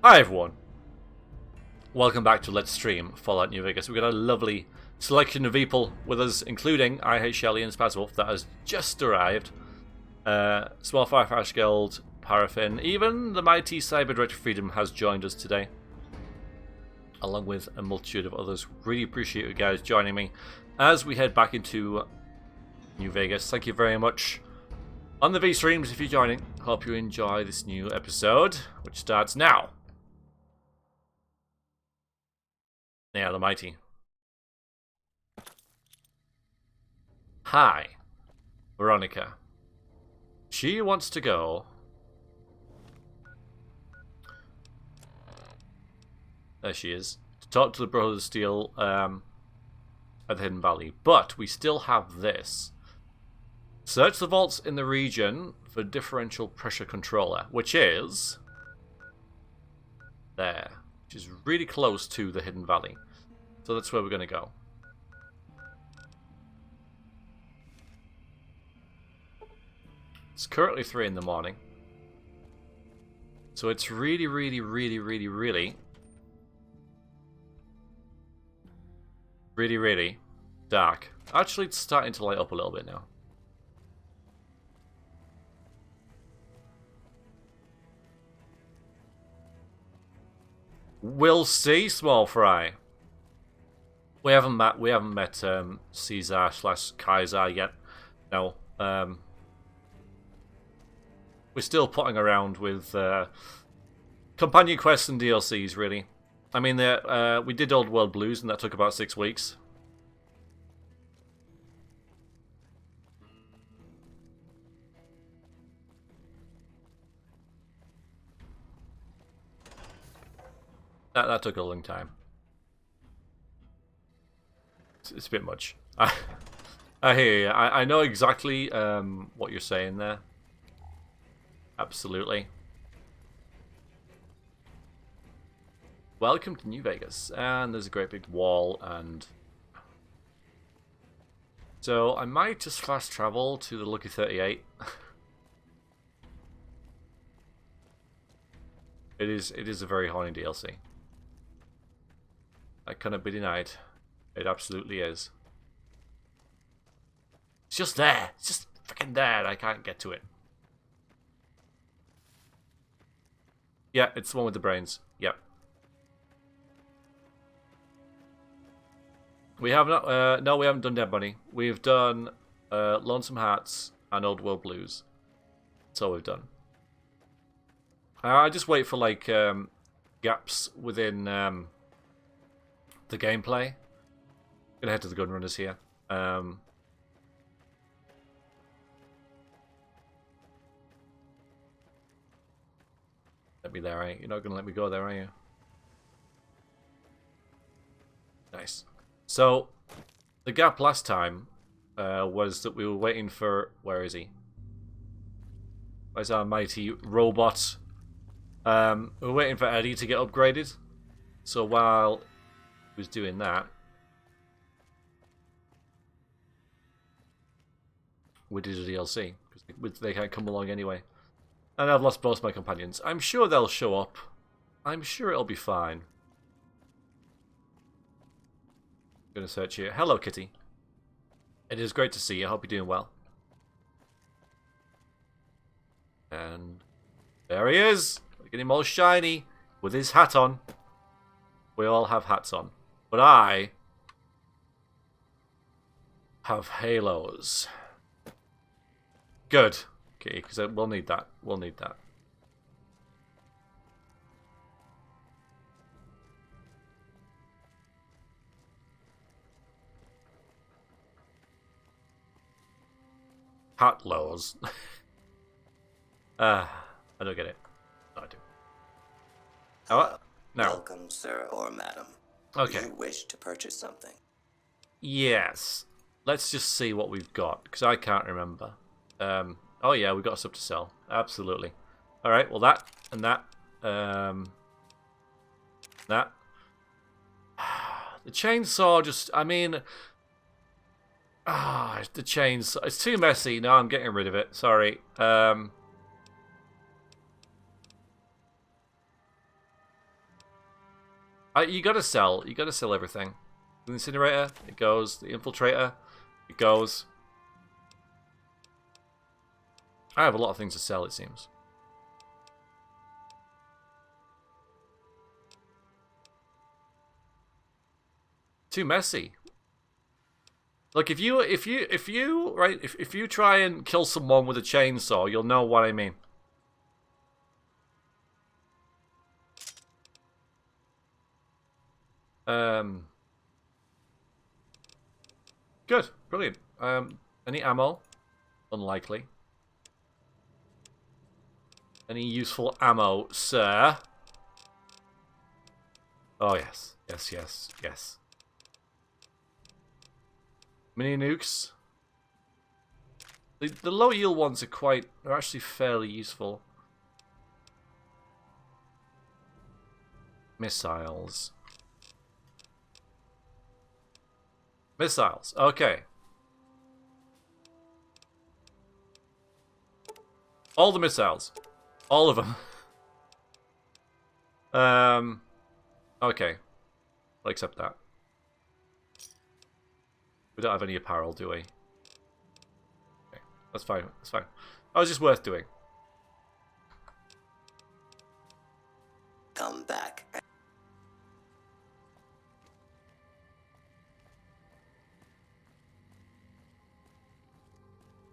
Hi everyone, welcome back to Let's Stream Fallout New Vegas. We've got a lovely selection of people with us, including I Hate Shelly and Spazwolf that has just arrived. Small Firefighter Guild, Paraffin, even the mighty Cyber Director Freedom has joined us today, along with a multitude of others. Really appreciate you guys joining me as we head back into New Vegas. Thank you very much on the V streams if you're joining. Hope you enjoy this new episode, which starts now. Yeah, the mighty. Hi, Veronica. She wants to go. There she is. To talk to the Brothers of Steel at the Hidden Valley. But we still have this. Search the vaults in the region for differential pressure controller, which is there. Which is really close to the Hidden Valley. So that's where we're going to go. It's currently 3 in the morning. So it's really dark. Actually, it's starting to light up a little bit now. We'll see, Small Fry. We haven't met Caesar/Kaiser yet. No. We're still potting around with companion quests and DLCs, really. I mean, we did Old World Blues, and that took about 6 weeks. That took a long time. It's a bit much. I hear you. I know exactly what you're saying there. Absolutely. Welcome to New Vegas. And there's a great big wall, and so I might just fast travel to the Lucky 38. It is a very horny DLC. That cannot be denied. It absolutely is. It's just there. It's just freaking there. I can't get to it. Yeah, it's the one with the brains. Yep. We have not. No, we haven't done Dead Bunny. We've done Lonesome Hearts and Old World Blues. That's all we've done. I just wait for like gaps within the gameplay. Gonna head to the Gunrunners here. Let me there, eh? You're not gonna let me go there, are you? Nice. So, the gap last time was that we were waiting for... Where is he? Where's our mighty robot? We were waiting for Eddie to get upgraded. So while he was doing that, we did a DLC. Because they can't come along anyway. And I've lost both my companions. I'm sure they'll show up. I'm sure it'll be fine. I'm going to search here. Hello, Kitty. It is great to see you. I hope you're doing well. And there he is. Look at him all shiny with his hat on. We all have hats on. But I have halos. Good. Okay, because we'll need that. We'll need that. Hat lows. I don't get it. No, I do. Oh, no. Welcome, sir or madam. Okay. Do you wish to purchase something? Yes. Let's just see what we've got, because I can't remember. Oh yeah, we've got stuff to sell. Absolutely. Alright, well that, and that, that. The chainsaw just, I mean... the chainsaw, it's too messy. No, I'm getting rid of it. Sorry. You gotta sell. You gotta sell everything. The incinerator, it goes. The infiltrator, it goes. I have a lot of things to sell, it seems. Too messy. Look, if you try and kill someone with a chainsaw, you'll know what I mean. Good, brilliant. Any ammo? Unlikely. Any useful ammo, sir? Oh yes, yes, yes, yes. Mini nukes. The low yield ones are actually fairly useful. Missiles. Missiles. Okay. All the missiles. All of them. Okay. I'll accept that. We don't have any apparel, do we? Okay. That's fine. That's fine. That was just worth doing. Come back.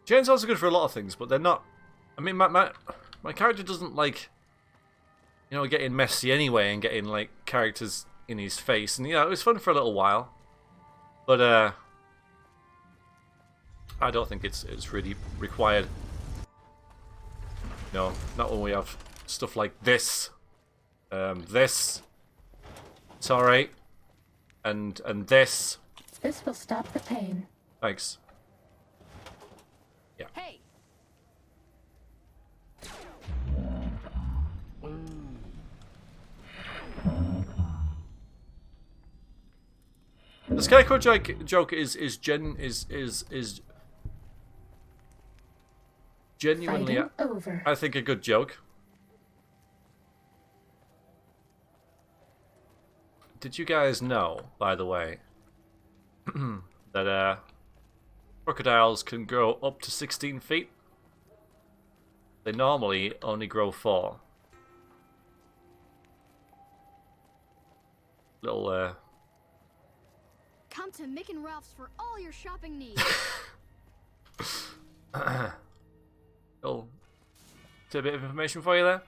Chainsaws are good for a lot of things, but they're not. I mean, my character doesn't like, you know, getting messy anyway and getting like characters in his face, and it was fun for a little while, but I don't think it's really required. No, not when we have stuff like this, this. Sorry, and this. This will stop the pain. Thanks. Yeah. Hey. The scarecrow joke is genuinely, over. I think, a good joke. Did you guys know, by the way, that crocodiles can grow up to 16 feet? They normally only grow 4. Little Come to Mick and Ralph's for all your shopping needs. little tidbit of information for you there.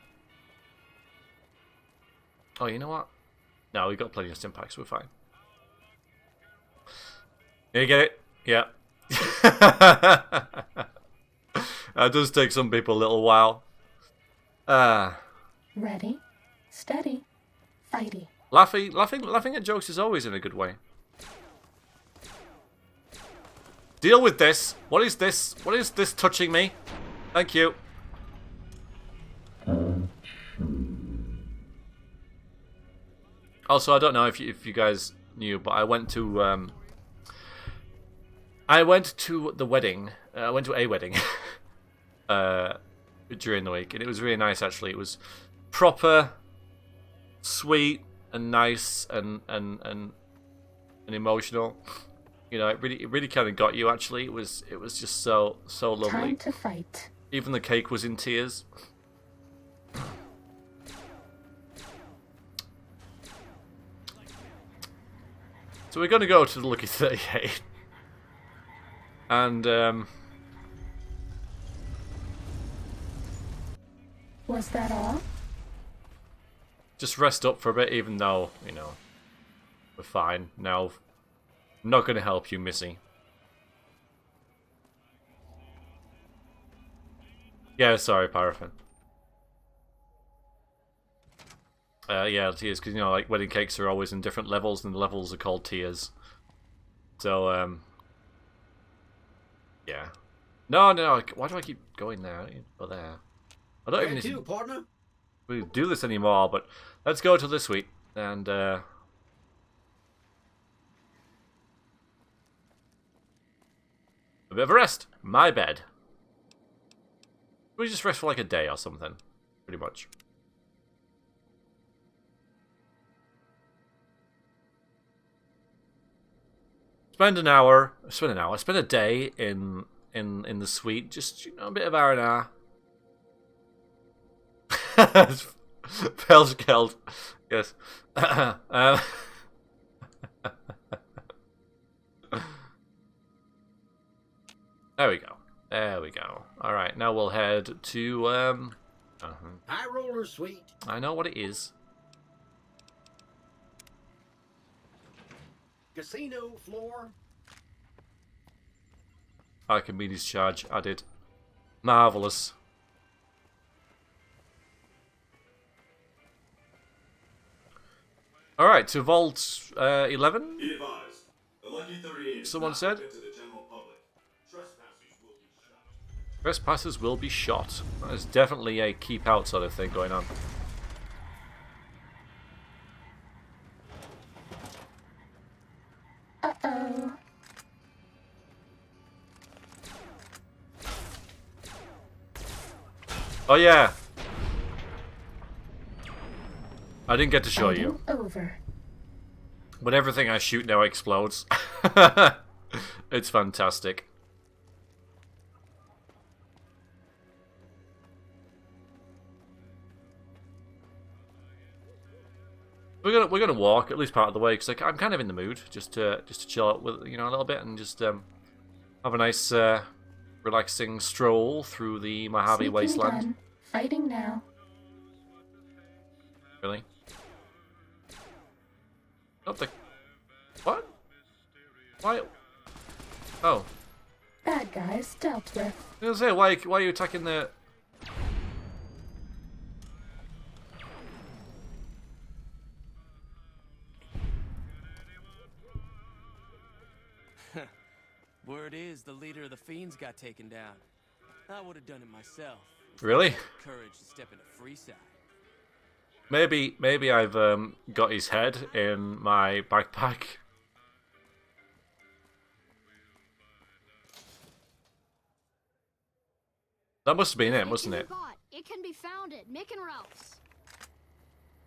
Oh, you know what? No, we've got plenty of Stimpaks, we're fine. You get it? Yeah. That does take some people a little while. Ready, steady, fighty. Laughing at jokes is always in a good way. Deal with this. What is this? What is this touching me? Thank you. Also, I don't know if you guys knew, but I went to the wedding. I went to a wedding during the week, and it was really nice. Actually, it was proper, sweet, and nice, and emotional. You know, it really kind of got you. Actually, it was just so lovely. Time to fight. Even the cake was in tears. So we're going to go to the Lucky 38. And, Was that all? just rest up for a bit, even though, you know, we're fine. Now, I'm not going to help you, Missy. Yeah, sorry, Paraffin. Yeah, tiers, because, you know, like, wedding cakes are always in different levels, and the levels are called tiers. So, yeah. No, why do I keep going there? Go there. I don't even need to partner. really do this anymore, but let's go to this week, and, a bit of a rest. My bed. We just rest for like a day or something, pretty much. Spend a day in the suite, just, you know, a bit of R&R. Pelsgeld, yes. There we go. There we go. All right, now we'll head to High roller suite. I know what it is. Casino floor. Archimedes charge added. Marvelous. All right, to Vault 11. Be advised, the Lucky 38 is Someone not said? open to the general public. Trespassers will be shot. Trespassers will be shot. There's definitely a keep out sort of thing going on. Uh-oh. Oh yeah. I didn't get to show you. Over. But everything I shoot now explodes. It's fantastic. We're gonna walk at least part of the way because I'm kind of in the mood just to chill out with, you know, a little bit and just have a nice relaxing stroll through the Mojave Sneaking Wasteland. done. Fighting now. Really? Not the what? Why? Oh, Bad guys dealt with. I was gonna say why are you attacking the? Word is the leader of the Fiends got taken down. I would have done it myself. Really? Courage to step into Freeside. Maybe I've got his head in my backpack. That must have been it, mustn't it? It can be found at Mick and Ralph's.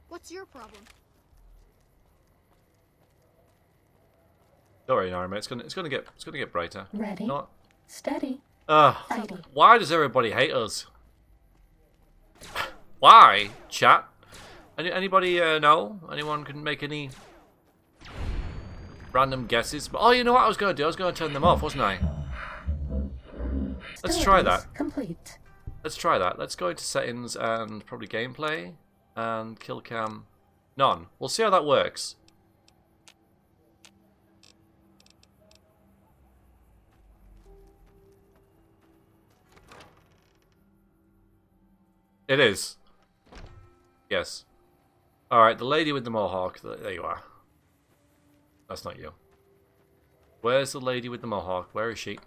What's your problem? Don't worry, Narima. It's gonna get brighter. Ready. Not. Steady. Ugh. Why does everybody hate us? Why, chat? Anybody know? Anyone can make any random guesses? But oh, you know what I was gonna do? I was gonna turn them off, wasn't I? Let's try that. Complete. Let's try that. Let's go into settings and probably gameplay and kill cam. None. We'll see how that works. It is. Yes. Alright, the lady with the mohawk. There you are. That's not you. Where's the lady with the mohawk? Where is she?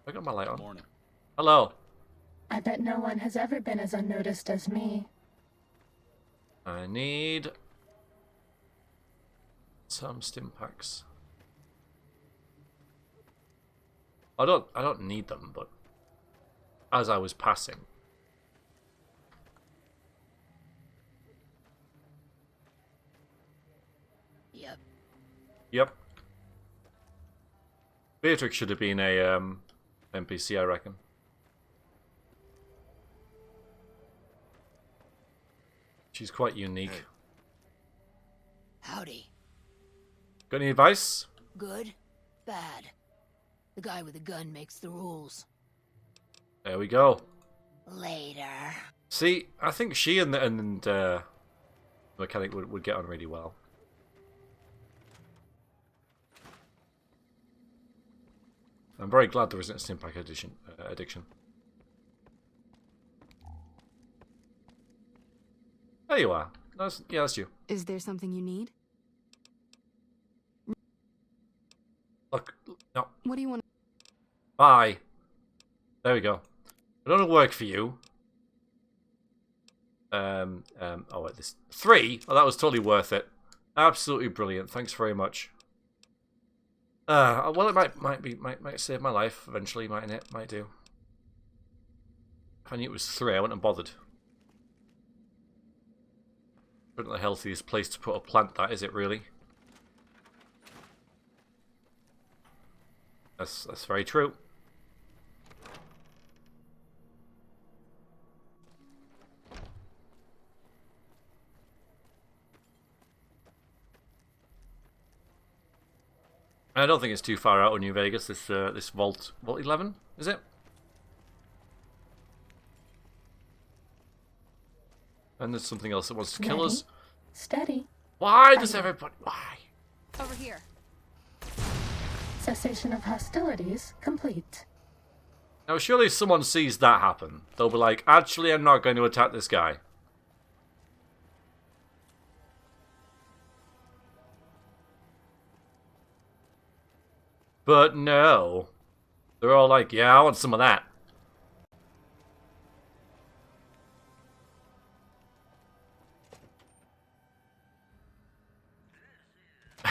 I got my light on. Morning. Hello. I bet no one has ever been as unnoticed as me. I need some stim packs. I don't need them, but as I was passing. Yep. Beatrix should have been a NPC, I reckon. She's quite unique. Howdy. Got any advice? Good? Bad? The guy with the gun makes the rules. There we go. Later. See, I think she and the mechanic would get on really well. I'm very glad there isn't a stim pack addiction. There you are. That's you. Is there something you need? Look, no. What do you want? Bye. There we go. I don't work for you. Oh wait, this 3? Oh, that was totally worth it. Absolutely brilliant. Thanks very much. Well, it might save my life eventually, mightn't it? Might do. If I knew it was 3, I wouldn't have bothered. Not the healthiest place to put a plant, that is it really? That's very true. I don't think it's too far out of New Vegas. This Vault 11, is it? And there's something else that wants to kill us. Steady. Why does everybody? Why? Over here. Cessation of hostilities complete. Now, surely if someone sees that happen, they'll be like, actually, I'm not going to attack this guy. But no. They're all like, yeah, I want some of that.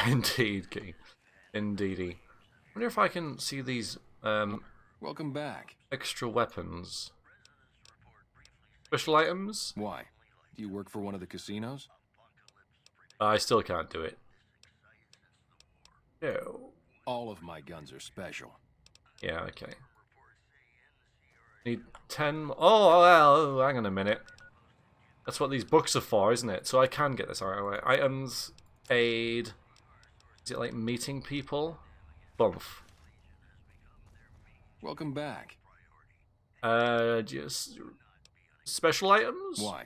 Indeed, Key. Indeedy. I wonder if I can see these Welcome back. extra weapons. Special items? Why? Do you work for one of the casinos? I still can't do it. No. All of my guns are special. Yeah, okay. Need 10... Oh, well, hang on a minute. That's what these books are for, isn't it? So I can get this. Alright, items, aid... Is it like meeting people? Bump. Welcome back. Just... Special items? Why?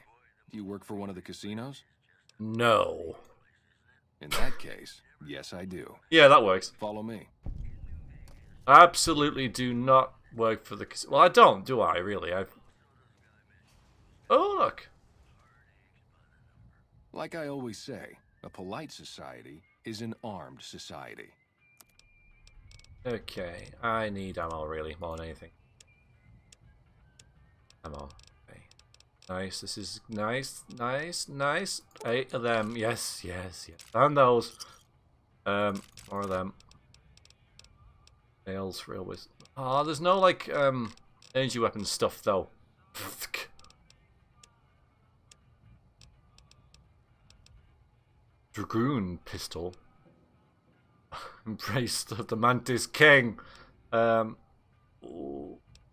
Do you work for one of the casinos? No. In that case, yes I do. Yeah, that works. Follow me. I absolutely do not work for the casino. Well, I don't, do I, really? Oh, look. Like I always say, a polite society is an armed society. Okay, I need ammo, really, more than anything. Ammo. Okay. Nice, this is nice, nice, nice. 8 of them, yes, yes, yes. And those. More of them. Nails, railways. Oh, there's no, like, energy weapon stuff, though. Dragoon pistol. Embrace the Mantis King. No,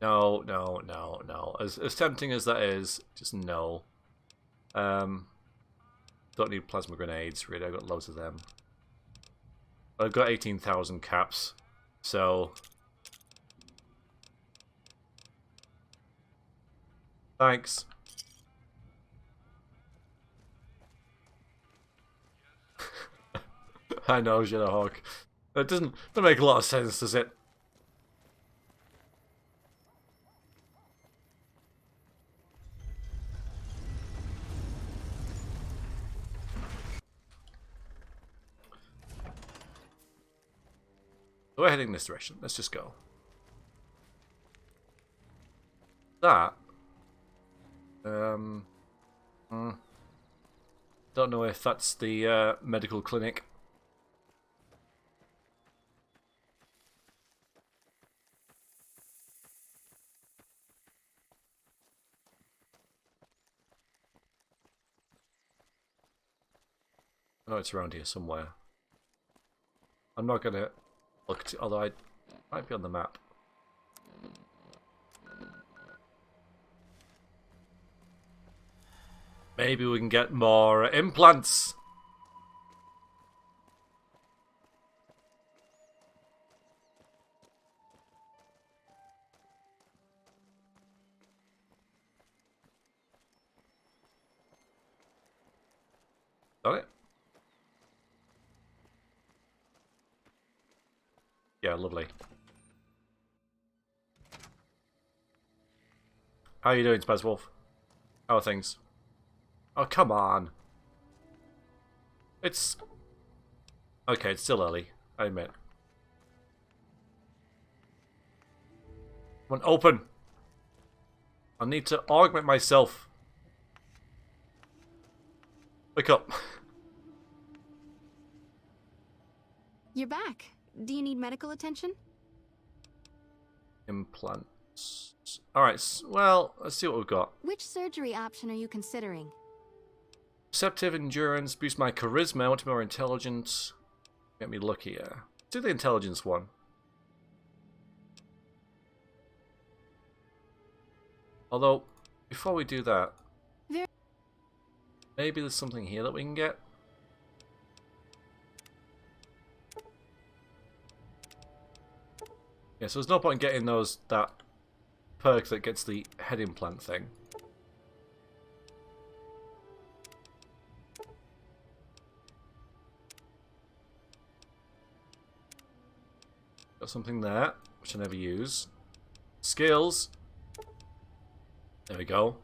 no, no, no. As tempting as that is, just no. Don't need plasma grenades, really. I've got loads of them. I've got 18,000 caps, so... Thanks. I know, Shadowhawk. It doesn't make a lot of sense, does it? We're heading this direction. Let's just go. That. Don't know if that's the medical clinic. I know it's around here somewhere. I'm not gonna look to, although I might be on the map. Maybe we can get more implants. Got it? Yeah, lovely. How are you doing, Spazwolf? How are things? Oh, come on. It's... Okay, it's still early, I admit. Come on, open! I need to augment myself. Wake up. You're back. Do you need medical attention? Implants. Alright, well, let's see what we've got. Which surgery option are you considering? Perceptive endurance, boost my charisma, I want to be more intelligent. Get me luckier. Do the intelligence one. Although, before we do that, maybe there's something here that we can get. Yeah, so there's no point in getting that perk that gets the head implant thing. Got something there, which I never use. Skills. There we go.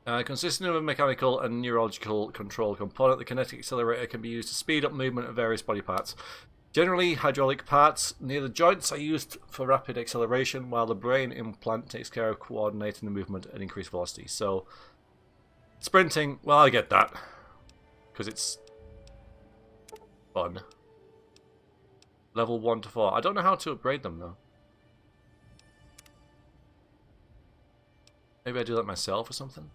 Consisting of a mechanical and neurological control component, the kinetic accelerator can be used to speed up movement of various body parts. Generally, hydraulic parts near the joints are used for rapid acceleration, while the brain implant takes care of coordinating the movement and increased velocity. So, sprinting, well, I get that. Because it's fun. Level 1 to 4. I don't know how to upgrade them, though. Maybe I do that myself or something?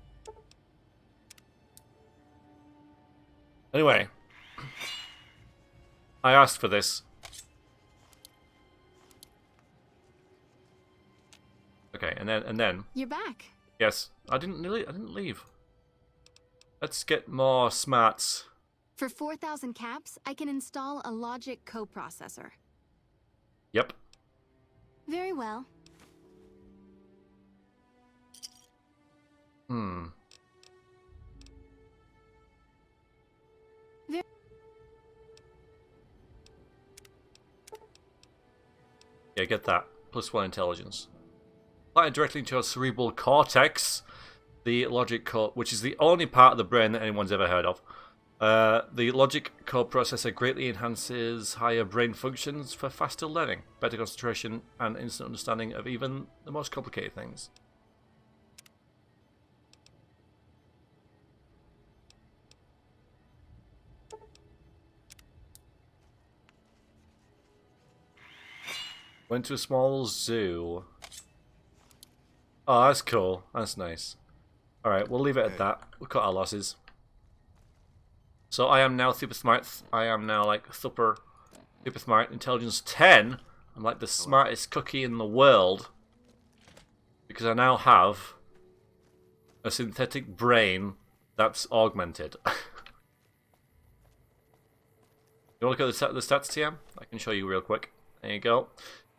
Anyway. I asked for this. Okay, and then You're back. yes, I didn't leave. Let's get more smarts. For 4,000 caps, I can install a logic coprocessor. Yep. Very well. Yeah, get that. +1 intelligence. Apply it directly into your cerebral cortex, the logic core, which is the only part of the brain that anyone's ever heard of. The logic coprocessor greatly enhances higher brain functions for faster learning, better concentration, and instant understanding of even the most complicated things. Went to a small zoo. Oh, that's cool. That's nice. Alright, we'll leave it at that. We'll cut our losses. So I am now super smart. I am now like super smart. Intelligence 10. I'm like the smartest cookie in the world. Because I now have a synthetic brain that's augmented. You want to look at the stats, TM? I can show you real quick. There you go.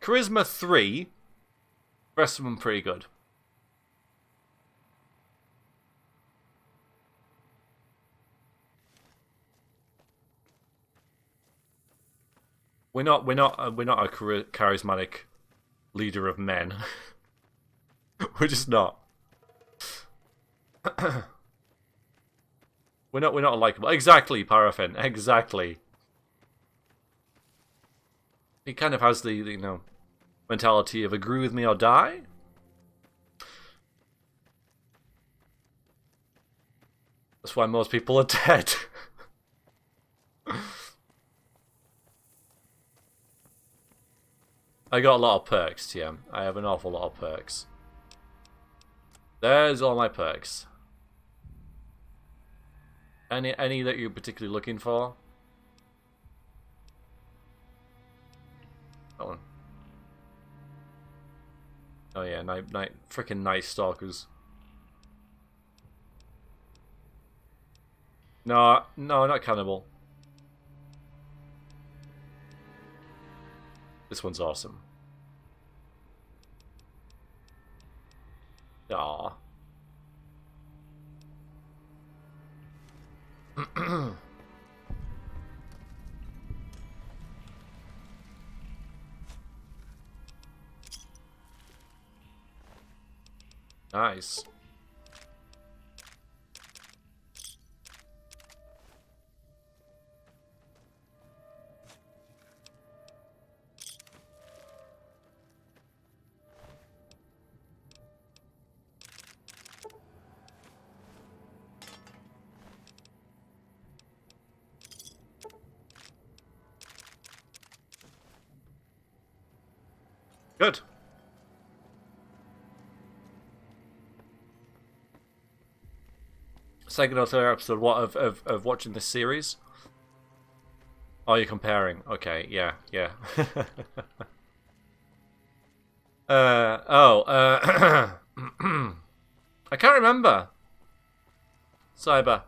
Charisma 3. The rest of them pretty good. We're not a charismatic leader of men. We're just not. We're not likable. Exactly, Paraffin. Exactly. He kind of has the mentality of agree with me or die. That's why most people are dead. I got a lot of perks, TM. I have an awful lot of perks. There's all my perks. Any that you're particularly looking for? That one. Oh yeah, freaking night stalkers. No, not cannibal. This one's awesome. Aww. Nice. Good. Second or third episode, what of watching this series? Oh, you're comparing. Okay, yeah. I can't remember. Cyber.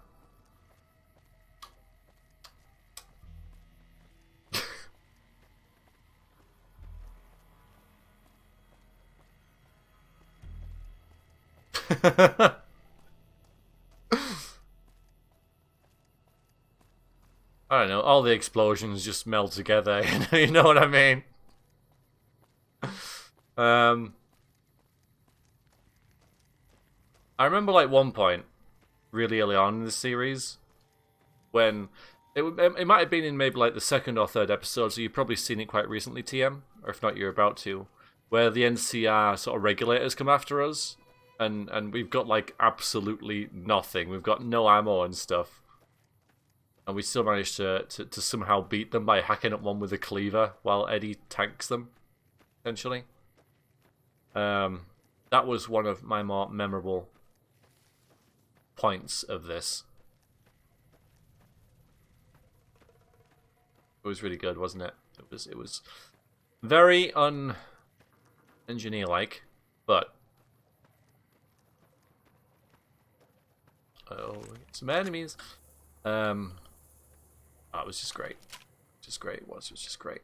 I don't know, all the explosions just meld together, you know what I mean? I remember like one point, really early on in the series, when it might have been in maybe like the second or third episode, so you've probably seen it quite recently, TM, or if not, you're about to, where the NCR sort of regulators come after us, and we've got like absolutely nothing. We've got no ammo and stuff. And we still managed to somehow beat them by hacking up one with a cleaver while Eddie tanks them, essentially. That was one of my more memorable points of this. It was really good, wasn't it? It was very un-engineer-like, but oh, some enemies. That was just great. Just great. It was just great.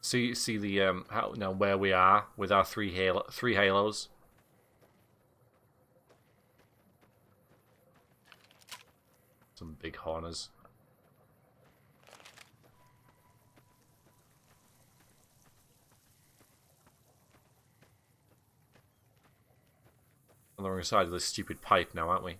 See the how now where we are with our three halos. Some big horners. On the wrong side of this stupid pipe now, aren't we?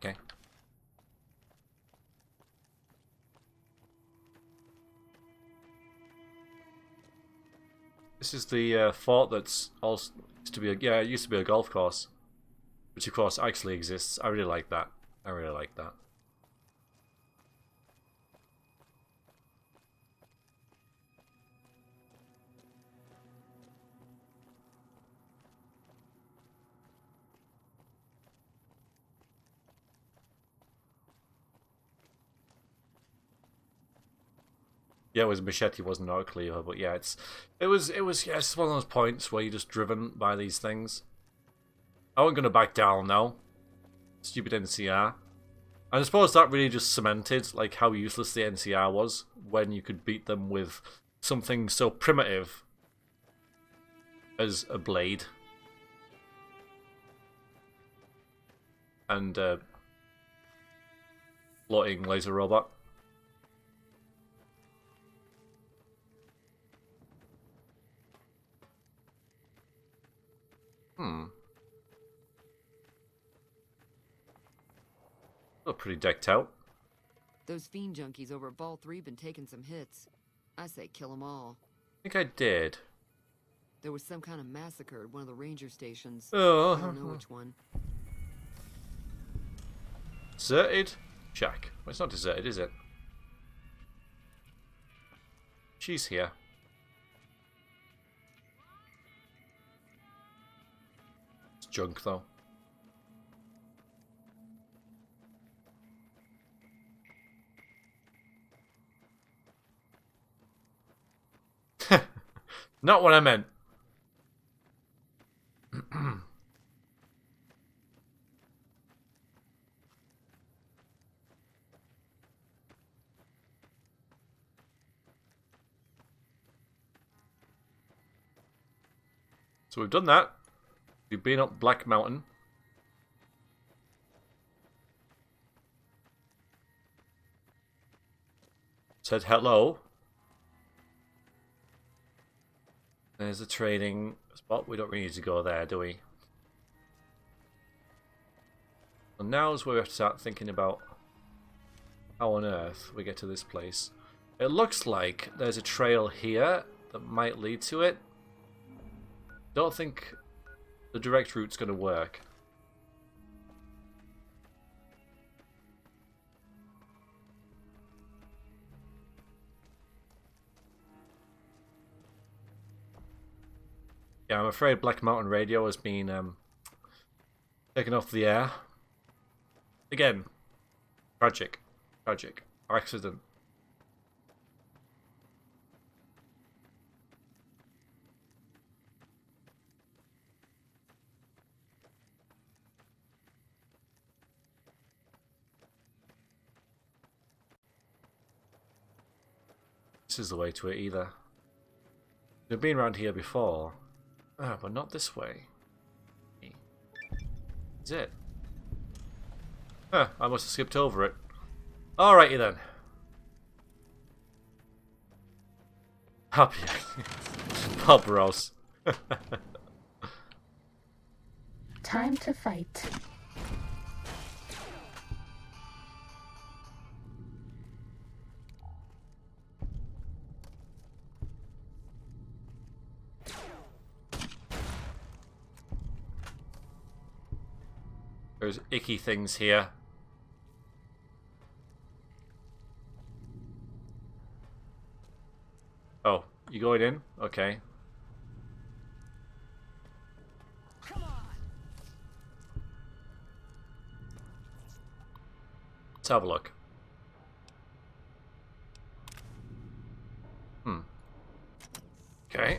Okay. This is the fort that's also used to be it used to be a golf course, which of course actually exists. I really like that. I really like that. Yeah, it was machete, wasn't it, cleaver, but yeah, it was yeah, it's one of those points where you're just driven by these things. I wasn't gonna back down now. Stupid NCR. And I suppose that really just cemented like how useless the NCR was when you could beat them with something so primitive as a blade. And floating laser robot. Look pretty decked out. Those fiend junkies over at Vault 3 been taking some hits. I say kill them all. I think I did. There was some kind of massacre at one of the ranger stations. Oh. I don't know which one. Deserted? Check. Well, it's not deserted, is it? She's here. It's junk, though. Not what I meant. So we've done that. We've been up Black Mountain. Said hello. There's a trading spot. We don't really need to go there, do we? And now's where we have to start thinking about how on earth we get to this place. It looks like there's a trail here that might lead to it. Don't think the direct route's going to work. Yeah, I'm afraid Black Mountain Radio has been taken off the air. Again, tragic. Accident. This is the way to it either. We've been around here before. Ah, but not this way. Is it? Huh, I must have skipped over it. Alrighty then. Happy. Bob Ross. Time to fight. There's icky things here. Oh, you going in? Okay. Come on. Let's have a look. Okay.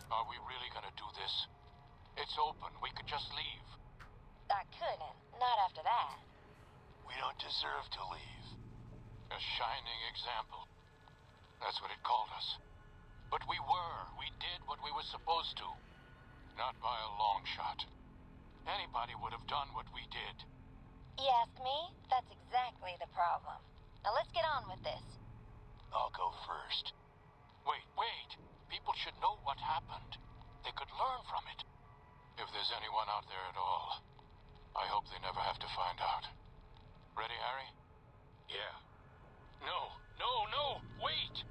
Are we really gonna do this? It's open. We could just leave. I couldn't. Not after that. We don't deserve to leave. A shining example. That's what it called us. But we were. We did what we were supposed to. Not by a long shot. Anybody would have done what we did. You ask me? That's exactly the problem. Now let's get on with this. I'll go first. Wait. People should know what happened. They could learn from it. If there's anyone out there at all, I hope they never have to find out. Ready, Harry? Yeah. No, wait!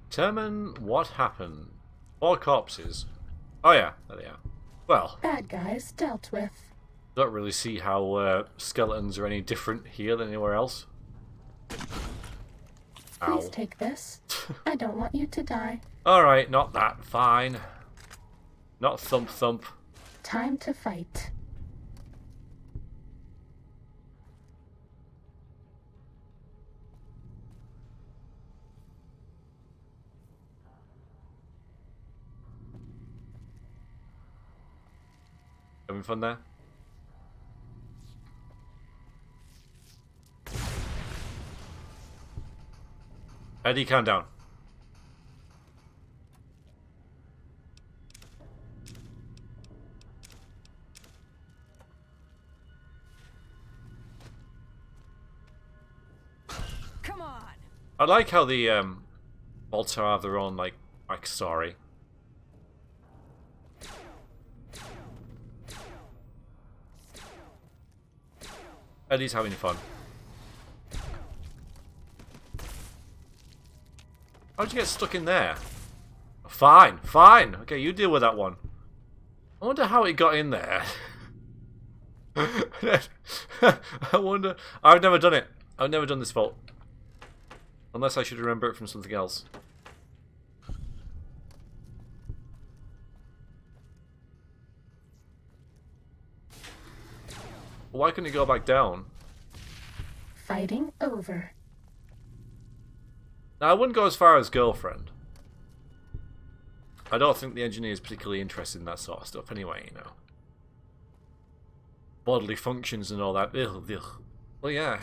Determine what happened. 4 corpses. Oh yeah, there they are. Well, Bad guys dealt with. don't really see how skeletons are any different here than anywhere else. Ow. Please take this. I don't want you to die. Alright, not that. Fine. Not thump thump. Time to fight. Having fun there? Eddie, calm down. Come on. I like how the bolts have their own like backstory. Eddie's having fun. How'd you get stuck in there? Fine. Okay, you deal with that one. I wonder how it got in there. I wonder. I've never done it. I've never done this vault. Unless I should remember it from something else. Why couldn't it go back down? Fighting over. Now, I wouldn't go as far as girlfriend. I don't think the engineer is particularly interested in that sort of stuff anyway, you know. Bodily functions and all that. Ugh. Well, yeah,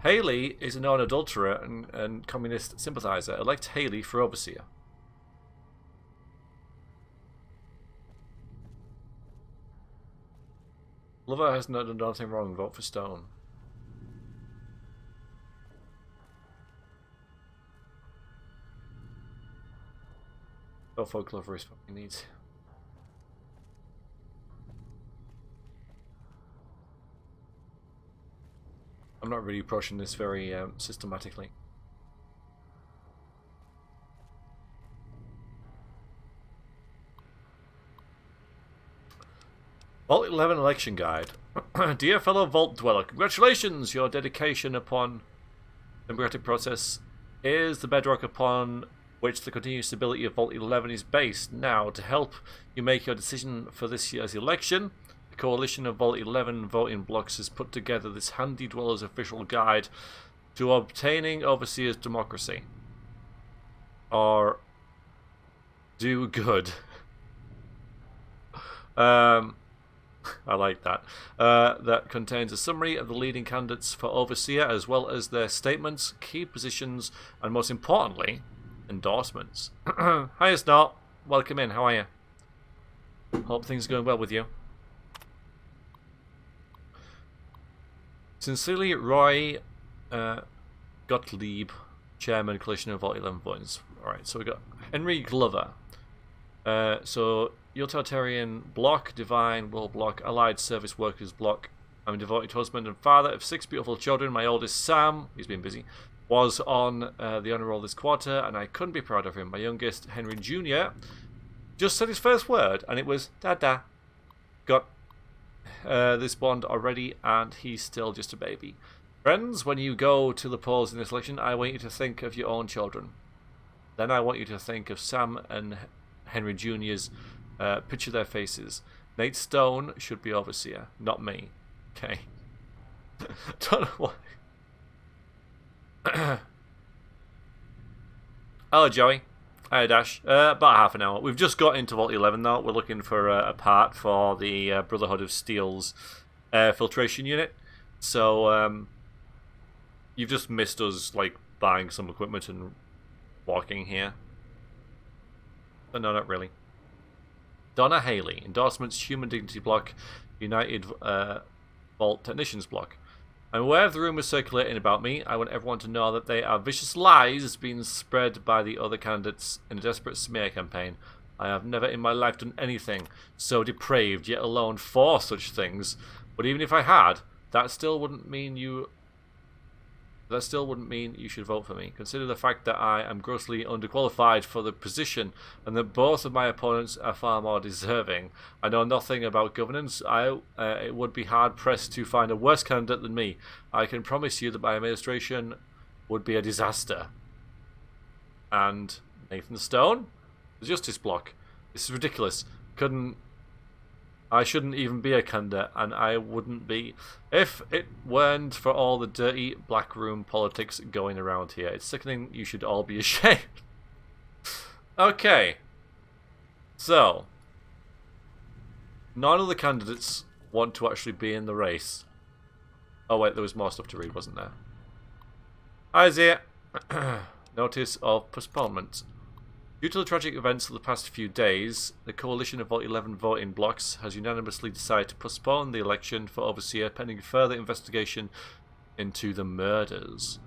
Haley is a known adulterer and communist sympathizer. Elect Haley for overseer. Lover has not done anything wrong. Vote for Stone. Go for Glover is fucking needs. I'm not really approaching this very systematically. Vault 11 election guide. Dear fellow Vault Dweller, congratulations! Your dedication upon the democratic process is the bedrock upon which the continued stability of Vault 11 is based. Now, to help you make your decision for this year's election, the coalition of Vault 11 voting blocks has put together this handy Dweller's official guide to obtaining Overseer's democracy. Or do good. I like that. That contains a summary of the leading candidates for Overseer, as well as their statements, key positions, and most importantly, endorsements. Hi, Snort. Welcome in. How are you? Hope things are going well with you. Sincerely, Roy Gottlieb, Chairman, Coalition of Vault 11 Voice. Alright, so we got Henry Glover. So, Utilitarian Block, Divine Will Block, Allied Service Workers Block. I'm a devoted husband and father of 6 beautiful children. My oldest, Sam, he's been busy, was on the honor roll this quarter, and I couldn't be proud of him. My youngest, Henry Jr., just said his first word, and it was Dada. Got this bond already, and he's still just a baby. Friends, when you go to the polls in this election, I want you to think of your own children. Then I want you to think of Sam and Henry Jr.'s, picture their faces. Nate Stone should be Overseer, not me. Okay. Don't know why. Hello, Joey. Hi, Dash. About half an hour. We've just got into Vault 11 now. We're looking for a part for the Brotherhood of Steel's air filtration unit. So, you've just missed us, like, buying some equipment and walking here. But no, not really. Donna Haley. Endorsements, Human Dignity Block, United Vault Technicians Block. I'm aware of the rumours circulating about me. I want everyone to know that they are vicious lies being spread by the other candidates in a desperate smear campaign. I have never in my life done anything so depraved, yet alone for such things. But even if I had, that still wouldn't mean you should vote for me. Consider the fact that I am grossly underqualified for the position and that both of my opponents are far more deserving. I know nothing about governance. It would be hard-pressed to find a worse candidate than me. I can promise you that my administration would be a disaster. And Nathan Stone? The Justice Block. This is ridiculous. I shouldn't even be a candidate, and I wouldn't be if it weren't for all the dirty blackroom politics going around here. It's sickening. You should all be ashamed. Okay. So, none of the candidates want to actually be in the race. Oh wait, there was more stuff to read, wasn't there? Hi, Zia. Notice of postponement. Due to the tragic events of the past few days, the coalition of Vault 11 voting blocks has unanimously decided to postpone the election for Overseer pending further investigation into the murders.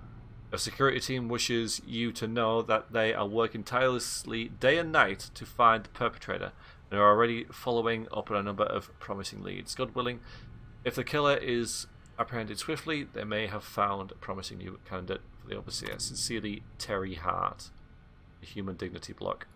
A security team wishes you to know that they are working tirelessly day and night to find the perpetrator and are already following up on a number of promising leads. God willing, if the killer is apprehended swiftly, they may have found a promising new candidate for the Overseer. Sincerely, Terry Hart. Human Dignity Block.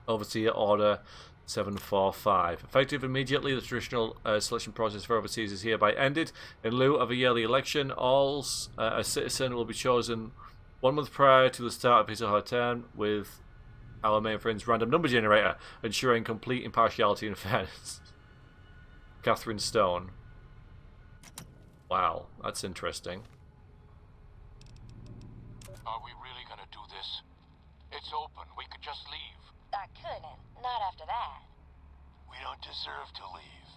Overseer Order 745. Effective immediately, the traditional selection process for Overseers is hereby ended. In lieu of a yearly election, a citizen will be chosen 1 month prior to the start of his or her term with our main friend's random number generator, ensuring complete impartiality and fairness. Catherine Stone. Wow, that's interesting. Are we really gonna do this? It's open. We could just leave. I couldn't. Not after that. We don't deserve to leave.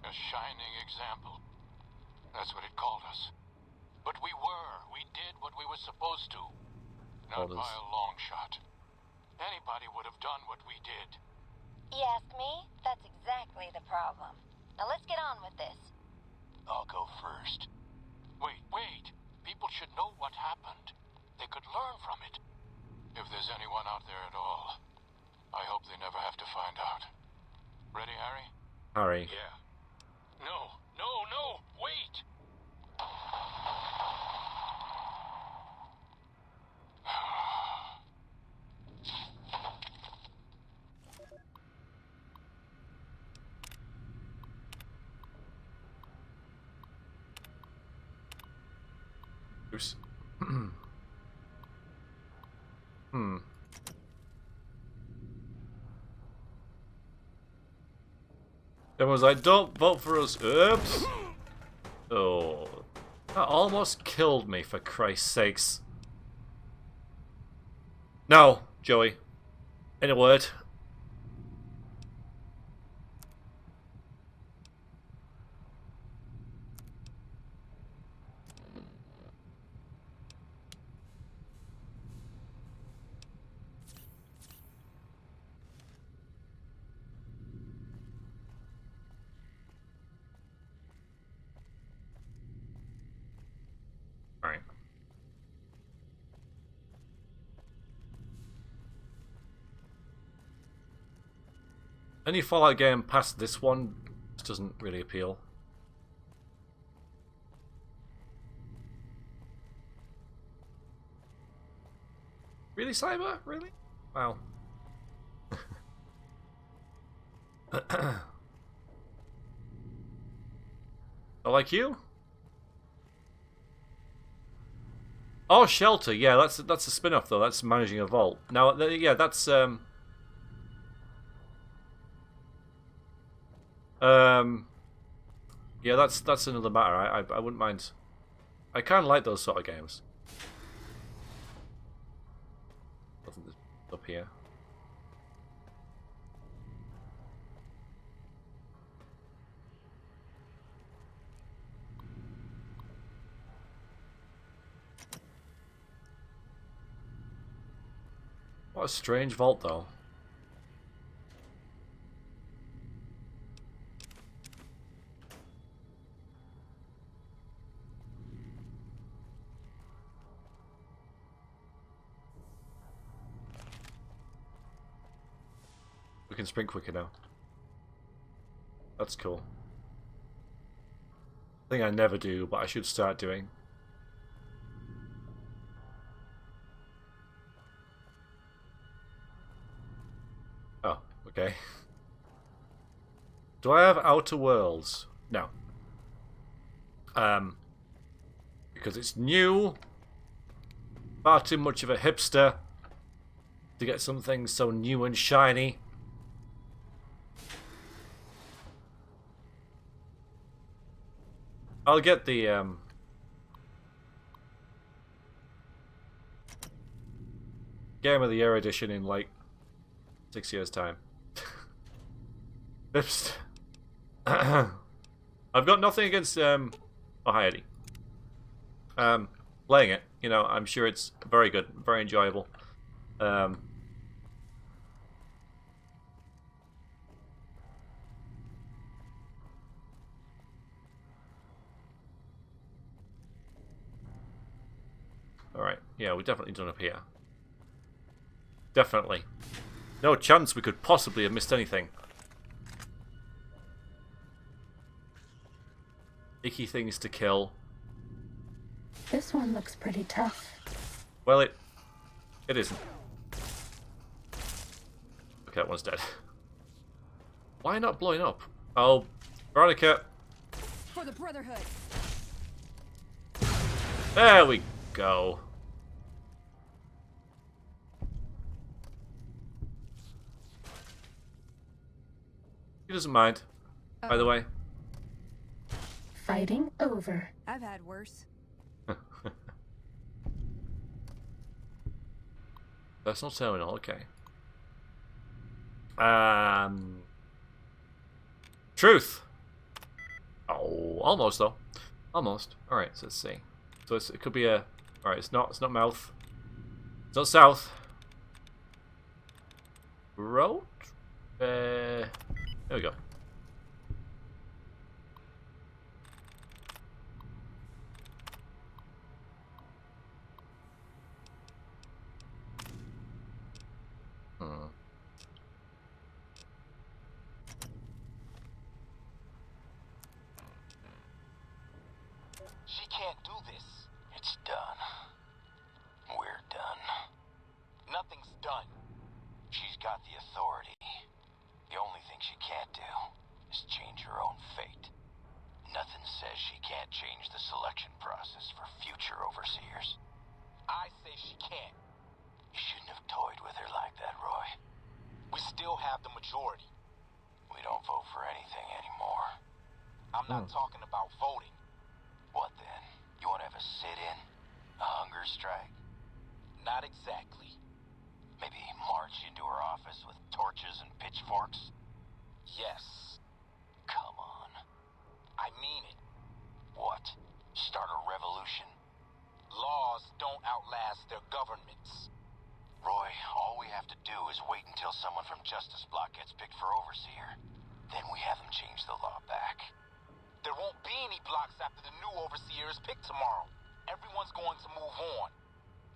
A shining example. That's what it called us. But we were. We did what we were supposed to. Not by a long shot. Anybody would have done what we did. You ask me? That's exactly the problem. Now let's get on with this. I'll go first. Wait. People should know what happened. They could learn from it. If there's anyone out there at all, I hope they never have to find out. Ready, Harry? Harry. Yeah. No, wait! Oops. Everyone's like, don't vote for us. Oops. Oh. That almost killed me, for Christ's sakes. No, Joey. In a word. Alright. Any Fallout game past this one just doesn't really appeal. Really, Cyber? Really? Wow. I like you? Oh, Shelter. Yeah, that's a spin-off though. That's managing a vault. Now, yeah, that's yeah, that's another matter. I wouldn't mind. I kind of like those sort of games. Nothing up here. What a strange vault, though. We can sprint quicker now. That's cool. Thing I never do, but I should start doing. Oh, okay. Do I have Outer Worlds? No. Because it's new. Far too much of a hipster to get something so new and shiny. I'll get the Game of the Year edition in like 6 years' time. Oops. I've got nothing against oh, hi Eddie. Playing it, you know, I'm sure it's very good, very enjoyable. Alright, yeah, we've definitely done up here. Definitely. No chance we could possibly have missed anything. Icky things to kill. This one looks pretty tough. Well, it isn't. Okay, that one's dead. Why not blowing up? Oh, Veronica. For the Brotherhood. There we go. He doesn't mind, by the way. Fighting over. I've had worse. Personal terminal, okay. Truth. Oh, almost though. Almost. All right, so let's see. So it could be a. All right, it's not mouth. It's not south. Road. There we go. She can't do this. It's done. We're done. Nothing's done. She's got the authority. The only thing she can't do is change her own fate. Nothing says she can't can't change the selection process for future overseers. I say she can't. You shouldn't have toyed with her like that, Roy. We still have the majority. We don't vote for anything anymore. I'm not talking about voting. What then? You want to have a sit-in? A hunger strike? Not exactly. Maybe march into her office with torches and pitchforks? Yes. Come on. I mean it. What? Start a revolution? Laws don't outlast their governments. Roy, all we have to do is wait until someone from Justice Block gets picked for overseer. Then we have them change the law back. There won't be any blocks after the new overseer is picked tomorrow. Everyone's going to move on.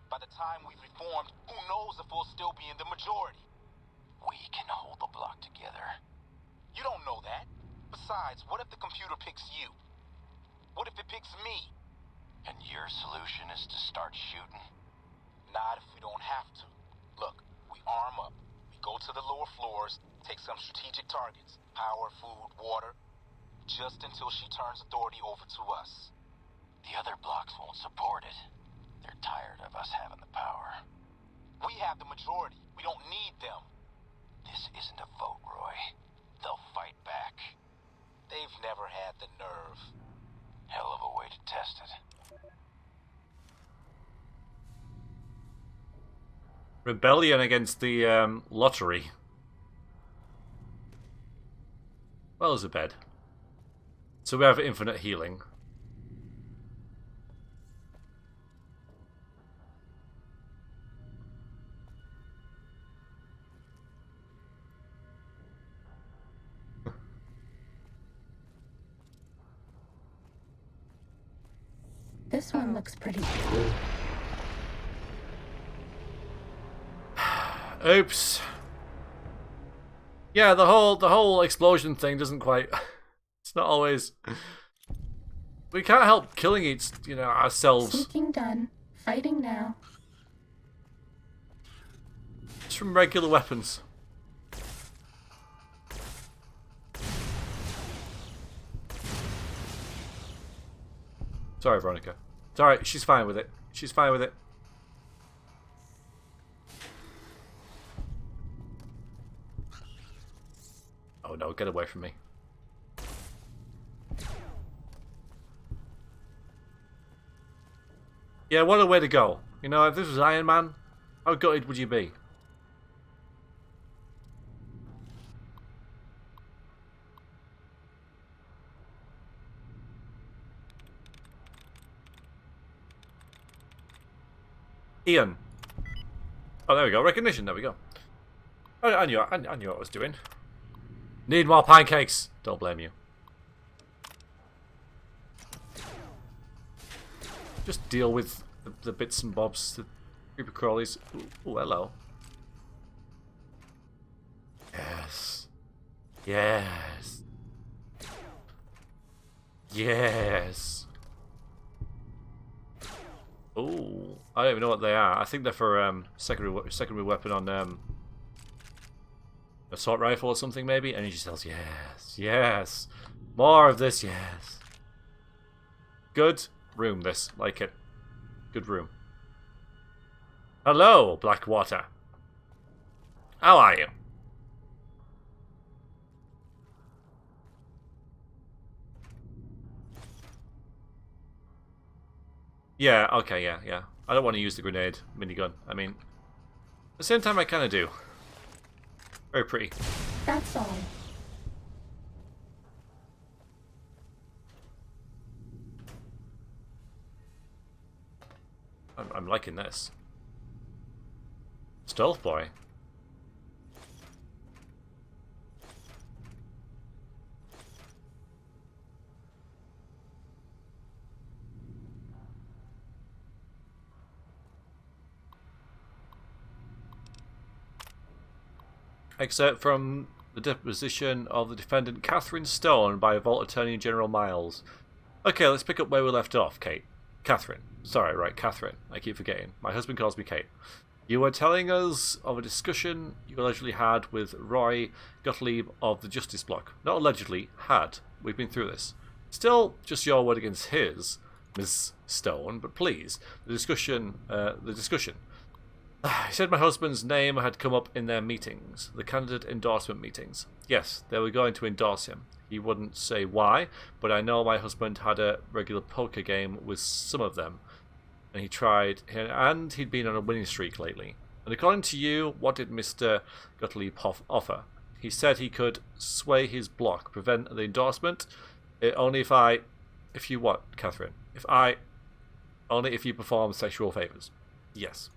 By the time we've reformed, who knows if we'll still be in the majority? We can hold the block together. You don't know that. Besides, what if the computer picks you? What if it picks me? And your solution is to start shooting? Not if we don't have to. Look, we arm up. We go to the lower floors, take some strategic targets. Power, food, water. Just until she turns authority over to us. The other blocks won't support it. They're tired of us having the power. We have the majority. We don't need them. This isn't a vote, Roy. They'll fight back. They've never had the nerve. Hell of a way to test it. Rebellion against the lottery. Well, there's a bed. So we have infinite healing. This one looks pretty. Oops. Yeah, the whole explosion thing doesn't quite. It's not always. We can't help killing ourselves. Seeking done. Fighting now. Just from regular weapons. Sorry, Veronica. It's alright, she's fine with it. She's fine with it. Oh no, get away from me. Yeah, what a way to go. You know, if this was Iron Man, how gutted would you be? Ian. Oh, there we go. Recognition. There we go. I knew what I was doing. Need more pancakes. Don't blame you. Just deal with the bits and bobs, the creepy crawlies. Ooh, hello. Yes. Yes. Yes. Ooh, I don't even know what they are. I think they're for secondary weapon on assault rifle or something maybe. Energy cells. Yes. Yes. More of this. Yes. Good room. This like it. Good room. Hello, Blackwater. How are you? Yeah, okay, yeah. I don't want to use the grenade minigun. I mean, at the same time, I kind of do. Very pretty. That's all. I'm liking this. Stealth boy. Excerpt from the deposition of the defendant Catherine Stone by Vault Attorney General Miles. Okay, let's pick up where we left off, Kate. Catherine. Sorry, right, Catherine. I keep forgetting. My husband calls me Kate. You were telling us of a discussion you allegedly had with Roy Gottlieb of the Justice Block. Not allegedly, had. We've been through this. Still, just your word against his, Ms. Stone, but please, the discussion. He said my husband's name had come up in their meetings, the candidate endorsement meetings. Yes, they were going to endorse him. He wouldn't say why, but I know my husband had a regular poker game with some of them, and he'd been on a winning streak lately. And according to you, what did Mr. Gottlieb offer? He said he could sway his block, prevent the endorsement, only if you what, Catherine? Only if you perform sexual favors. Yes.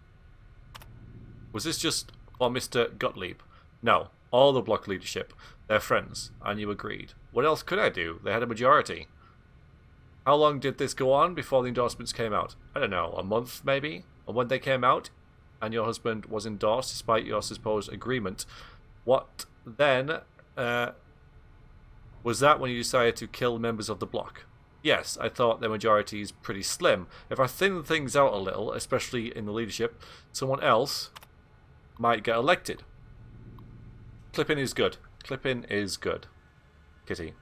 Was this just for Mr. Gottlieb? No, all the block leadership. They're friends, and you agreed. What else could I do? They had a majority. How long did this go on before the endorsements came out? I don't know, a month maybe? And when they came out, and your husband was endorsed despite your supposed agreement, what then, was that when you decided to kill members of the bloc? Yes, I thought their majority is pretty slim. If I thin things out a little, especially in the leadership, someone else might get elected. Clipping is good. Clipping is good. Kitty.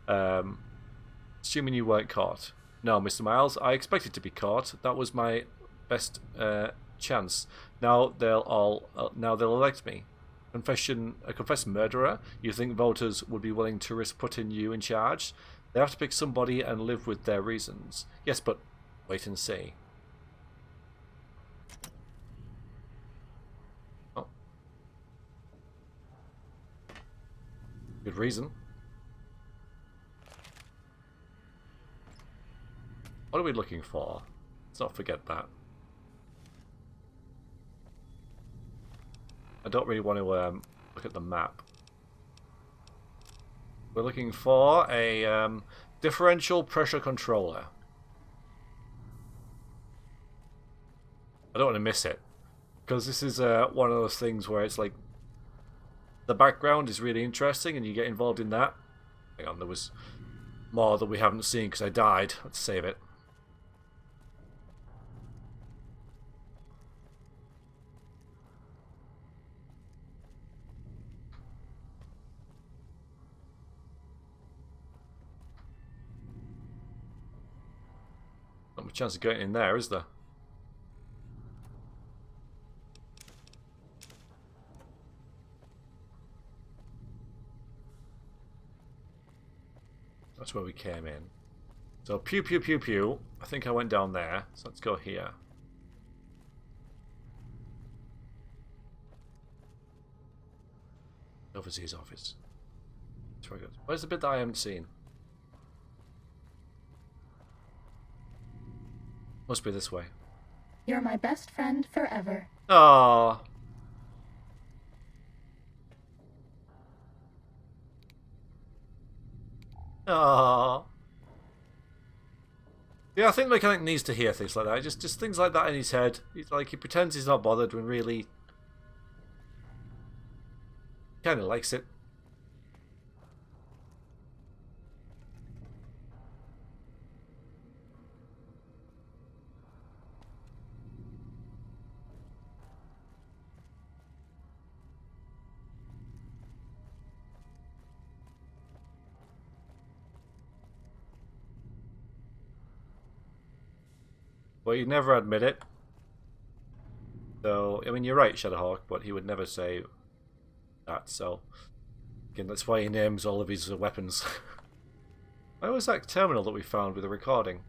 Assuming you weren't caught. No, Mr. Miles, I expected to be caught. That was my best chance. Now they'll elect me. A confessed murderer? You think voters would be willing to risk putting you in charge? They have to pick somebody and live with their reasons. Yes, but wait and see. Oh. Good reason. What are we looking for? Let's not forget that. I don't really want to look at the map. We're looking for a differential pressure controller. I don't want to miss it, because this is one of those things where it's like the background is really interesting and you get involved in that. Hang on, there was more that we haven't seen because I died. Let's save it. Not much chance of getting in there, is there? That's where we came in. So pew pew pew pew. I think I went down there. So let's go here. Overseas office. That's very good. Where's the bit that I haven't seen? Must be this way. You're my best friend forever. Aww. Aww. Yeah, I think the mechanic needs to hear things like that. Just things like that in his head. He's like, he pretends he's not bothered when really kind of likes it. Well, you'd never admit it. So, I mean, you're right, Shadowhawk, but he would never say that, so... Again, that's why he names all of his weapons. Where was that terminal that we found with the recording?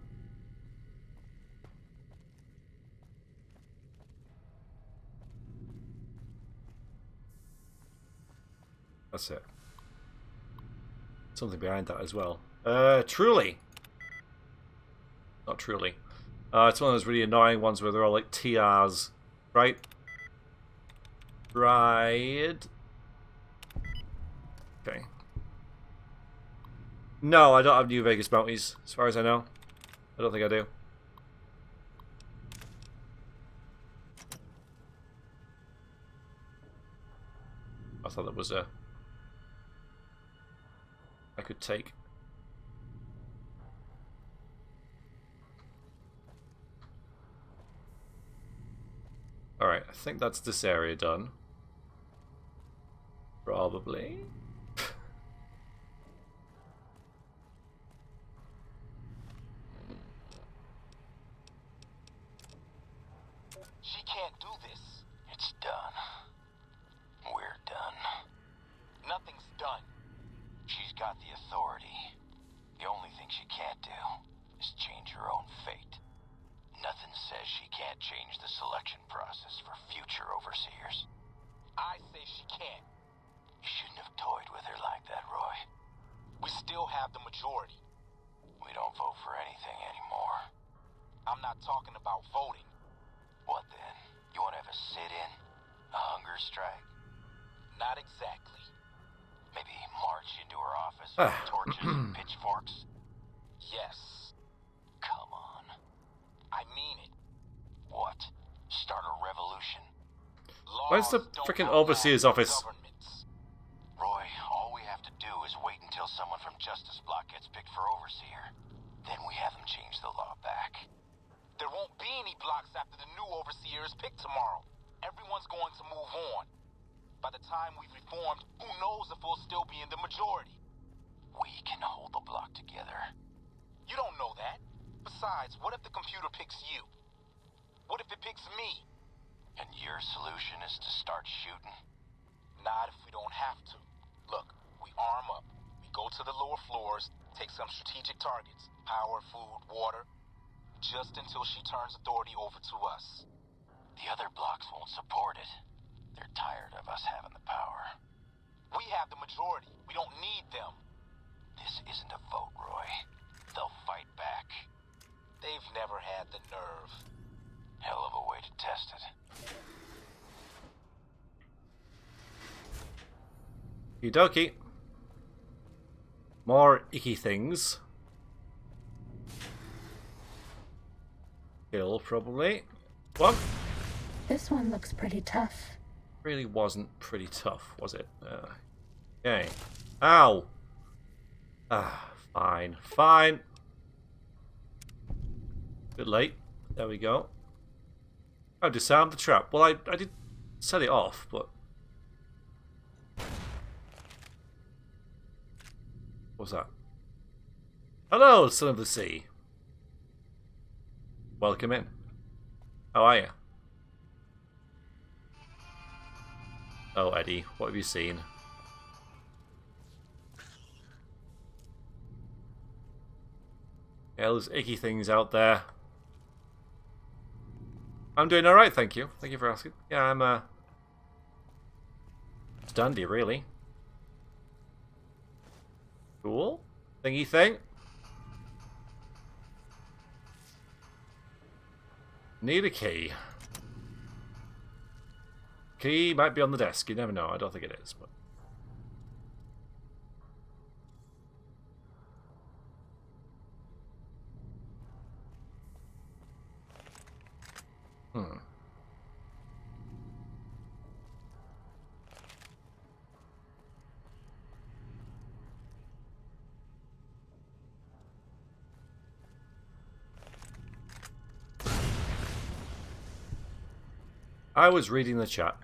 That's it. Something behind that as well. Truly! Not truly. It's one of those really annoying ones where they're all like TRs, right? Right. Okay. No, I don't have New Vegas bounties, as far as I know. I don't think I do. I thought that was a... I could take... Alright, I think that's this area done. Probably. got the authority. The only thing she can't do is change her own fate. Nothing says she can't change the selection process for future overseers. I say she can't. You shouldn't have toyed with her like that, Roy. We still have the majority. We don't vote for anything anymore. I'm not talking about voting. What then? You want to have a sit-in? A hunger strike? Not exactly. Maybe march into her office with torches and pitchforks? Yes. Come on. I mean it. What? Start a revolution? Where's the freaking overseer's office? Roy, all we have to do is wait until someone from Justice Block gets picked for overseer. Then we have them change the law back. There won't be any blocks after the new overseer is picked tomorrow. Everyone's going to move on. By the time we've reformed, who knows if we'll still be in the majority? We can hold the block together. You don't know that. Besides, what if the computer picks you? What if it picks me? And your solution is to start shooting? Not if we don't have to. Look, we arm up. We go to the lower floors, take some strategic targets. Power, food, water. Just until she turns authority over to us. The other blocks won't support it. They're tired of us having the power. We have the majority. We don't need them. This isn't a vote, Roy. They'll fight back. They've never had the nerve. Hell of a way to test it. Okie dokie. More icky things. Kill, probably. One. This one looks pretty tough. Really wasn't pretty tough, was it? Okay. Ow! Ah, fine. Fine. Bit late. There we go. I've disarmed the trap. Well, I did set it off, but... What's that? Hello, son of the sea. Welcome in. How are you? Oh, Eddie, what have you seen? Yeah, there's icky things out there. I'm doing alright, thank you. Thank you for asking. Yeah, I'm, dandy, really. Cool. Thingy thing. Need a key. Key might be on the desk. You never know. I don't think it is, but... I was reading the chat.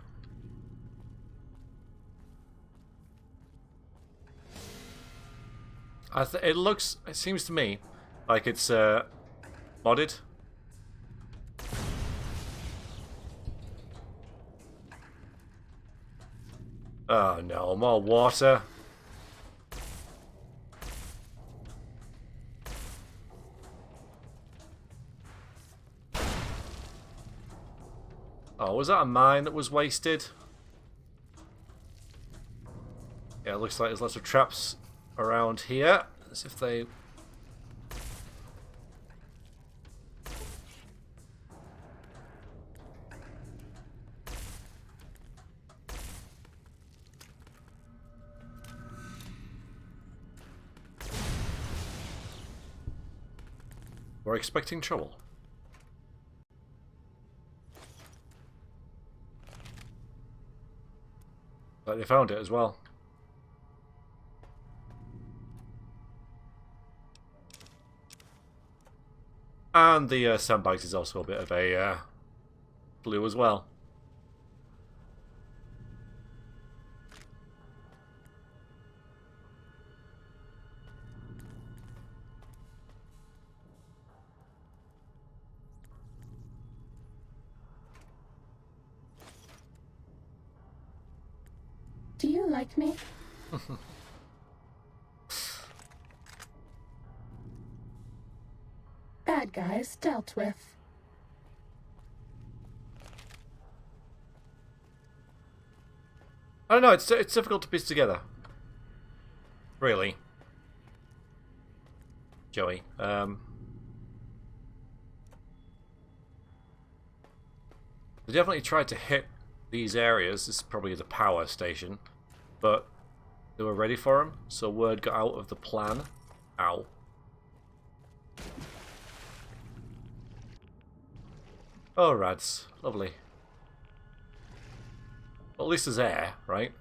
It seems to me like it's modded. Oh no, more water. Oh, was that a mine that was wasted? Yeah, it looks like there's lots of traps around here. As if they... We're expecting trouble. But they found it as well. And the sandbags is also a bit of a blue as well. Do you like me? bad guys dealt with. I don't know, it's difficult to piece together. Really. Joey. They definitely tried to hit these areas. This is probably the power station. But they were ready for him, so word got out of the plan. Ow. Oh, rads. Lovely. Well, at least there's air, right?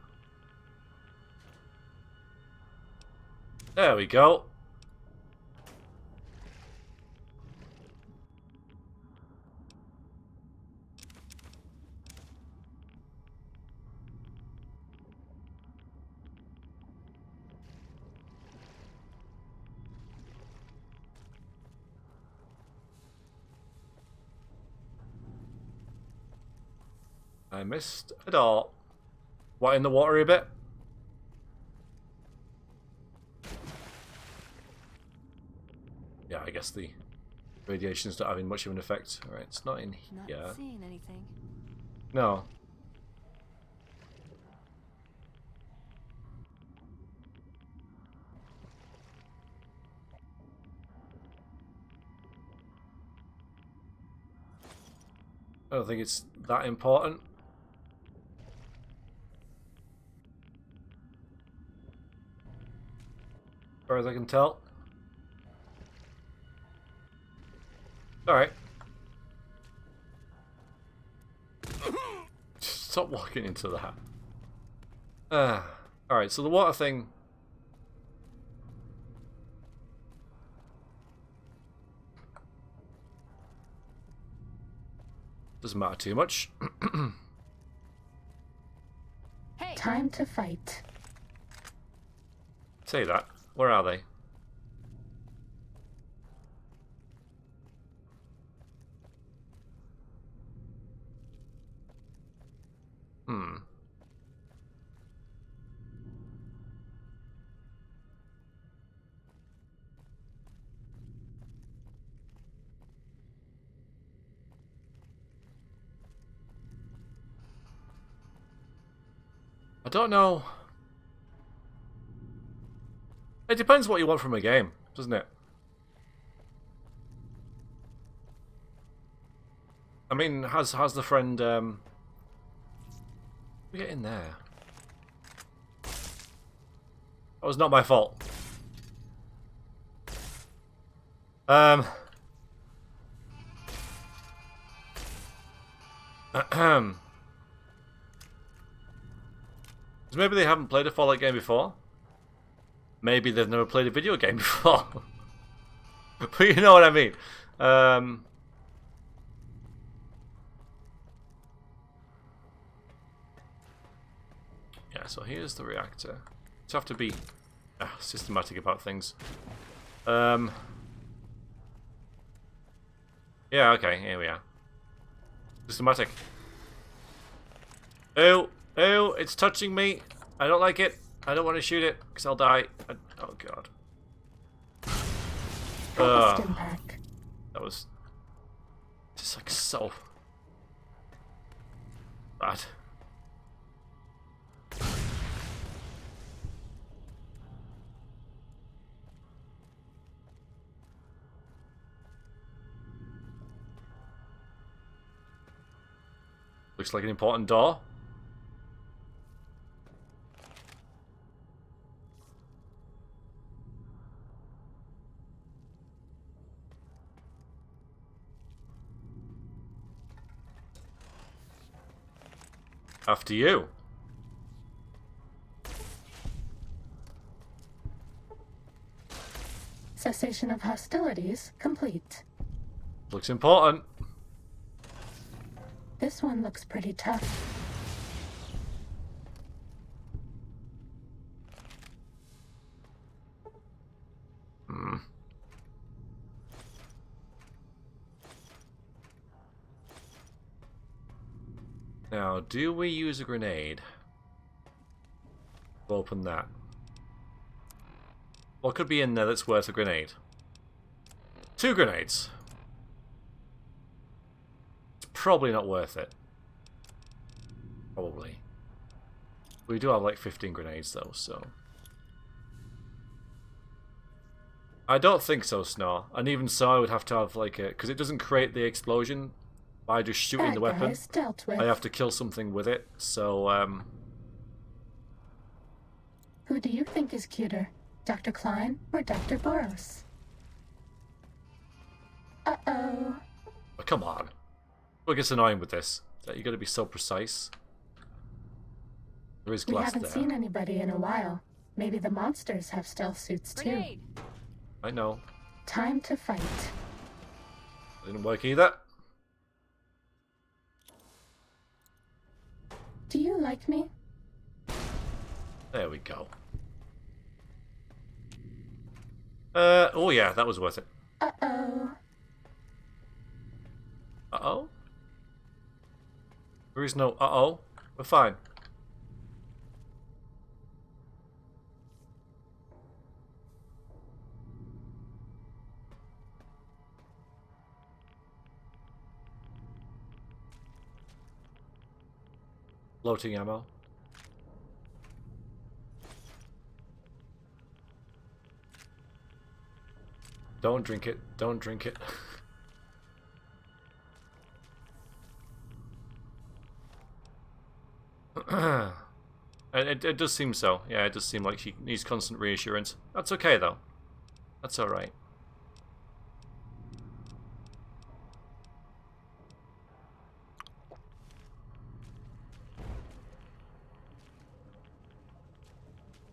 There we go. I missed a door. What, in the watery bit? Yeah, I guess the radiation's not having much of an effect. Alright, it's not in here. Not seeing anything. No. I don't think it's that important. As far as I can tell. Alright. Stop walking into that. Alright, so the water thing. Doesn't matter too much. Hey. Time to fight. Say that. Where are they? I don't know. It depends what you want from a game, doesn't it? I mean, has the friend we get in there? That was not my fault. Maybe they haven't played a Fallout game before. Maybe they've never played a video game before. But you know what I mean. Yeah, so here's the reactor. You have to be systematic about things. Yeah, okay, here we are. Systematic. Oh, oh, it's touching me. I don't like it. I don't want to shoot it, because I'll die. Oh, God. That was just like so bad. Looks like an important door. After you. Cessation of hostilities complete. Looks important. This one looks pretty tough. Now, do we use a grenade? We'll open that. What could be in there that's worth a grenade? 2 grenades. probably not worth it. Probably. We do have like 15 grenades though, so... I don't think so, Snore. And even so, I would have to have like a... Because it doesn't create the explosion by just shooting the weapon. Dealt with. I have to kill something with it, so... Who do you think is cuter? Dr. Klein or Dr. Boros? Uh-oh. Oh, come on. What gets annoying with this? That you got to be so precise. There is glass there. We haven't seen anybody in a while. Maybe the monsters have stealth suits too. Grenade. I know. Time to fight. Didn't work either. Do you like me? There we go. Oh yeah, that was worth it. Uh-oh. Uh-oh? There is no uh-oh. We're fine. Floating ammo. Don't drink it. Don't drink it. It does seem so. Yeah, it does seem like she needs constant reassurance. That's okay, though. That's alright.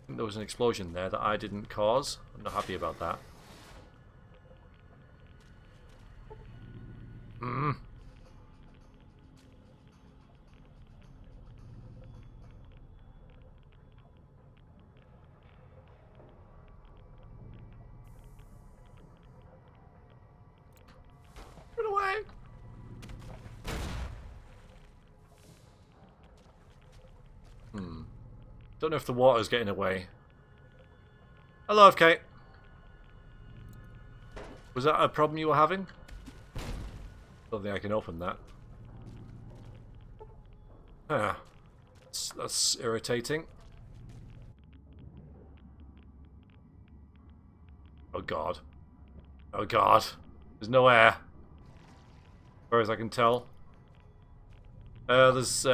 I think there was an explosion there that I didn't cause. I'm not happy about that. Get away! Don't know if the water's getting away. Hello, FK. Was that a problem you were having? Don't think I can open that. Ah, that's irritating. Oh god. Oh god. There's no air. As far as I can tell. There's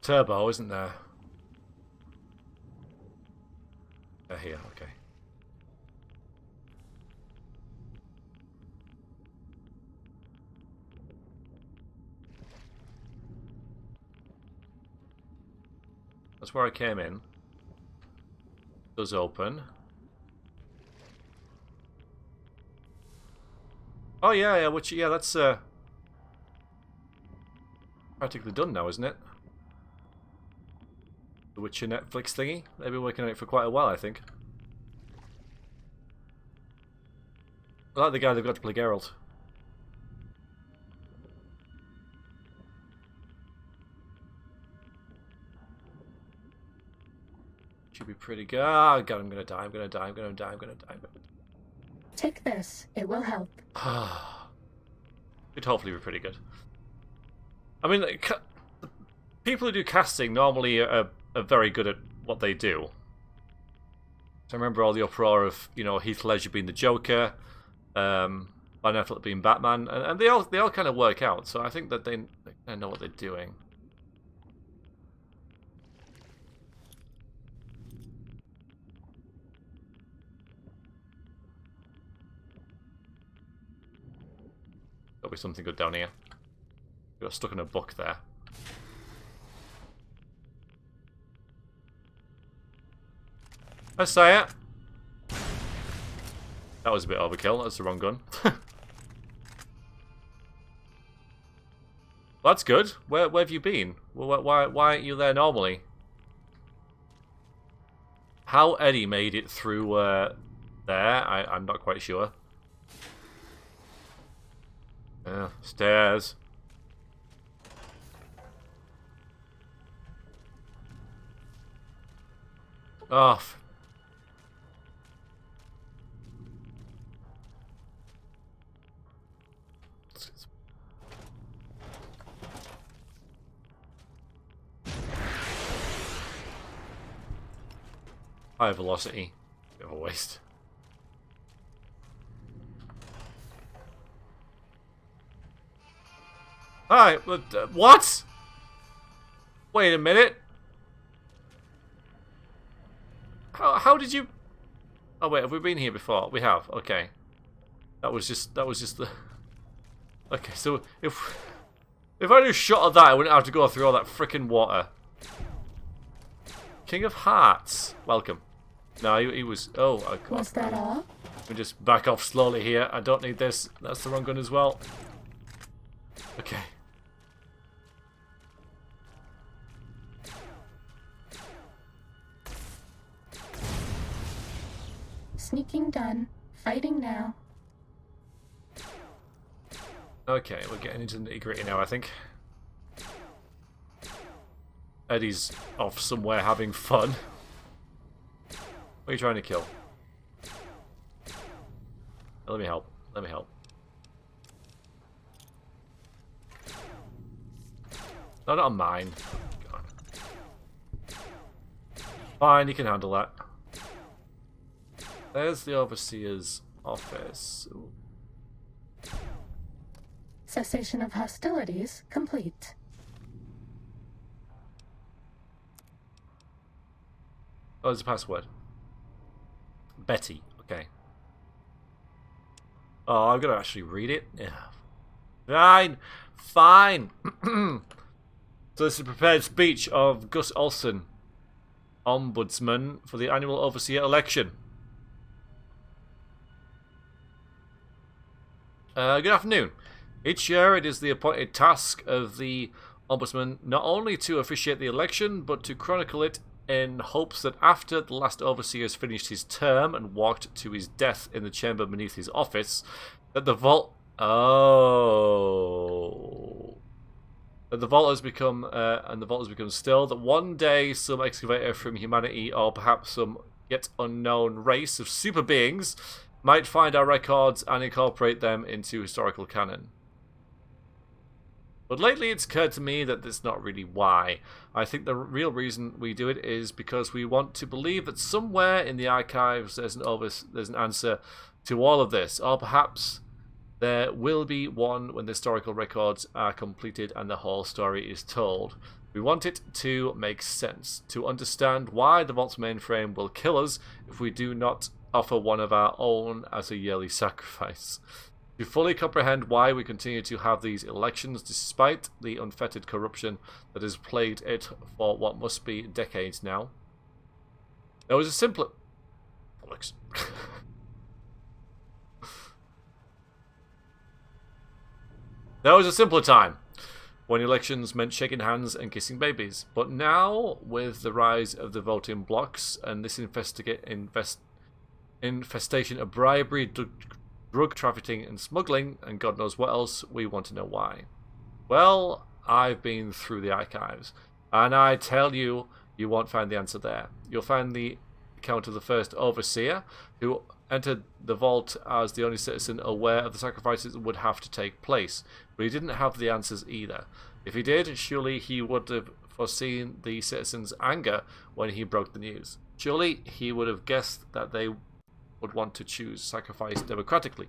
turbo, isn't there? Here, okay. That's where I came in. Does open. Oh yeah, which that's practically done now, isn't it? The Witcher Netflix thingy. They've been working on it for quite a while, I think. I like the guy they've got to play Geralt. Should be pretty good. Oh god, I'm gonna die, I'm gonna die, I'm gonna die, I'm gonna die. Take this. It will help. Could hopefully be pretty good. I mean, people who do casting normally are very good at what they do. So I remember all the uproar of, you know, Heath Ledger being the Joker, Ben Affleck being Batman, and they all kind of work out. So I think that they know what they're doing. There'll be something good down here. We got stuck in a book there. I say it. That was a bit overkill. That's the wrong gun. Well, that's good. Where have you been? Why aren't you there normally? How Eddie made it through there, I'm not quite sure. Stairs. Oh. High velocity. Bit of a waste. Alright, what? Wait a minute. How did you... Oh wait, have we been here before? We have, okay. That was just the... Okay, so if I just shot at that, I wouldn't have to go through all that frickin' water. King of Hearts. Welcome. No, he was... Oh, okay. Was that all? Let me just back off slowly here. I don't need this. That's the wrong gun as well. Okay. Sneaking done. Fighting now. Okay, we're getting into the nitty-gritty now, I think. Eddie's off somewhere having fun. What are you trying to kill? Let me help. Let me help. No, not mine. God. Fine, you can handle that. There's the Overseer's office. Ooh. Cessation of hostilities complete. Oh, there's a password. Betty. Okay. Oh, I've got to actually read it? Yeah. Fine. Fine. So this is a prepared speech of Gus Olson, Ombudsman for the annual Overseer election. Good afternoon. Each year it is the appointed task of the Ombudsman not only to officiate the election, but to chronicle it in hopes that after the last Overseer has finished his term and walked to his death in the chamber beneath his office, that the vault... Oh... That the vault has become... and the vault has become still, that one day some excavator from humanity, or perhaps some yet unknown race of super beings, might find our records and incorporate them into historical canon. But lately it's occurred to me that that's not really why. I think the real reason we do it is because we want to believe that somewhere in the archives there's an answer to all of this. Or perhaps there will be one when the historical records are completed and the whole story is told. We want it to make sense, to understand why the Vault's mainframe will kill us if we do not offer one of our own as a yearly sacrifice. To fully comprehend why we continue to have these elections despite the unfettered corruption that has plagued it for what must be decades now. There was a simpler... There was a simpler time when elections meant shaking hands and kissing babies. But now, with the rise of the voting blocks and this infestation of bribery, drug trafficking and smuggling, and God knows what else, we want to know why. Well, I've been through the archives, and I tell you, you won't find the answer there. You'll find the account of the first Overseer, who entered the vault as the only citizen aware of the sacrifices that would have to take place, but he didn't have the answers either. If he did, surely he would have foreseen the citizens' anger when he broke the news. Surely he would have guessed that they would want to choose sacrifice democratically,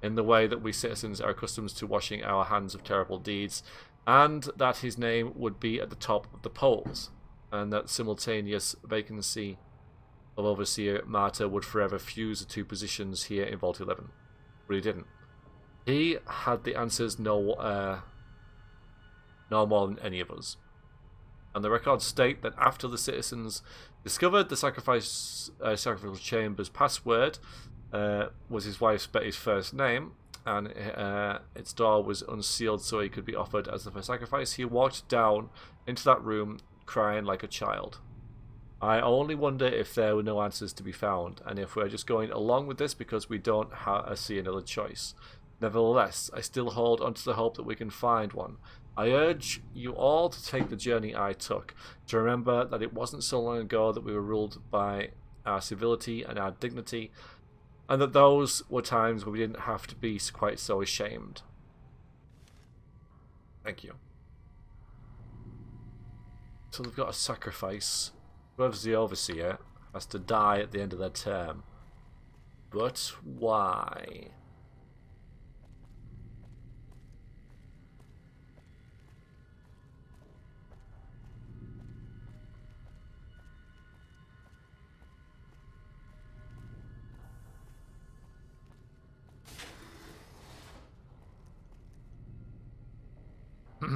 in the way that we citizens are accustomed to washing our hands of terrible deeds, and that his name would be at the top of the polls, and that simultaneous vacancy of Overseer Martyr would forever fuse the two positions here in Vault 11. But he didn't. He had the answers no more than any of us. And the records state that after the citizens discovered the sacrificial chamber's password was his wife's Betty's first name, and its door was unsealed so he could be offered as the first sacrifice, he walked down into that room crying like a child. I only wonder if there were no answers to be found, and if we're just going along with this because we don't see another choice. Nevertheless, I still hold onto the hope that we can find one. I urge you all to take the journey I took, to remember that it wasn't so long ago that we were ruled by our civility and our dignity, and that those were times when we didn't have to be quite so ashamed. Thank you. So they've got a sacrifice. Whoever's the Overseer has to die at the end of their term. But why?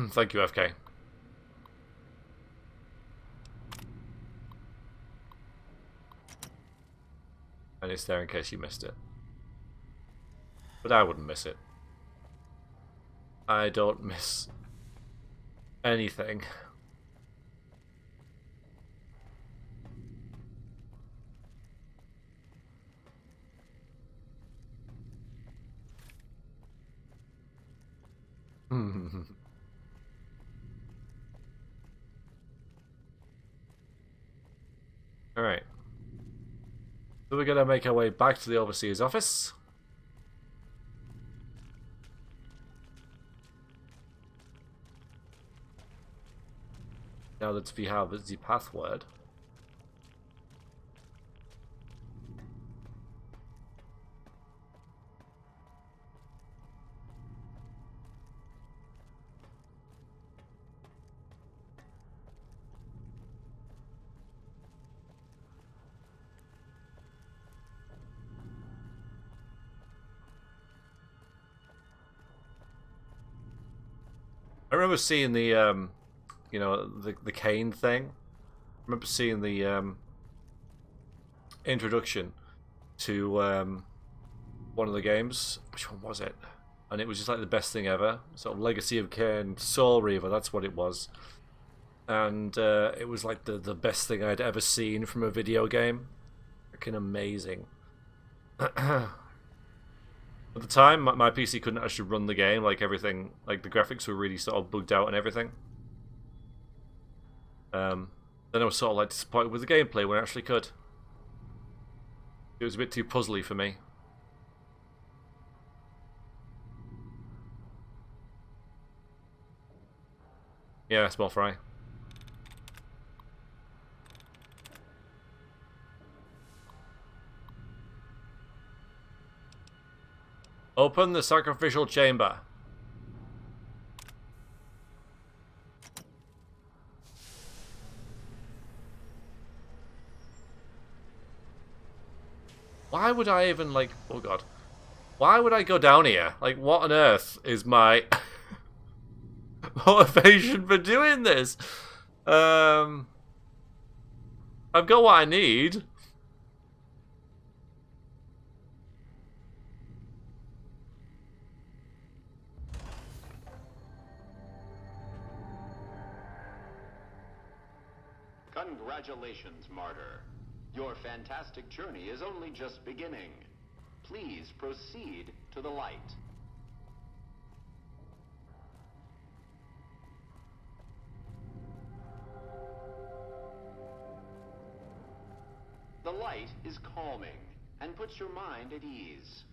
Thank you, FK. And it's there in case you missed it. But I wouldn't miss it. I don't miss anything. Alright. So we're going to make our way back to the Overseer's office. Now that we have the password. I remember seeing the, you know, the cane thing. I remember seeing the introduction to one of the games. Which one was it? And it was just like the best thing ever. Sort of Legacy of Kain, Soul Reaver, that's what it was. And it was like the best thing I'd ever seen from a video game. Freaking amazing. At the time, my PC couldn't actually run the game, like everything, like the graphics were really sort of bugged out and everything. Then I was sort of like disappointed with the gameplay when I actually could. It was a bit too puzzly for me. Yeah, small fry. Open the sacrificial chamber. Why would I even, like, oh god. Why would I go down here? Like, what on earth is my motivation for doing this? I've got what I need. Congratulations, Martyr. Your fantastic journey is only just beginning. Please proceed to the light. The light is calming and puts your mind at ease.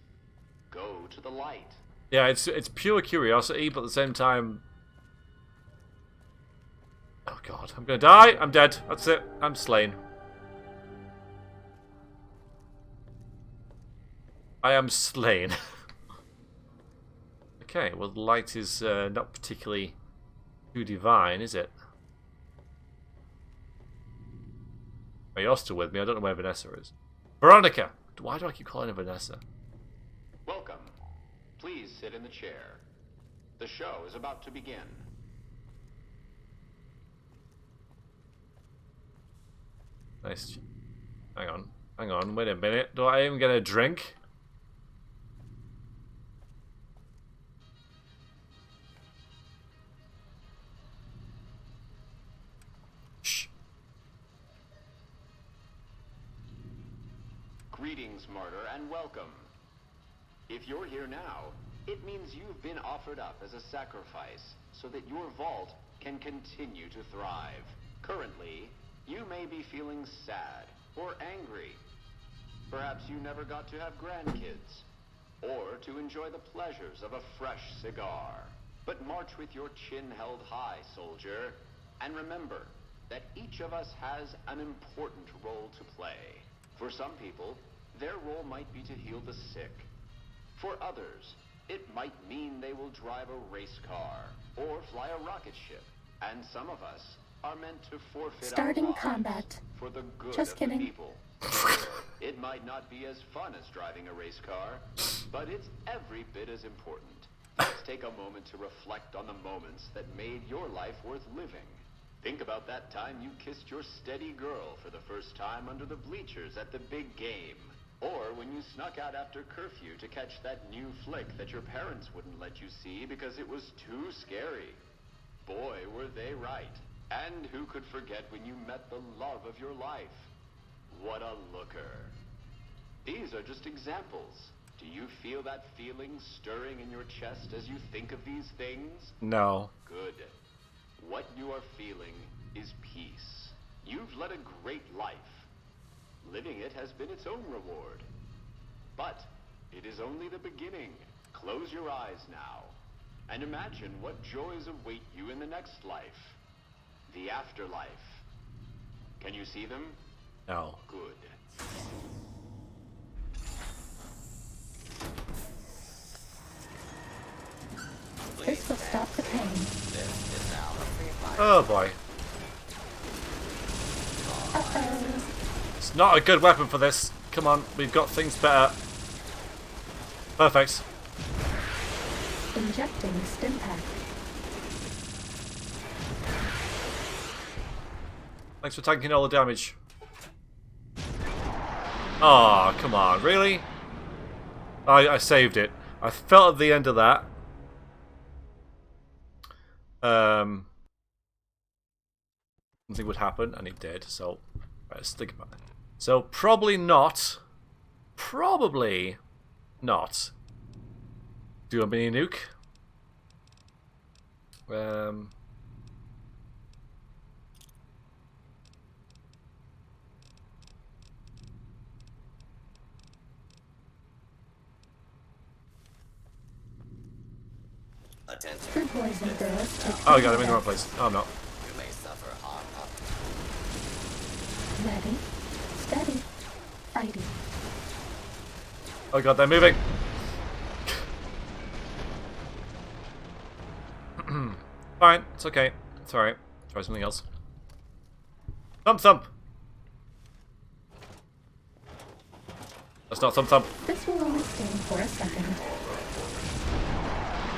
Go to the light. Yeah, it's pure curiosity, but at the same time... Oh god, I'm gonna die. I'm dead. That's it. I'm slain. I am slain. Okay, well the light is not particularly too divine, is it? Oh, you're still with me. I don't know where Vanessa is. Veronica! Why do I keep calling her Vanessa? Welcome. Please sit in the chair. The show is about to begin. Nice. Hang on, wait a minute. Do I even get a drink? Shh. Greetings, Martyr, and welcome. If you're here now, it means you've been offered up as a sacrifice so that your vault can continue to thrive. Currently, you may be feeling sad or angry. Perhaps you never got to have grandkids, or to enjoy the pleasures of a fresh cigar. But march with your chin held high, soldier, and remember, that each of us has an important role to play. For some people, their role might be to heal the sick. For others, it might mean they will drive a race car or fly a rocket ship. And some of us are meant to forfeit Starting our lives combat. for the good Just of kidding. the people. It might not be as fun as driving a race car, but it's every bit as important. Let's take a moment to reflect on the moments that made your life worth living. Think about that time you kissed your steady girl for the first time under the bleachers at the big game. Or when you snuck out after curfew to catch that new flick that your parents wouldn't let you see because it was too scary. Boy, were they right. And who could forget when you met the love of your life? What a looker. These are just examples. Do you feel that feeling stirring in your chest as you think of these things? No. Good. What you are feeling is peace. You've led a great life. Living it has been its own reward. But it is only the beginning. Close your eyes now and imagine what joys await you in the next life. The afterlife. Can you see them? No. Good. This will stop the pain. Oh boy. Uh-oh. It's not a good weapon for this. Come on, we've got things better. Perfect. Injecting stim pack. Thanks for tanking all the damage. Oh, come on, really? I saved it. I felt at the end of that. Something would happen, and it did, so let's think about it. So, probably not. Probably not. Do a mini nuke. Attention. Food poison girls take Oh, God, I'm in the wrong place. Oh, I'm not. You may suffer harm. Ready, steady, fighting. Oh, God, they're moving. Fine, it's okay. It's alright. Try something else. Thump thump! That's not thump thump. This will only sting for a second.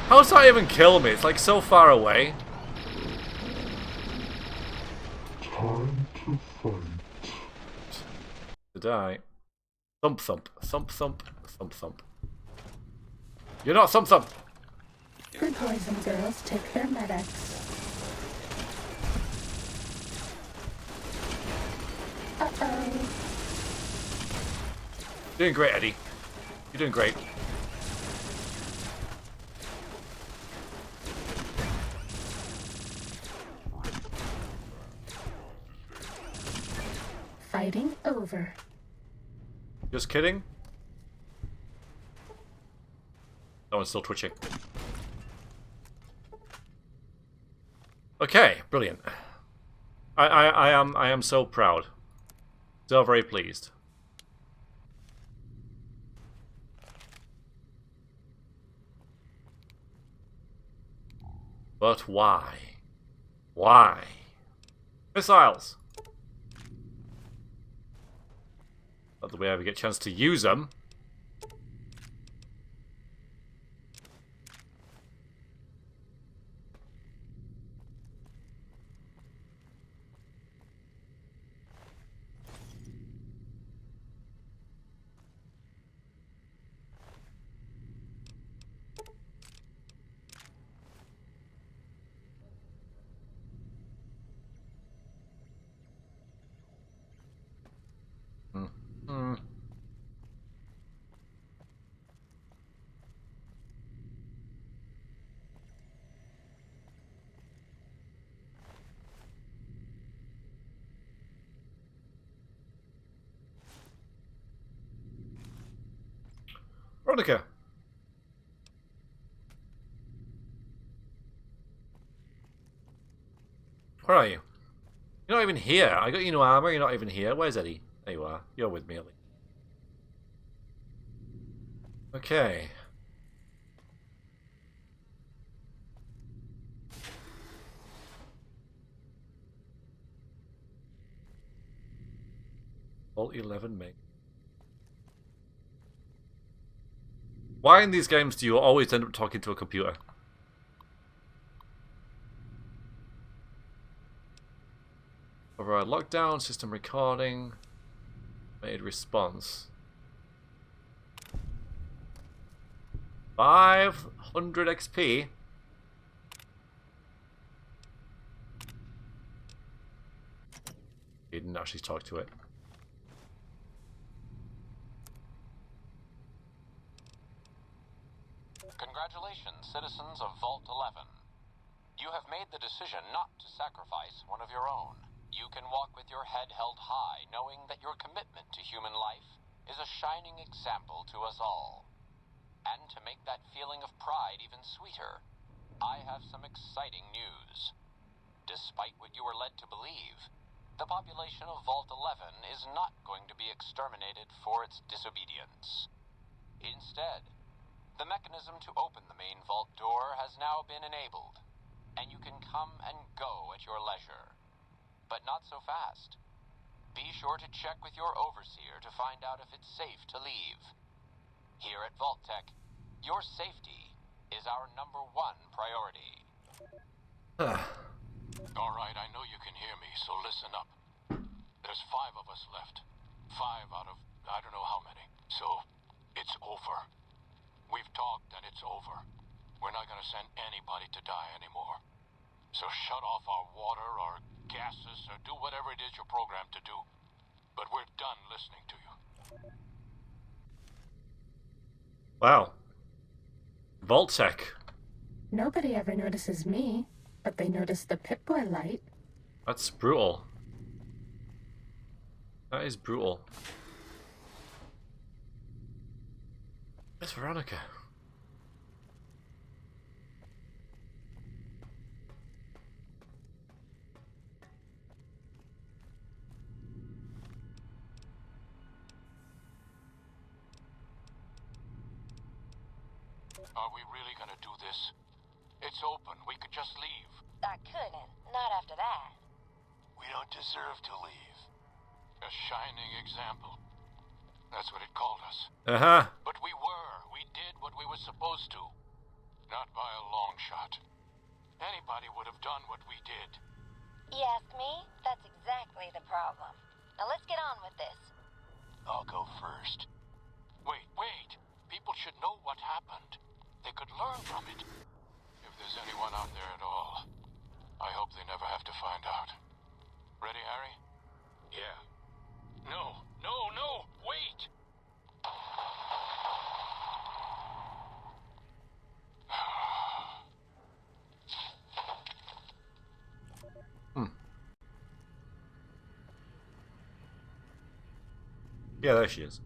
How does that even kill me? It's like so far away. Time to fight. To die. Thump thump. Thump thump. Thump thump. You're not thump thump! Food poison girls take their medics. Uh-oh. You're doing great, Eddie. You're doing great. Fighting over. Just kidding? No one's still twitching. Okay, brilliant. I am so proud. So very pleased. But why? Why? Missiles! Not that we ever get a chance to use them. Veronica. Where are you? You're You're not even here. I got you no armor. You're not even here. Where's Eddie? There you are. You're with me, Ellie. Okay. Vault 11 meg. Why in these games do you always end up talking to a computer? Override lockdown, system recording, made response. 500 XP. He didn't actually talk to it. Congratulations, citizens of Vault 11. You have made the decision not to sacrifice one of your own. You can walk with your head held high, knowing that your commitment to human life is a shining example to us all. And to make that feeling of pride even sweeter, I have some exciting news. Despite what you were led to believe, the population of Vault 11 is not going to be exterminated for its disobedience. Instead, the mechanism to open the main vault door has now been enabled, and you can come and go at your leisure. But not so fast. Be sure to check with your overseer to find out if it's safe to leave. Here at Vault-Tec, your safety is our #1 priority. Alright, I know you can hear me, so listen up. There's 5 of us left. 5 out of I don't know how many. So, it's over. We've talked and it's over. We're not gonna send anybody to die anymore. So shut off our water, our gases, or do whatever it is you're programmed to do. But we're done listening to you. Wow. Vault-Tec. Nobody ever notices me, but they notice the Pip-Boy light. That's brutal. That is brutal. Where's Veronica? Are we really gonna do this? It's open. We could just leave. I couldn't. Not after that. We don't deserve to leave. A shining example. That's what it called us. Uh-huh. But we were. We did what we were supposed to. Not by a long shot. Anybody would have done what we did. You ask me? That's exactly the problem. Now let's get on with this. I'll go first. Wait. People should know what happened. They could learn from it. If there's anyone out there at all, I hope they never have to find out. Ready, Harry? Yeah. No, wait! Yeah, there she is.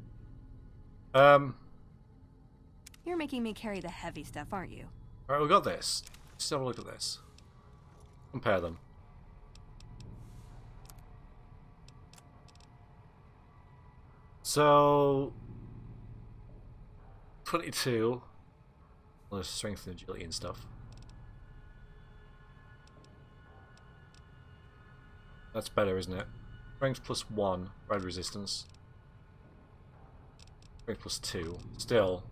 You're making me carry the heavy stuff, aren't you? Alright, we got this. Let's have a look at this. Compare them. So 22. Well, there's strength and agility and stuff. That's better, isn't it? Strength +1, ride resistance. Strength +2. Still.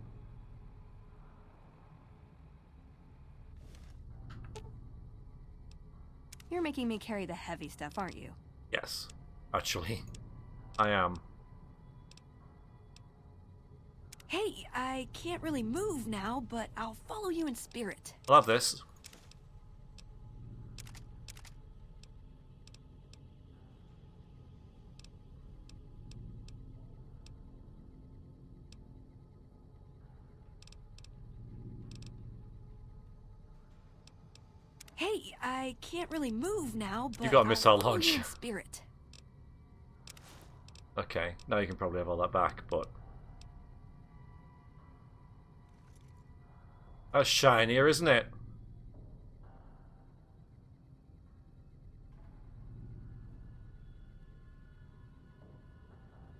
You're making me carry the heavy stuff, aren't you? Yes. Actually, I am. Hey, I can't really move now, but I'll follow you in spirit. I love this. Hey, I can't really move now, but You got a missile I'll follow launch. you in spirit. Okay, now you can probably have all that back, but that's shinier, isn't it?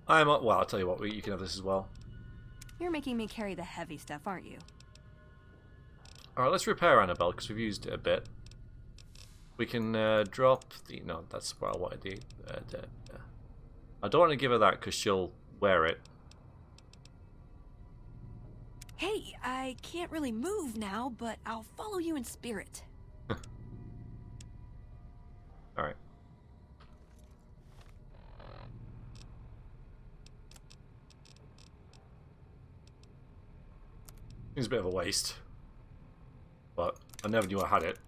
Well, I'll tell you what, you can have this as well. You're making me carry the heavy stuff, aren't you? Alright, let's repair Annabelle, because we've used it a bit. We can drop the... No, that's what I wanted. I don't want to give her that, because she'll wear it. Hey, I can't really move now, but I'll follow you in spirit. Alright. It's a bit of a waste. But I never knew I had it.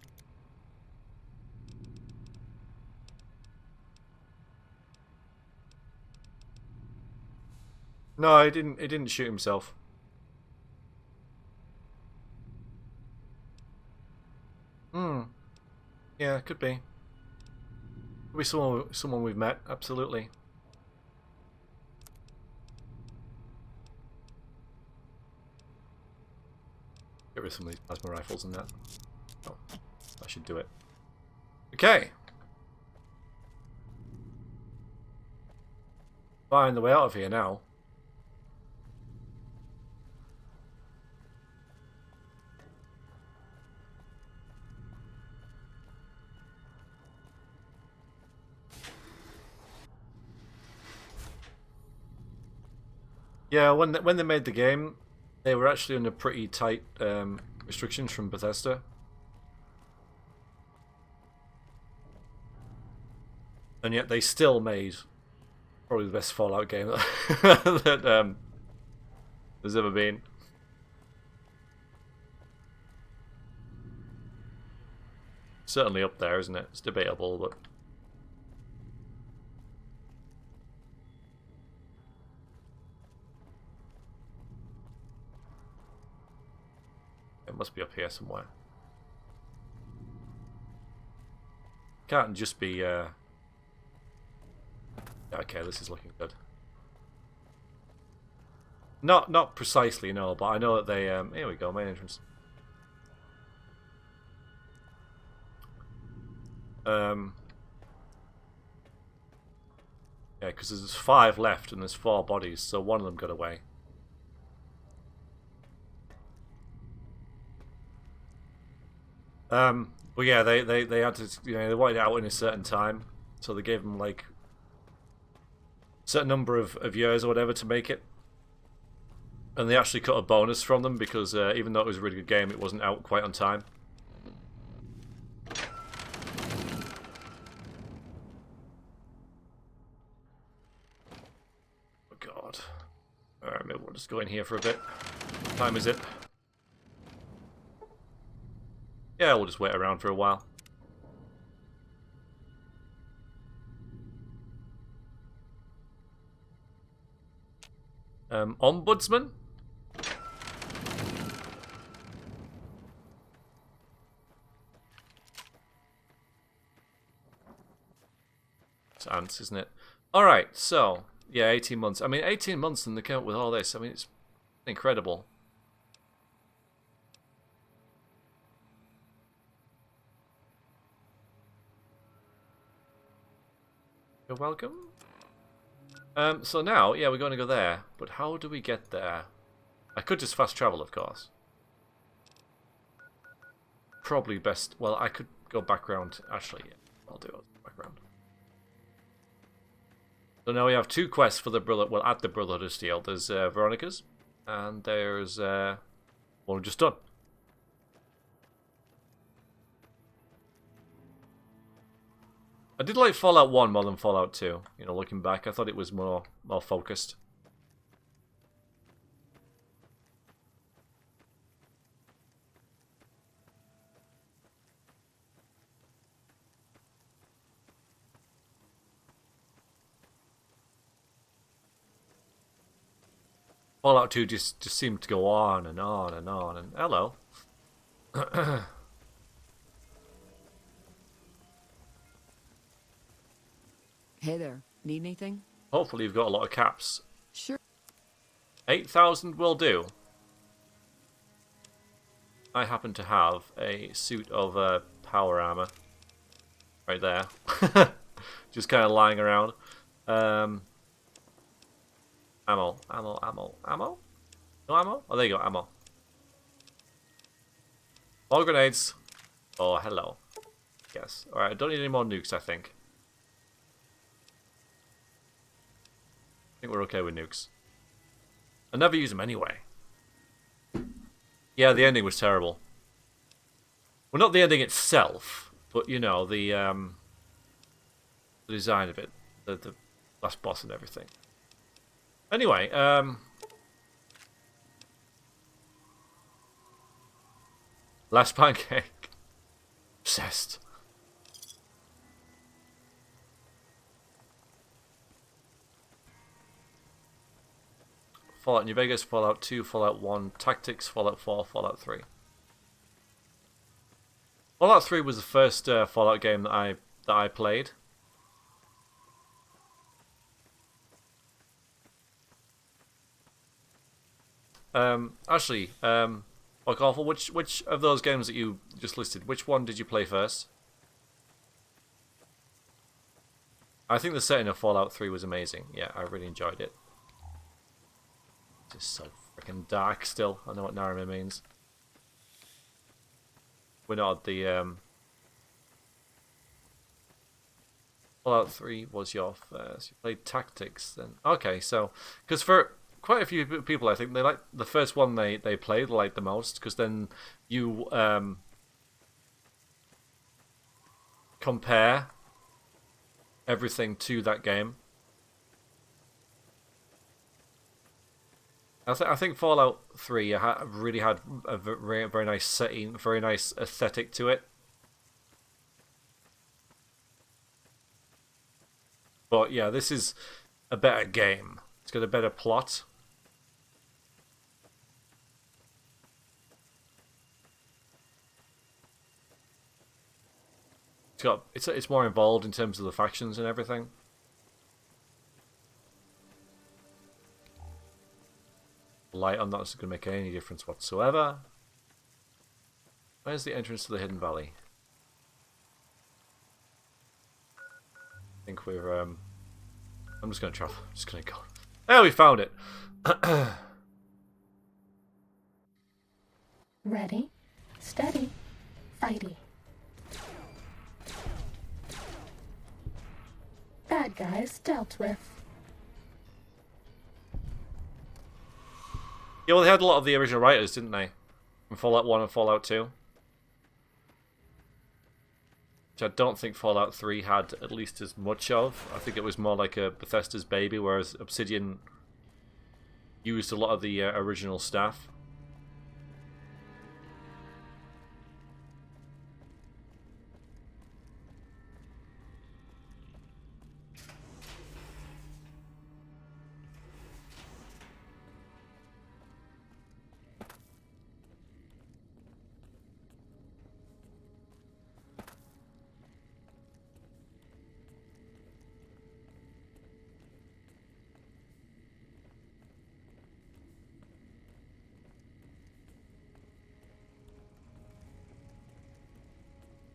No, he didn't shoot himself. Yeah, could be. Could be someone we've met, absolutely. Get rid of some of these plasma rifles and that. Oh, I should do it. Okay. Find the way out of here now. Yeah, when they made the game, they were actually under pretty tight restrictions from Bethesda. And yet they still made probably the best Fallout game that there's ever been. Certainly up there, isn't it? It's debatable, but... It must be up here somewhere. Can't just be... Okay, this is looking good. Not precisely, no, but I know that they... Here we go, main entrance. Yeah, because there's 5 left and there's 4 bodies, so one of them got away. But yeah, they had to, they wanted it out in a certain time, so they gave them like a certain number of years or whatever to make it, and they actually cut a bonus from them because even though it was a really good game, it wasn't out quite on time. Oh god! All right, maybe we'll just go in here for a bit. What time is it? Yeah, we'll just wait around for a while. Ombudsman? It's ants, isn't it? Alright, so, yeah, 18 months. I mean, 18 months in the count with all this. I mean, it's incredible. You're welcome. So now, yeah, we're going to go there. But how do we get there? I could just fast travel, of course. Probably best... Well, I could go back round. Actually, yeah, I'll do it. Back round. So now we have 2 quests for the Brotherhood. Well, at the Brotherhood of Steel. There's Veronica's. And there's one we've just done. I did like Fallout 1 more than Fallout 2. You know, looking back, I thought it was more focused. Fallout 2 just seemed to go on and on and on. And hello. Hey there, need anything? Hopefully you've got a lot of caps. Sure. 8,000 will do. I happen to have a suit of power armor. Right there. Just kind of lying around. Ammo, ammo, ammo, ammo? No ammo? Oh, there you go, ammo. More grenades. Oh, hello. Yes. Alright, I don't need any more nukes, I think. I think we're okay with nukes. I never use them anyway. Yeah, the ending was terrible. Well, not the ending itself, but, you know, the design of it. The last boss and everything. Anyway, last pancake. Obsessed. Fallout New Vegas, Fallout 2, Fallout 1, Tactics, Fallout 4, Fallout 3. Fallout 3 was the first Fallout game that I played. Actually, Awful, which of those games that you just listed, which one did you play first? I think the setting of Fallout 3 was amazing. Yeah, I really enjoyed it. It's so freaking dark still. I know what Narima means. We're not the Fallout 3 was your first. You played Tactics then. Okay, so because for quite a few people, I think they like the first one they played like the most, because then you compare everything to that game. I think Fallout 3 really had a very nice setting, very nice aesthetic to it. But yeah, this is a better game. It's got a better plot. It's more involved in terms of the factions and everything. Light on that's going to make any difference whatsoever. Where's the entrance to the Hidden Valley? I think we're I'm just going to travel. I'm just going to go. There, we found it. Ready, steady, fighty. Bad guys dealt with. Yeah, well, they had a lot of the original writers, didn't they? In Fallout 1 and Fallout 2. Which I don't think Fallout 3 had at least as much of. I think it was more like a Bethesda's baby, whereas Obsidian used a lot of the original staff.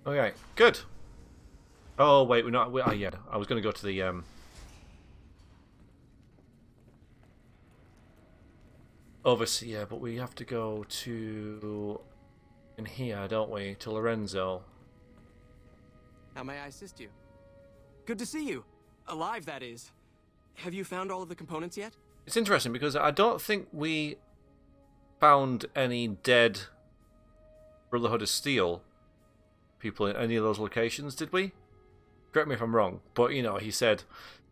Okay, good. Oh wait, we're not. Oh yeah, I was going to go to the Overseer, but we have to go to in here, don't we? To Lorenzo. How may I assist you? Good to see you. Alive, that is. Have you found all of the components yet? It's interesting because I don't think we found any dead Brotherhood of Steel people in any of those locations, did we? Correct me if I'm wrong, but you know, he said,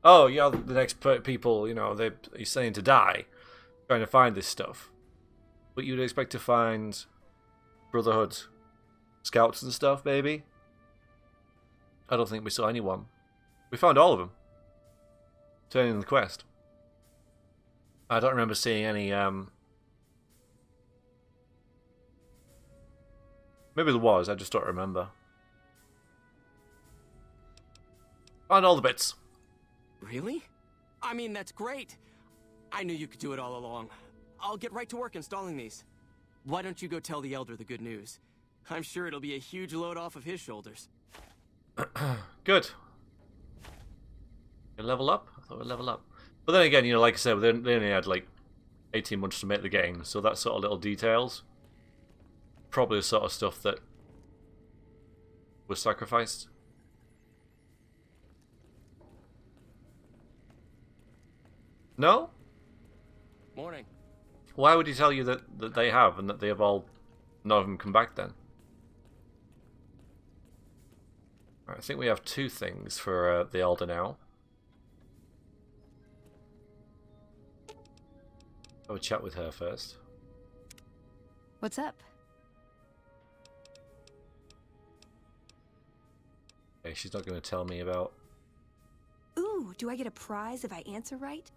"Oh, yeah, the next people, you know, he's saying to die, trying to find this stuff." But you'd expect to find Brotherhood scouts and stuff, maybe. I don't think we saw anyone. We found all of them. Turning in the quest. I don't remember seeing any. Maybe there was. I just don't remember. Find all the bits. Really? I mean, that's great. I knew you could do it all along. I'll get right to work installing these. Why don't you go tell the Elder the good news? I'm sure it'll be a huge load off of his shoulders. Good. You level up? I thought we'd level up. But then again, you know, like I said, they only had like 18 months to make the game, so that sort of little details, probably the sort of stuff that was sacrificed. No? Morning. Why would he tell you that they have, and that they have all, none of them come back then? Right, I think we have 2 things for the Elder now. Have a chat with her first. What's up? Okay, she's not going to tell me about... Ooh, do I get a prize if I answer right?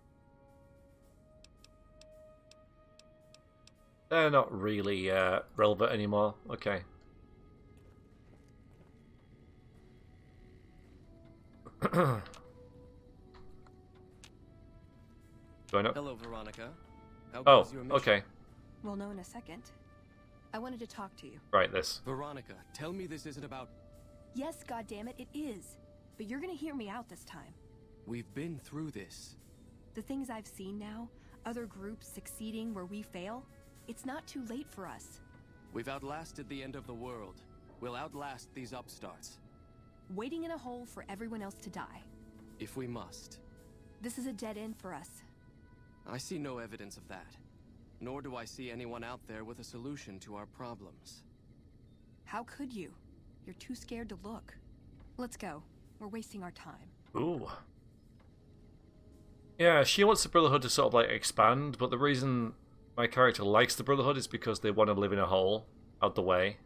They're not really relevant anymore. Okay. Going up. Hello, Veronica. How Oh, goes your mission? okay. We'll know in a second. I wanted to talk to you. Right, this. Veronica, tell me this isn't about... Yes, goddammit, it is. But you're gonna hear me out this time. We've been through this. The things I've seen now, other groups succeeding where we fail, it's not too late for us. We've outlasted the end of the world. We'll outlast these upstarts. Waiting in a hole for everyone else to die. If we must. This is a dead end for us. I see no evidence of that. Nor do I see anyone out there with a solution to our problems. How could you? You're too scared to look. Let's go. We're wasting our time. Ooh. Yeah, she wants the Brotherhood to sort of like expand, but the reason my character likes the Brotherhood is because they want to live in a hole, out the way.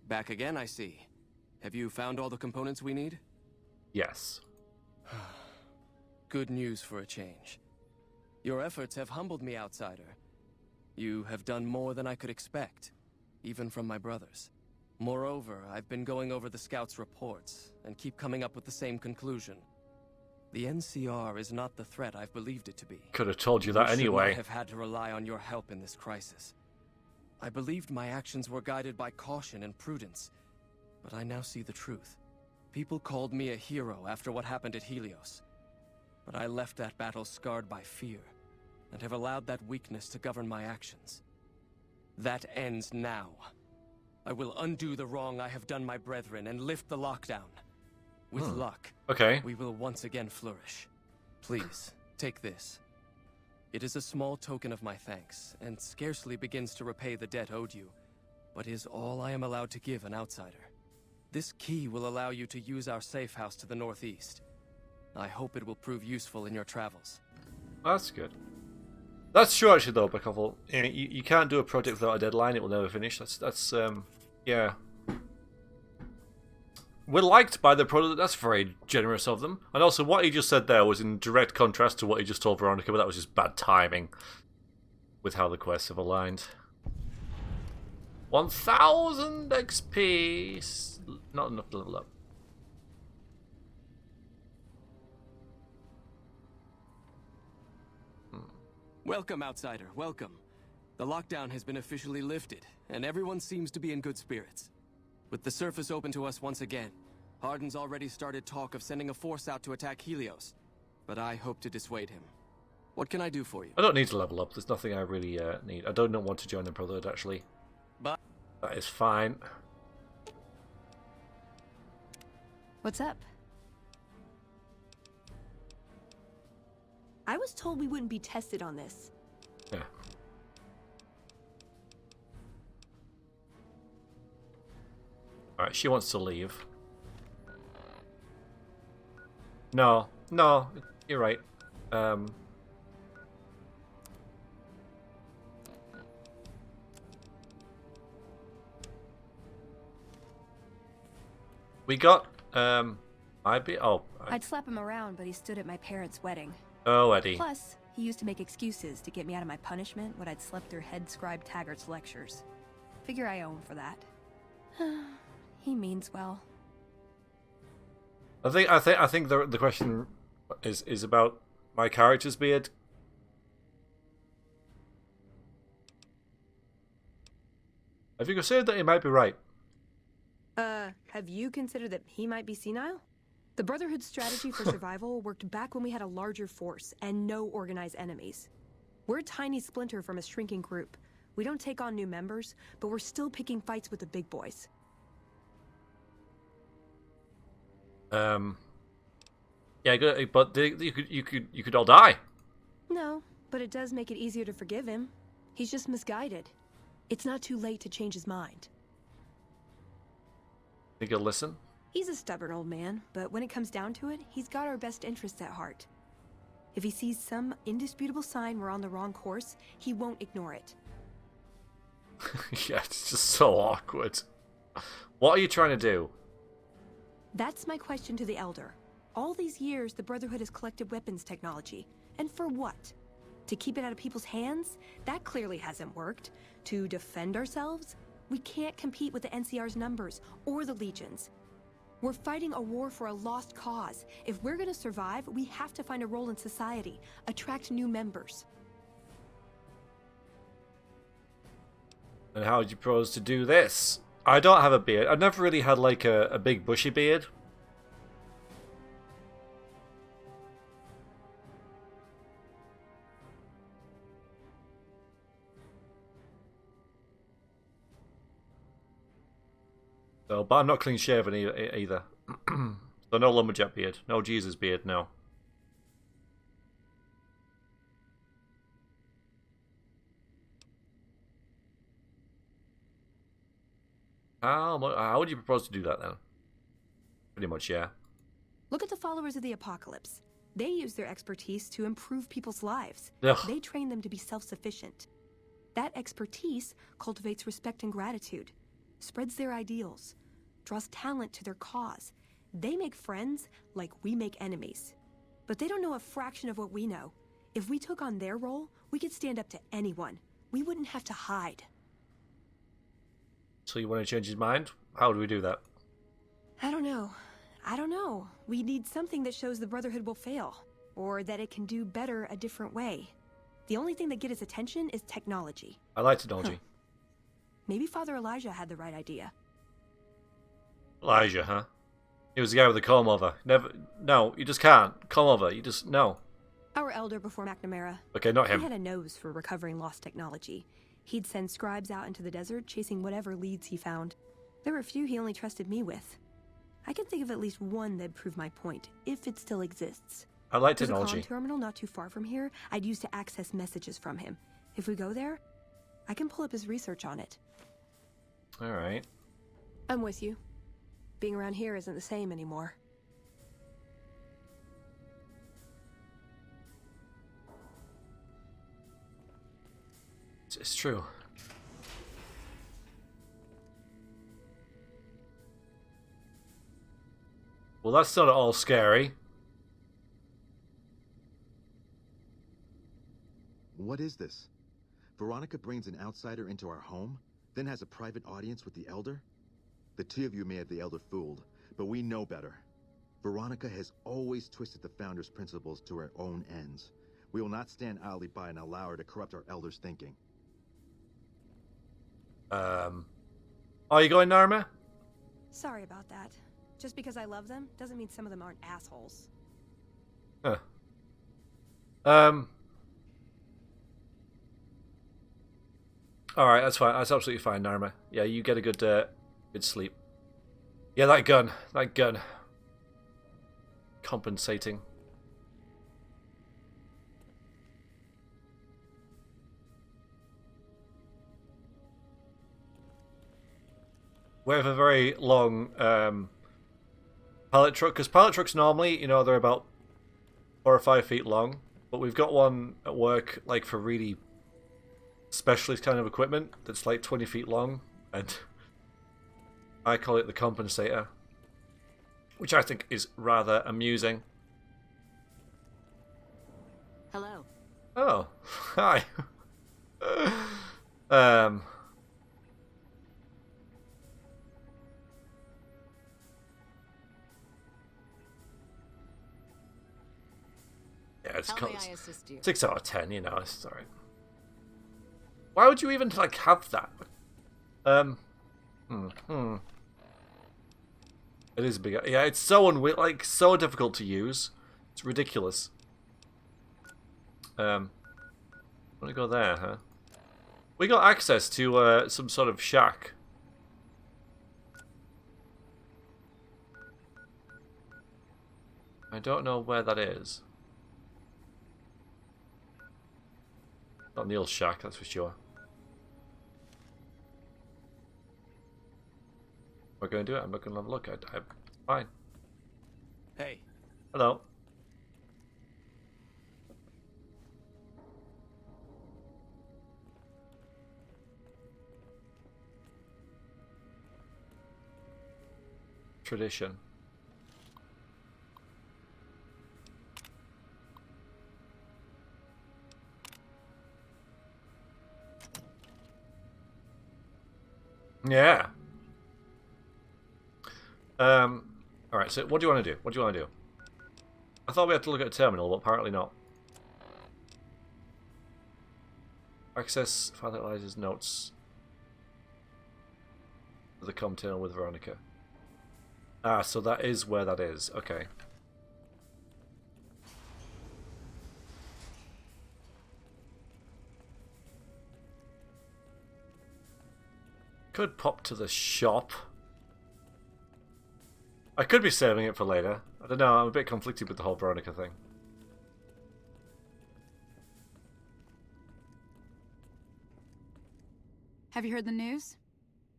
Back again, I see. Have you found all the components we need? Yes. Good news for a change. Your efforts have humbled me, outsider. You have done more than I could expect, even from my brothers. Moreover, I've been going over the scouts' reports, and keep coming up with the same conclusion. The NCR is not the threat I've believed it to be. Could have told you that anyway. I have had to rely on your help in this crisis. I believed my actions were guided by caution and prudence, but I now see the truth. People called me a hero after what happened at Helios, but I left that battle scarred by fear, and have allowed that weakness to govern my actions. That ends now. I will undo the wrong I have done my brethren and lift the lockdown. With luck, okay, we will once again flourish. Please, take this. It is a small token of my thanks, and scarcely begins to repay the debt owed you, but is all I am allowed to give an outsider. This key will allow you to use our safe house to the northeast. I hope it will prove useful in your travels. That's good. That's true, actually, though, Beckoffel. You can't do a project without a deadline. It will never finish. That's yeah. We're liked by the product. That's very generous of them. And also, what he just said there was in direct contrast to what he just told Veronica, but that was just bad timing with how the quests have aligned. 1000 XP. Not enough to level up. Welcome, outsider. Welcome. The lockdown has been officially lifted, and everyone seems to be in good spirits. With the surface open to us once again, Hardin's already started talk of sending a force out to attack Helios, but I hope to dissuade him. What can I do for you? I don't need to level up. There's nothing I really need. I don't want to join the Brotherhood, actually. But that is fine. What's up? I was told we wouldn't be tested on this. Yeah. Alright, she wants to leave. No, you're right. We got, I'd slap him around, but he stood at my parents' wedding. Oh, Eddie. Plus, he used to make excuses to get me out of my punishment when I'd slept through head scribe Taggart's lectures. Figure I owe him for that. He means well. I think the question is about my character's beard. Have you considered that he might be right? Have you considered that he might be senile? The Brotherhood's strategy for survival worked back when we had a larger force and no organized enemies. We're a tiny splinter from a shrinking group. We don't take on new members, but we're still picking fights with the big boys. Yeah, good, but you could all die. No, but it does make it easier to forgive him. He's just misguided. It's not too late to change his mind. Think he'll listen? He's a stubborn old man, but when it comes down to it, he's got our best interests at heart. If he sees some indisputable sign we're on the wrong course, he won't ignore it. Yeah, it's just so awkward. What are you trying to do? That's my question to the Elder. All these years, the Brotherhood has collected weapons technology. And for what? To keep it out of people's hands? That clearly hasn't worked. To defend ourselves? We can't compete with the NCR's numbers, or the Legion's. We're fighting a war for a lost cause. If we're gonna survive, we have to find a role in society, attract new members. And how would you propose to do this? I don't have a beard. I've never really had like a big bushy beard. So, but I'm not clean shaven either. So no lumberjack beard, no Jesus beard, no. How would you propose to do that then? Pretty much, yeah. Look at the followers of the apocalypse. They use their expertise to improve people's lives. Ugh. They train them to be self-sufficient. That expertise cultivates respect and gratitude, spreads their ideals, draws talent to their cause. They make friends like we make enemies. But they don't know a fraction of what we know. If we took on their role, we could stand up to anyone. We wouldn't have to hide. So you want to change his mind? How do we do that? I don't know. We need something that shows the Brotherhood will fail, or that it can do better a different way. The only thing that gets his attention is technology. I like technology. Maybe Father Elijah had the right idea. Elijah, huh? He was the guy with the comb over. No, you just can't. Comb over, you just, no. Our elder before McNamara. Okay, not him. He had a nose for recovering lost technology. He'd send scribes out into the desert, chasing whatever leads he found. There were a few he only trusted me with. I can think of at least one that'd prove my point, if it still exists. I like There's technology. a comm terminal not too far from here I'd use to access messages from him. If we go there, I can pull up his research on it. Alright. I'm with you. Being around here isn't the same anymore. It's true. Well, that's not at all scary. What is this? Veronica brings an outsider into our home, then has a private audience with the Elder? The two of you may have the Elder fooled, but we know better. Veronica has always twisted the Founder's principles to her own ends. We will not stand idly by and allow her to corrupt our Elder's thinking. Are you going, Narma? Sorry about that. Just because I love them doesn't mean some of them aren't assholes. Huh. Alright, that's fine. That's absolutely fine, Narma. Yeah, you get a good sleep. Yeah, that gun. Compensating. We have a very long pallet truck, because pallet trucks normally, you know, they're about 4 or 5 feet long, but we've got one at work, like, for really specialist kind of equipment that's like 20 feet long, and I call it the compensator, which I think is rather amusing. Hello. Oh, hi. Yeah, it's How may I assist you? 6 out of 10, you know, it's alright. Why would you even, like, have that? It is big. Yeah, it's so like so difficult to use. It's ridiculous. Want to go there, huh? We got access to some sort of shack. I don't know where that is. Not Neil's shack, that's for sure. We're going to do it. I'm not going to have a look. I'm fine. Hey. Hello. Tradition. Yeah. Alright, so what do you want to do? What do you want to do? I thought we had to look at a terminal, but apparently not. Access file analyzes notes for the comm terminal with Veronica. Ah, so that is where that is. Okay. Could pop to the shop. I could be saving it for later. I don't know, I'm a bit conflicted with the whole Veronica thing. Have you heard the news?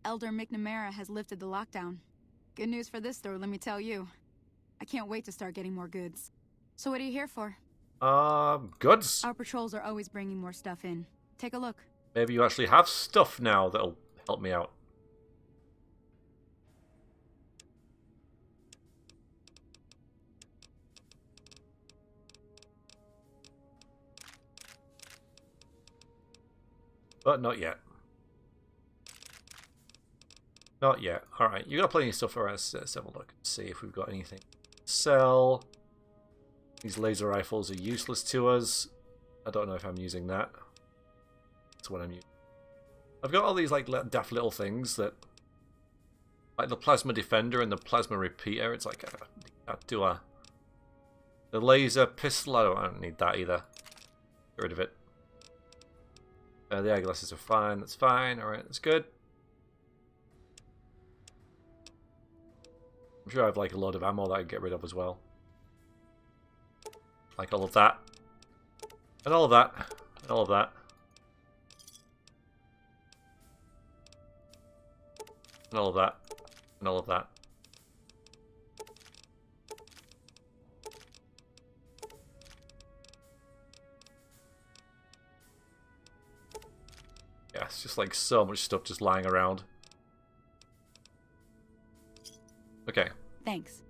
Elder McNamara has lifted the lockdown. Good news for this store, let me tell you. I can't wait to start getting more goods. So what are you here for? Goods? Our patrols are always bringing more stuff in. Take a look. Maybe you actually have stuff now that'll help me out. But not yet. Not yet. Alright, you got plenty of stuff for us. Let's have a look and see if we've got anything to sell. These laser rifles are useless to us. I don't know if I'm using that. That's what I'm using. I've got all these like daft little things that, like the plasma defender and the plasma repeater. It's like the laser pistol. I don't need that either. Get rid of it. The eyeglasses are fine. That's fine. All right, that's good. I'm sure I have like a load of ammo that I can get rid of as well. Like all of that. And all of that. And all of that. And all of that. And all of that. Yeah, it's just like so much stuff just lying around. Okay. Thanks.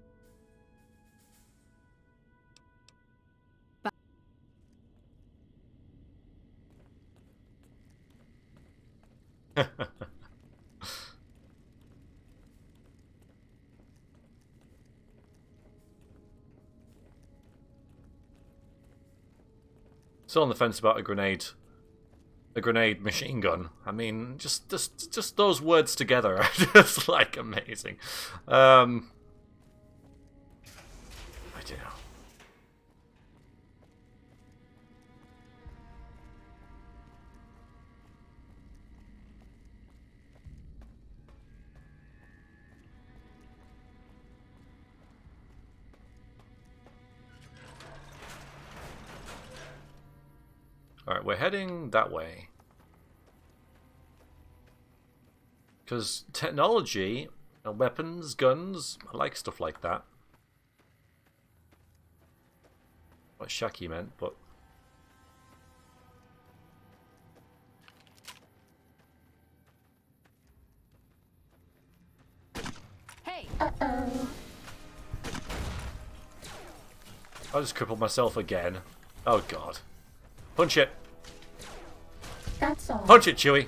Still on the fence about a grenade machine gun. I mean, just those words together are just like amazing. I don't know. Alright, we're heading that way. Because technology, weapons, guns, I like stuff like that. What Shaki meant, but... Hey! Uh-oh. I just crippled myself again. Oh god. Punch it. That's all. Punch it, Chewie.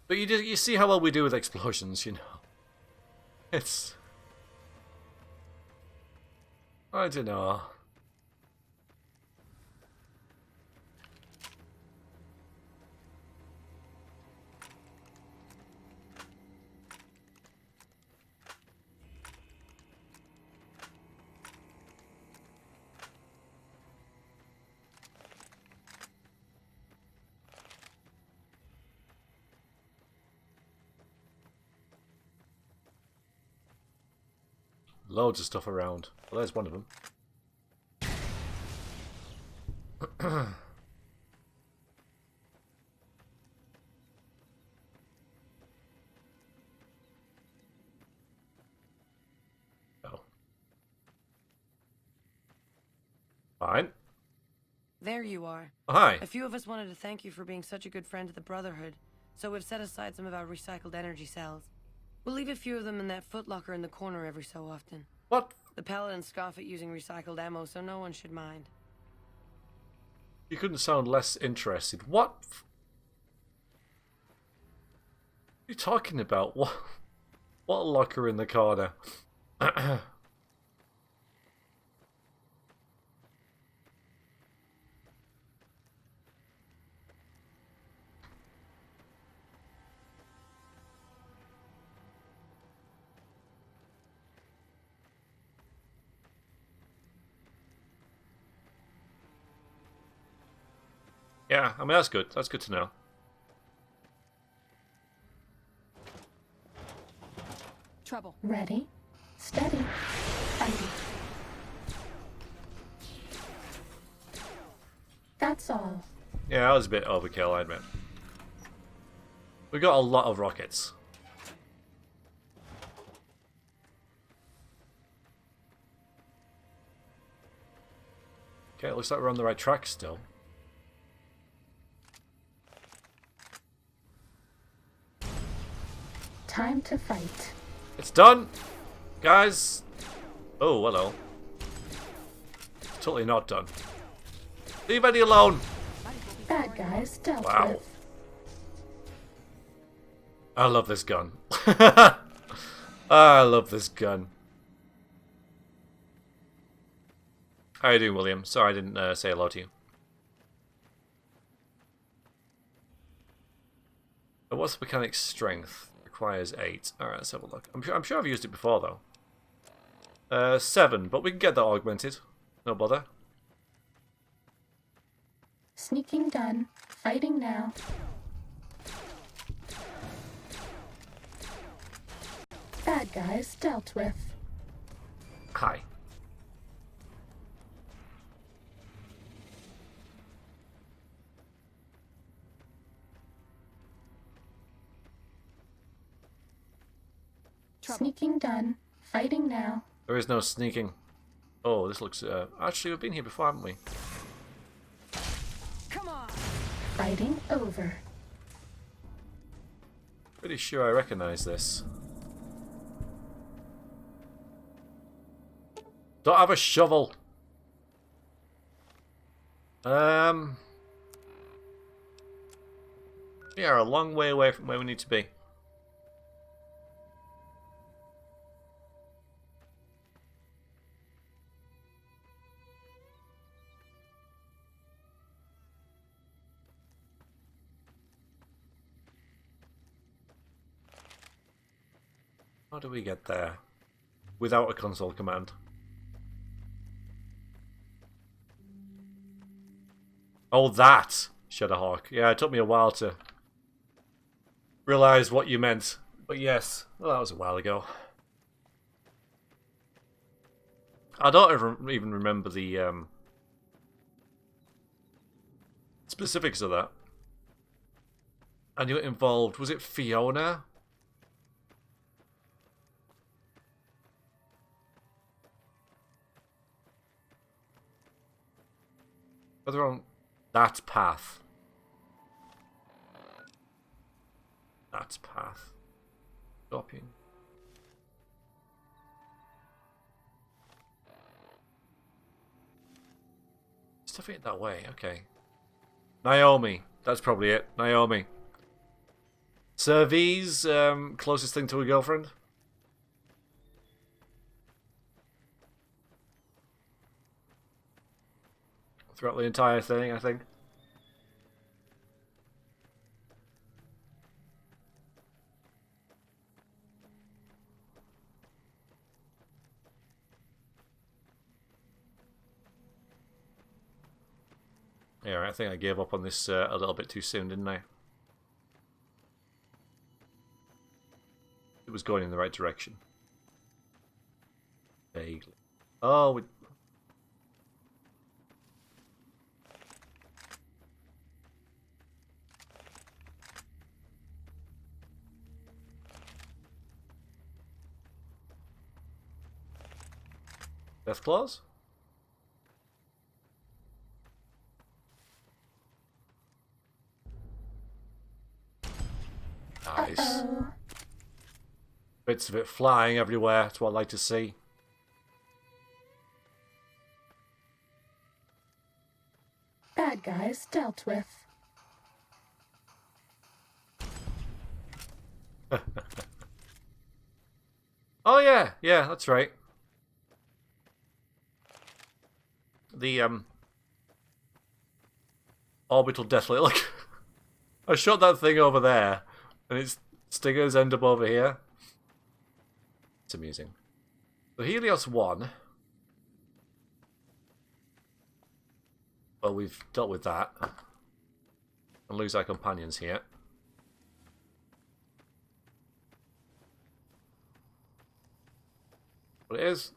But you see how well we do with explosions, you know. It's I don't know. Loads of stuff around. Well, there's one of them. Oh. Fine. There you are. Oh, hi. A few of us wanted to thank you for being such a good friend to the Brotherhood, so we've set aside some of our recycled energy cells. We'll leave a few of them in that footlocker in the corner every so often. What? The Paladins scoff at using recycled ammo, so no one should mind. You couldn't sound less interested. What? What are you talking about? What locker in the corner? Yeah, I mean, that's good. That's good to know. Trouble. Ready, steady, fighting. That's all. Yeah, that was a bit overkill, I admit. We got a lot of rockets. Okay, it looks like we're on the right track still. Time to fight. It's done, guys. Oh, hello. It's totally not done. Leave Eddie alone. Bad guys dealt Wow. with. I love this gun. I love this gun. How you doing, William? Sorry I didn't say hello to you. What's the mechanic's strength? Requires 8. Alright, let's have a look. I'm sure I've used it before, though. 7, but we can get that augmented. No bother. Sneaking done. Fighting now. Bad guys dealt with. Hi. Sneaking done. Fighting now. There is no sneaking. Oh, this looks... actually, we've been here before, haven't we? Come on. Fighting over. Pretty sure I recognise this. Don't have a shovel. We are a long way away from where we need to be. How do we get there without a console command? Oh, that! Shadowhawk. Yeah, it took me a while to realise what you meant. But yes, well, that was a while ago. I don't even remember the specifics of that. I knew it involved... Was it Fiona? Further on that path. That path. Scorpion. Stuff it that way, okay. Naomi. That's probably it. Naomi. Servies, closest thing to a girlfriend? throughout the entire thing, I think. Yeah, I think I gave up on this a little bit too soon, didn't I? It was going in the right direction. Vaguely. Oh, we... Death claws? Nice. Uh-oh. Bits of it flying everywhere. That's what I like to see. Bad guys dealt with. Oh yeah, yeah, that's right. The orbital death laser. Look, I shot that thing over there, and its stingers end up over here. It's amusing. So Helios 1. Well, we've dealt with that. And lose our companions here. But it is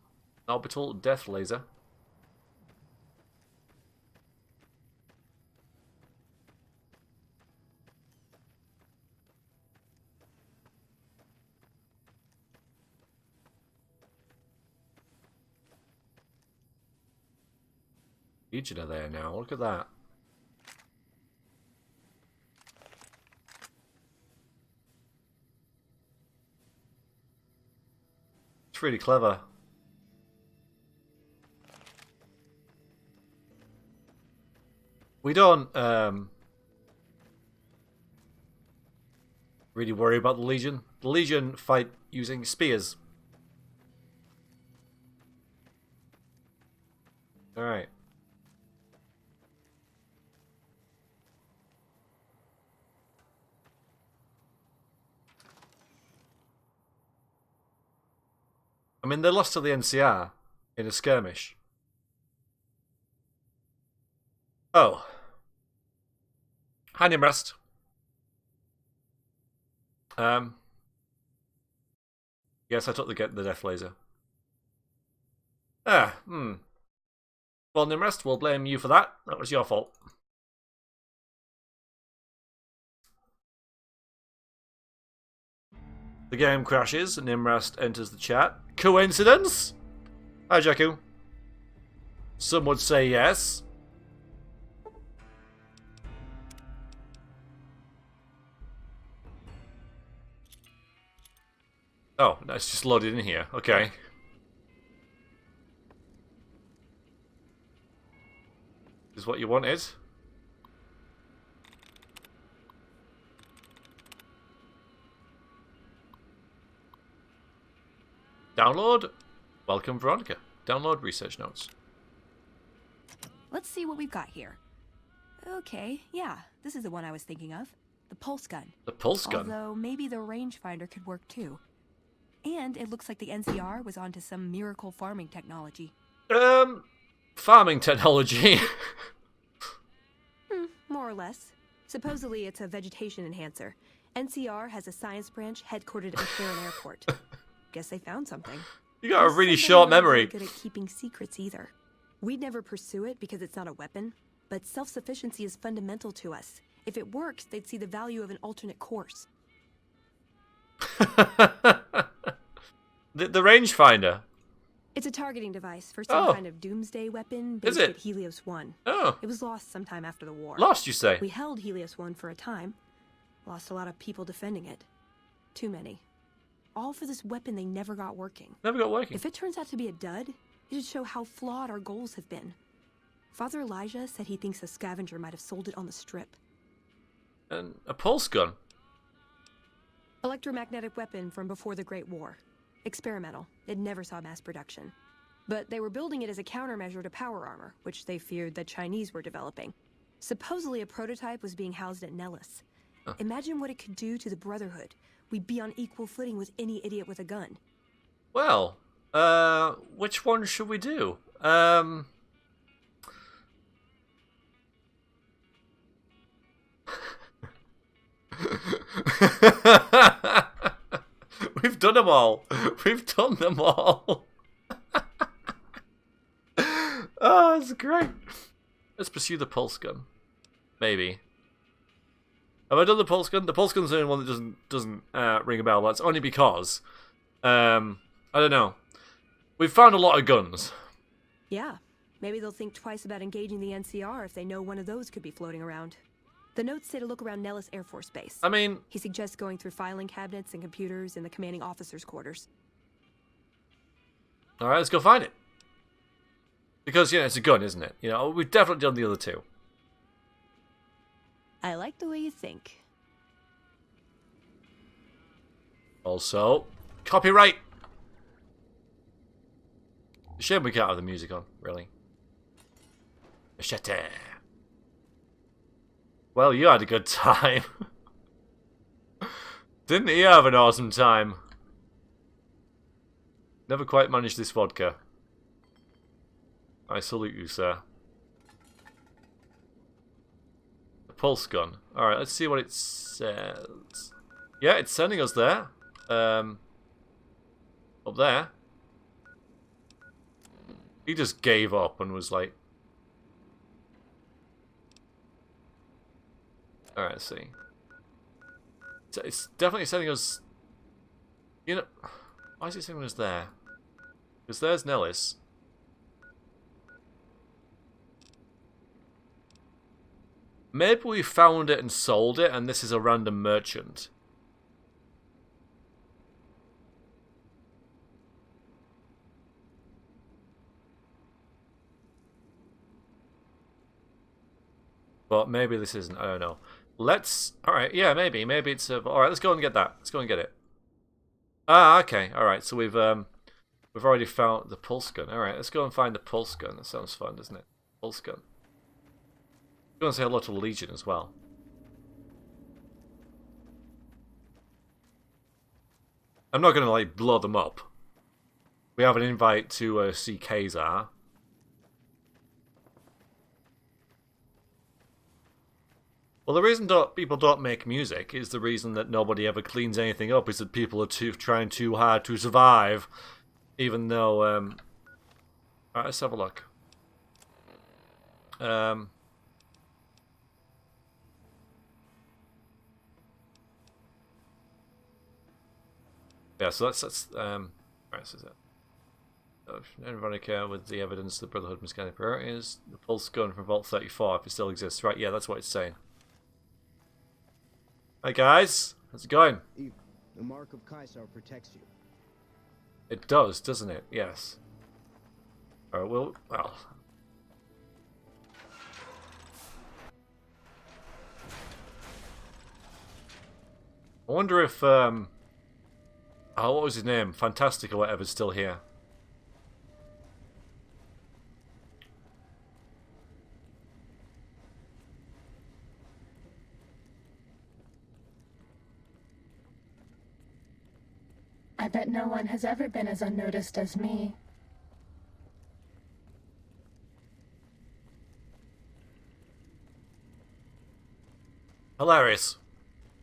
an orbital death laser. Legion are there now, look at that. It's really clever. We don't really worry about the Legion. The Legion fight using spears. Alright. I mean, they lost to the NCR in a skirmish. Oh. Hand in rest. Yes, I took the death laser. Well, Nimrest, we'll blame you for that. That was your fault. The game crashes, Nimrast enters the chat. Coincidence? Hi, Jakku. Some would say yes. Oh, that's just loaded in here. Okay. Is what you wanted? Download. Welcome, Veronica. Download research notes. Let's see what we've got here. Okay, yeah, this is the one I was thinking of. The pulse gun. The pulse gun? Although maybe the rangefinder could work too. And it looks like the NCR was onto some miracle farming technology. Farming technology? More or less. Supposedly it's a vegetation enhancer. NCR has a science branch headquartered at McCarran Airport. Guess they found something. You got a really short memory. Not good at keeping secrets either. We'd never pursue it because it's not a weapon, but self-sufficiency is fundamental to us. If it works, they'd see the value of an alternate course. The rangefinder. It's a targeting device for some kind of doomsday weapon based at Helios 1. Oh. It was lost sometime after the war. Lost, you say? We held Helios 1 for a time. Lost a lot of people defending it. Too many. All for this weapon they never got working. Never got working. If it turns out to be a dud, it should show how flawed our goals have been. Father Elijah said he thinks a scavenger might have sold it on the strip. And a pulse gun? Electromagnetic weapon from before the Great War. Experimental. It never saw mass production. But they were building it as a countermeasure to power armor, which they feared the Chinese were developing. Supposedly a prototype was being housed at Nellis. Imagine what it could do to the Brotherhood. We'd be on equal footing with any idiot with a gun. Well, which one should we do? We've done them all. We've done them all. Oh, that's great. Let's pursue the pulse gun. Maybe. Have I done the pulse gun? The pulse gun's the only one that doesn't ring a bell. That's only because I don't know. We've found a lot of guns. Yeah, maybe they'll think twice about engaging the NCR if they know one of those could be floating around. The notes say to look around Nellis Air Force Base. I mean, he suggests going through filing cabinets and computers in the commanding officer's quarters. All right, let's go find it. Because, you know, it's a gun, isn't it? You know, we've definitely done the other two. I like the way you think. Also, copyright. Shame we can't have the music on, really. Machete. Well, you had a good time. Didn't you have an awesome time? Never quite managed this vodka. I salute you, sir. The pulse gun. Alright, let's see what it says. Yeah, it's sending us there. Up there. He just gave up and was like... Alright, let's see. So it's definitely sending us... You know... Why is it sending us there? Because there's Nellis. Maybe we found it and sold it, and this is a random merchant. But maybe this isn't. I don't know. Let's... Alright, yeah, maybe. Maybe it's... Alright, let's go and get that. Let's go and get it. Ah, okay. Alright, so we've already found the pulse gun. Alright, let's go and find the pulse gun. That sounds fun, doesn't it? Pulse gun. Go and say hello to the Legion as well. I'm not going to, like, blow them up. We have an invite to see Kazar. Well, the reason people don't make music is the reason that nobody ever cleans anything up, is that people are trying too hard to survive. Even though... Alright, let's have a look. Yeah, so that's right, so is that Veronica with the evidence the Brotherhood misguided priorities, the pulse gun from Vault 34 if it still exists. Right, yeah, that's what it's saying. Hi guys, how's it going? The mark of Caesar protects you. It does, doesn't it? Yes. Alright, well I wonder if oh, what was his name? Fantastic or whatever's still here. I bet no one has ever been as unnoticed as me. Hilarious.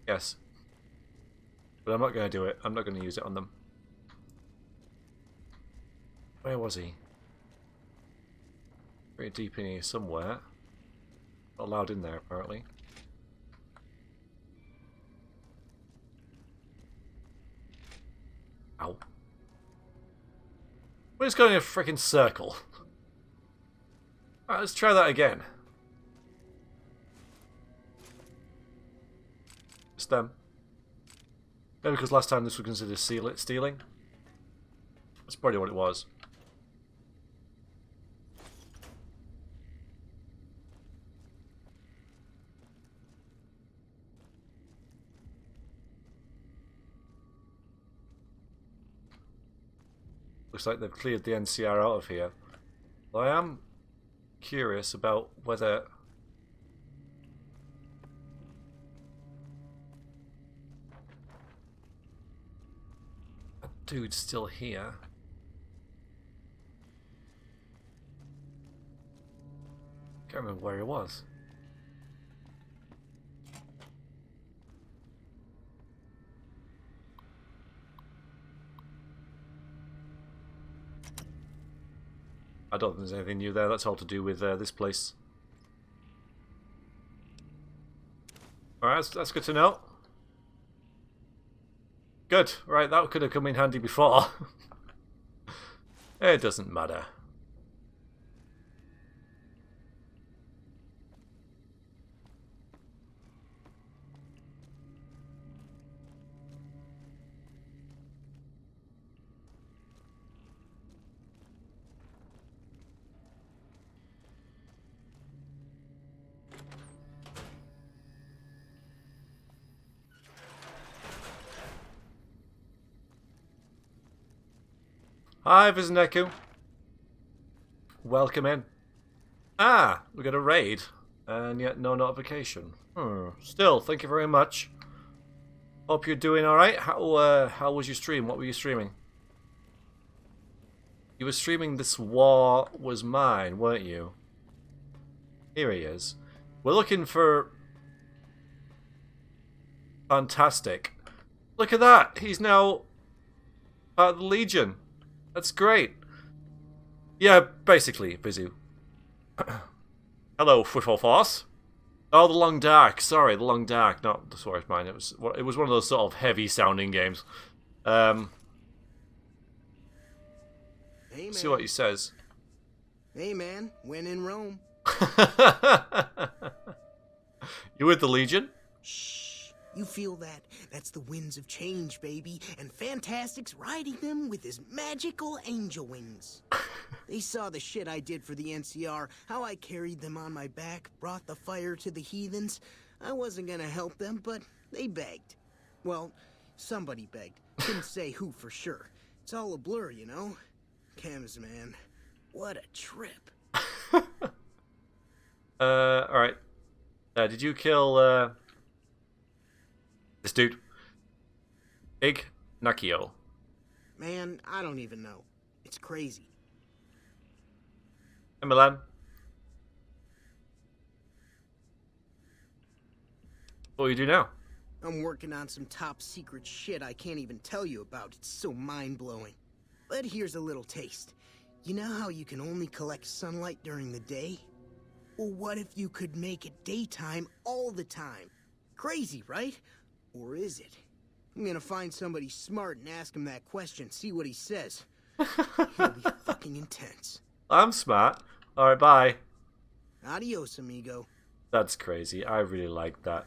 Yes. But I'm not going to do it. I'm not going to use it on them. Where was he? Very deep in here somewhere. Not allowed in there, apparently. Ow. We're just going in a freaking circle. Alright, let's try that again. Just them. Maybe because last time this was considered stealing. That's probably what it was. Looks like they've cleared the NCR out of here. Well, I am curious about whether... that dude's still here. Can't remember where he was. I don't think there's anything new there. That's all to do with this place. Alright, that's good to know. Good. Right, that could have come in handy before. It doesn't matter. Hi, Vizneku. Welcome in. Ah, we got a raid, and yet no notification. Still, thank you very much. Hope you're doing all right. How was your stream? What were you streaming? You were streaming This War Was Mine, weren't you? Here he is. We're looking for... Fantastic. Look at that. He's now part of the Legion. That's great. Yeah, basically, busy. Hello, Football Force. Oh, The Long Dark. Sorry, The Long Dark. Not The Sword Mine. It was one of those sort of heavy-sounding games. Hey, man. See what he says. Hey, man. When in Rome. You with the Legion? Shh. You feel that? That's the winds of change, baby. And Fantastic's riding them with his magical angel wings. They saw the shit I did for the NCR, how I carried them on my back, brought the fire to the heathens. I wasn't gonna help them, but they begged. Well, somebody begged. Couldn't say who for sure. It's all a blur, you know? Chems, man. What a trip. Alright. Did you kill, this dude? Nakio. Man, I don't even know. It's crazy. Hey, Milan. What do you do now? I'm working on some top secret shit I can't even tell you about. It's so mind-blowing. But here's a little taste. You know how you can only collect sunlight during the day? Well, what if you could make it daytime all the time? Crazy, right? Or is it? I'm gonna find somebody smart and ask him that question, see what he says. It'll be fucking intense. I'm smart. Alright, bye. Adios, amigo. That's crazy. I really like that.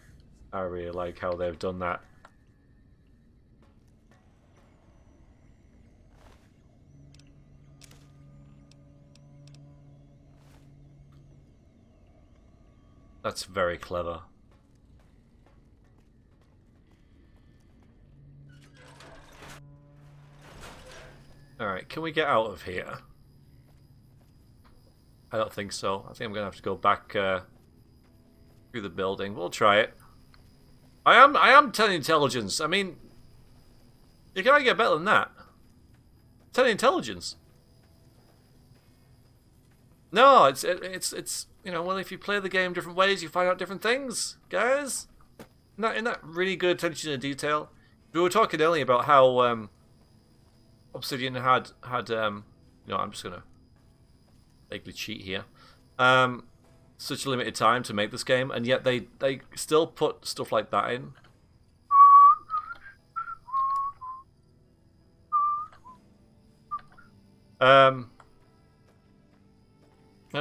I really like how they've done that. That's very clever. Alright, can we get out of here? I don't think so. I think I'm going to have to go back through the building. We'll try it. I am 10 intelligence. I mean, you can't get better than that. 10 intelligence. No, it's you know, well, if you play the game different ways, you find out different things, guys. Isn't that really good attention to detail? We were talking earlier about how Obsidian had you know, I'm just gonna vaguely cheat here. Such a limited time to make this game, and yet they still put stuff like that in. I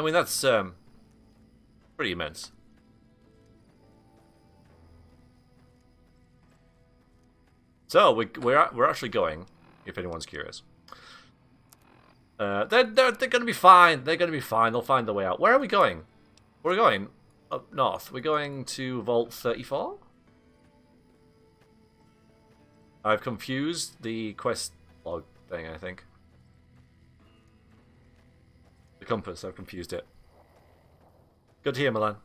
mean, that's pretty immense. So we're actually going, if anyone's curious. They're gonna be fine. They're gonna be fine. They'll find their way out. Where are we going? We're going up north. We're going to Vault 34. I've confused the quest log thing, I think. compass, I've confused it. Good to hear, Milan.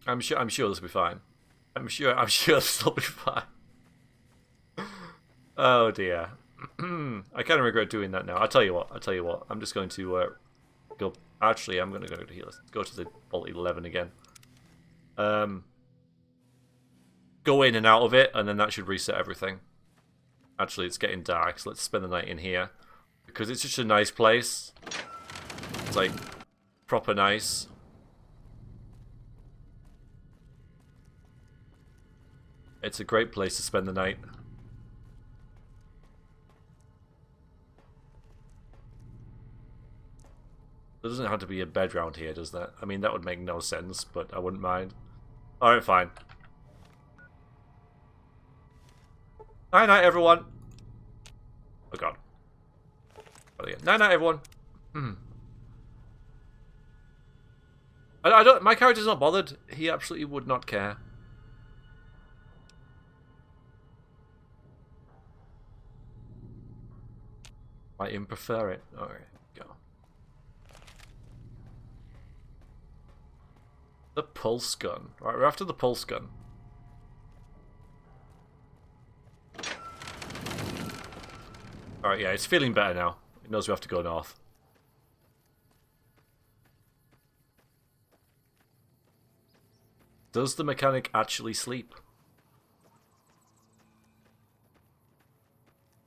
I'm sure this will be fine. I'm sure this will be fine. Oh dear. I kind of regret doing that now. I'll tell you what. I'm just going to go. Actually, I'm going to go to here. Let's go to the Vault 11 again. Go in and out of it, and then that should reset everything. Actually, it's getting dark, so let's spend the night in here. Because it's such a nice place. It's like proper nice. It's a great place to spend the night. There doesn't have to be a bed round here, does that? I mean, that would make no sense, but I wouldn't mind. Alright, fine. Night night, everyone. Oh god. Night night, everyone. I don't. My character's not bothered. He absolutely would not care. Might even prefer it. Alright, go. The pulse gun. Right, we're after the pulse gun. Alright, yeah, it's feeling better now. It knows we have to go north. Does the mechanic actually sleep?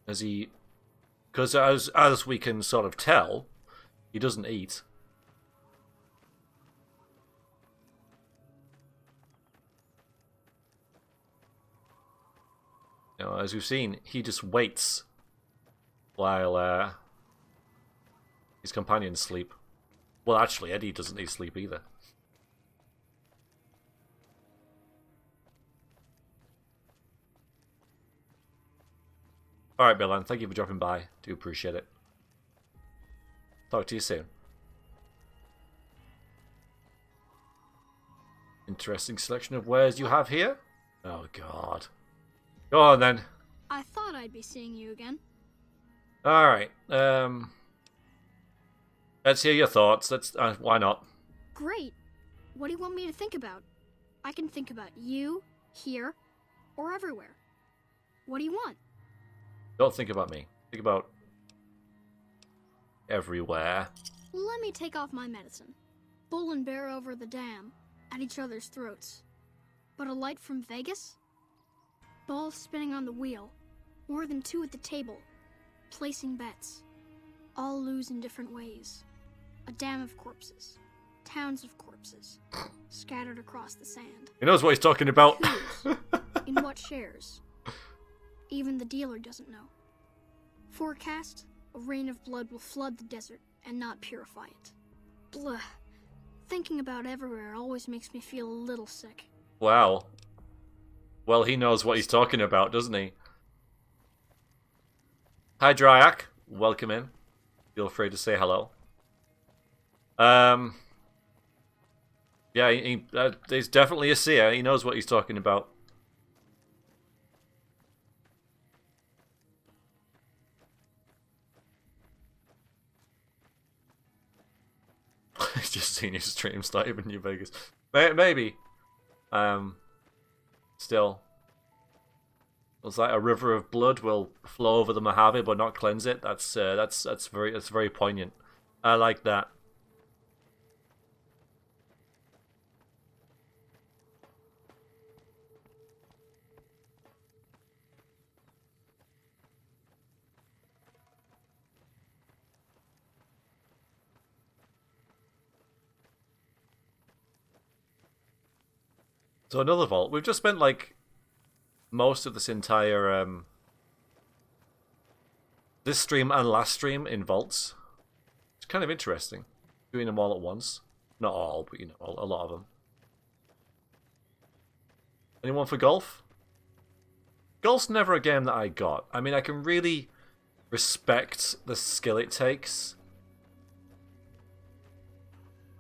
As he... Because as we can sort of tell, he doesn't eat. You know, as we've seen, he just waits while his companions sleep. Well, actually, Eddie doesn't need sleep either. Alright, Bill, thank you for dropping by. Do appreciate it. Talk to you soon. Interesting selection of wares you have here. Oh, God. Go on, then. I thought I'd be seeing you again. Alright, let's hear your thoughts. Let's, why not? Great. What do you want me to think about? I can think about you, here, or everywhere. What do you want? Don't think about me. Think about everywhere. Let me take off my medicine. Bull and bear over the dam, at each other's throats. But a light from Vegas? Balls spinning on the wheel, more than two at the table, placing bets. All lose in different ways. A dam of corpses, towns of corpses, scattered across the sand. He knows what he's talking about. Whose? In what shares? Even the dealer doesn't know. Forecast, a rain of blood will flood the desert and not purify it. Blah. Thinking about everywhere always makes me feel a little sick. Wow. Well, he knows what he's talking about, doesn't he? Hi, Dryak. Welcome in. Feel free to say hello. Yeah, he's definitely a seer. He knows what he's talking about. He's just seen your stream start in New Vegas. Maybe. Still. It's like a river of blood will flow over the Mojave but not cleanse it. That's very poignant. I like that. So another vault. We've just spent like most of this entire this stream and last stream in vaults. It's kind of interesting doing them all at once. Not all, but you know, a lot of them. Anyone for golf? Golf's never a game that I got. I mean, I can really respect the skill it takes.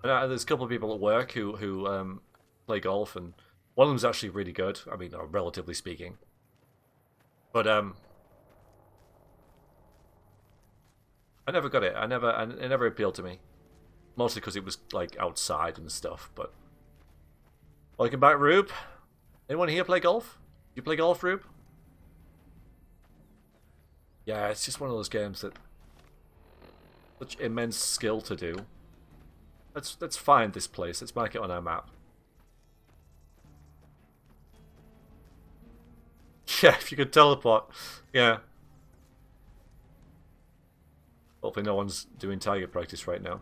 And there's a couple of people at work who play golf, and One of them's actually really good. I mean, relatively speaking. But I never got it. It never appealed to me. Mostly because it was like outside and stuff. But welcome back, Rube. Anyone here play golf? You play golf, Rube? Yeah, it's just one of those games that such immense skill to do. Let's find this place. Let's mark it on our map. Yeah, if you could teleport. Yeah. Hopefully no one's doing target practice right now.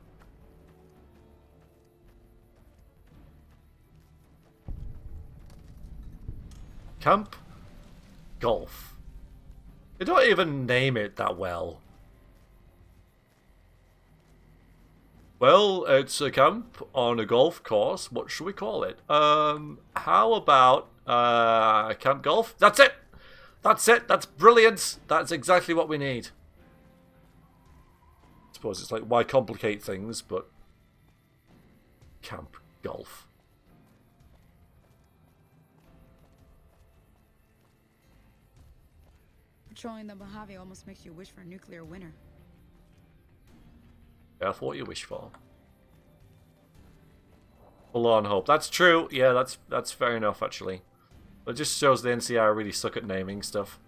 Camp Golf. They don't even name it that well. Well, it's a camp on a golf course. What should we call it? How about Camp Golf? That's it! That's it! That's brilliant! That's exactly what we need. I suppose it's like, why complicate things, but Camp Golf. Patrolling the Mojave almost makes you wish for a nuclear winter. Careful what you wish for. Full on hope. That's true. Yeah, that's fair enough, actually. But it just shows the NCR really suck at naming stuff.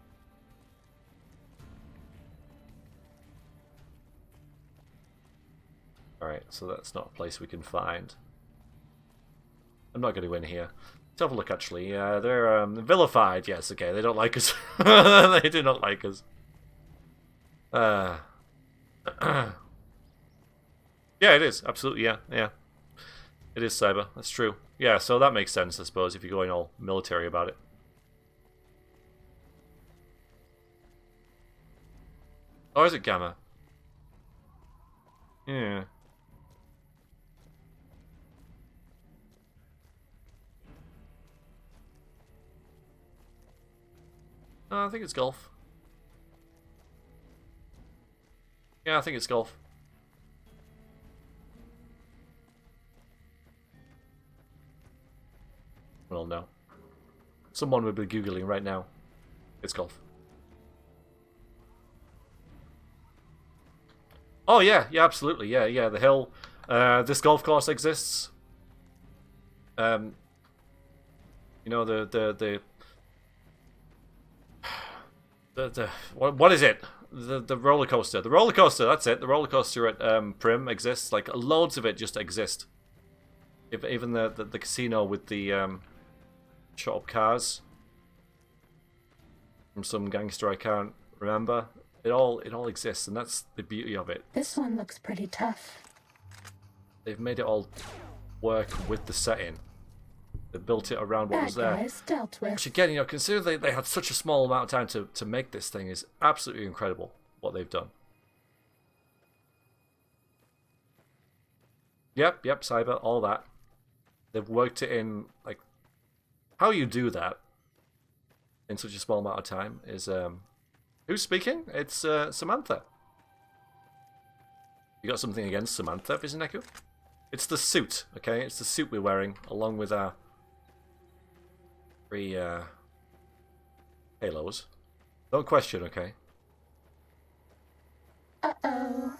Alright, so that's not a place we can find. I'm not going to win here. Let's have a look, actually. They're vilified. Yes, okay. They don't like us. They do not like us. Yeah, it is. Absolutely, yeah. Yeah. It is cyber. That's true. Yeah, so that makes sense, I suppose, if you're going all military about it. Or is it Gamma? Yeah. I think it's golf. Yeah, I think it's golf. Well, no. Someone would be Googling right now. It's golf. Oh, yeah. Yeah, absolutely. Yeah, yeah. The hill. This golf course exists. You know, what is it? The roller coaster. The roller coaster, that's it. The roller coaster at Prim exists. Like, loads of it just exist. Even the casino with the shot up cars from some gangster I can't remember. It all exists, and that's the beauty of it. This one looks pretty tough. They've made it all work with the setting. They built it around what was there. Dealt with. Which again, you know, considering they had such a small amount of time to make this thing, is absolutely incredible what they've done. Yep, cyber, all that. They've worked it in, like, how you do that in such a small amount of time is, who's speaking? It's Samantha. You got something against Samantha, Vizineku? It's the suit, okay? It's the suit we're wearing, along with our three halos. Don't question, okay? Uh-oh.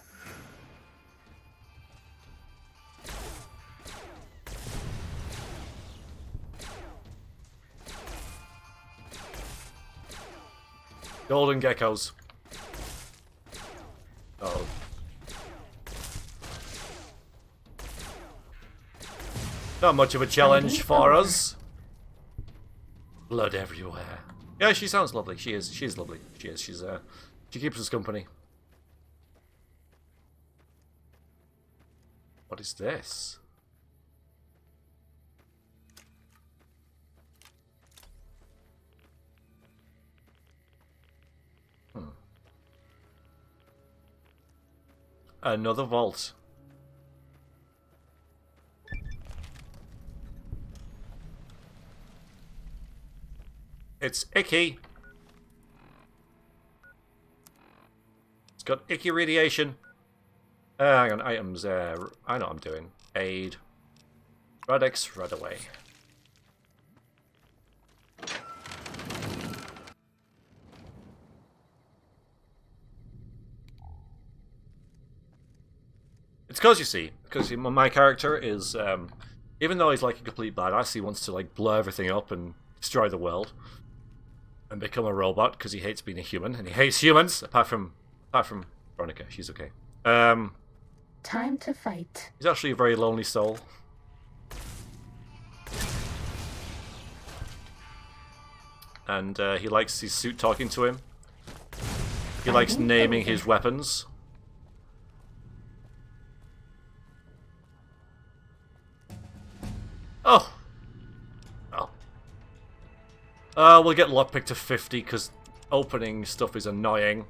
Golden geckos. Oh. Not much of a challenge for us. Blood everywhere. Yeah, she sounds lovely. She is. She's lovely. She is. She keeps us company. What is this? Another vault. It's icky. It's got icky radiation. Hang on, items. I know what I'm doing. Aid. Radex, right away. It's because, you see, my character is, even though he's like a complete badass, he wants to like blow everything up and destroy the world and become a robot because he hates being a human and he hates humans. Apart from Veronica, she's okay. Time to fight. He's actually a very lonely soul. And he likes his suit talking to him. He likes naming his weapons. Oh! Oh. We'll get lockpick to 50 because opening stuff is annoying.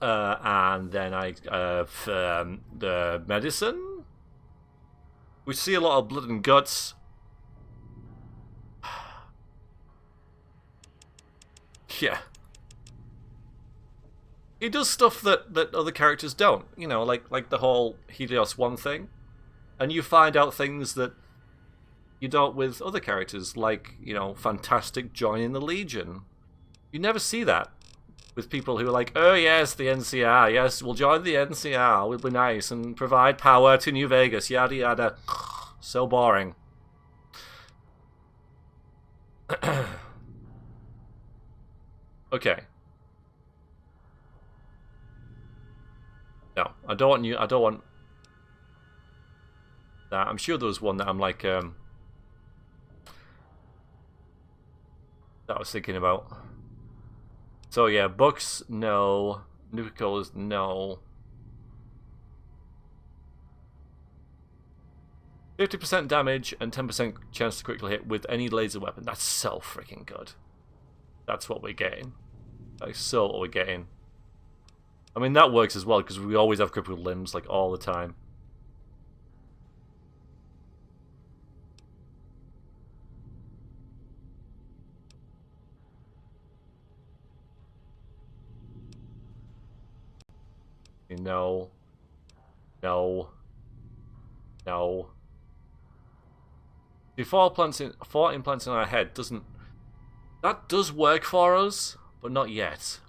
And then the medicine? We see a lot of blood and guts. Yeah. He does stuff that other characters don't. You know, like the whole Helios 1 thing. And you find out things that you don't with other characters, like, you know, Fantastic joining the Legion. You never see that with people who are like, oh yes, the NCR, yes, we'll join the NCR, we'll be nice and provide power to New Vegas, yada yada. So boring. Okay. No, I don't want that. I'm sure there was one that I'm like, that I was thinking about. So yeah, books, no. Nuka-Colas, no. 50% damage and 10% chance to critical hit with any laser weapon. That's so freaking good. That's what we're getting. That's so what we're getting. I mean, that works as well, because we always have crippled limbs, like, all the time. No. No. No. The four implants in our head doesn't... That does work for us, but not yet.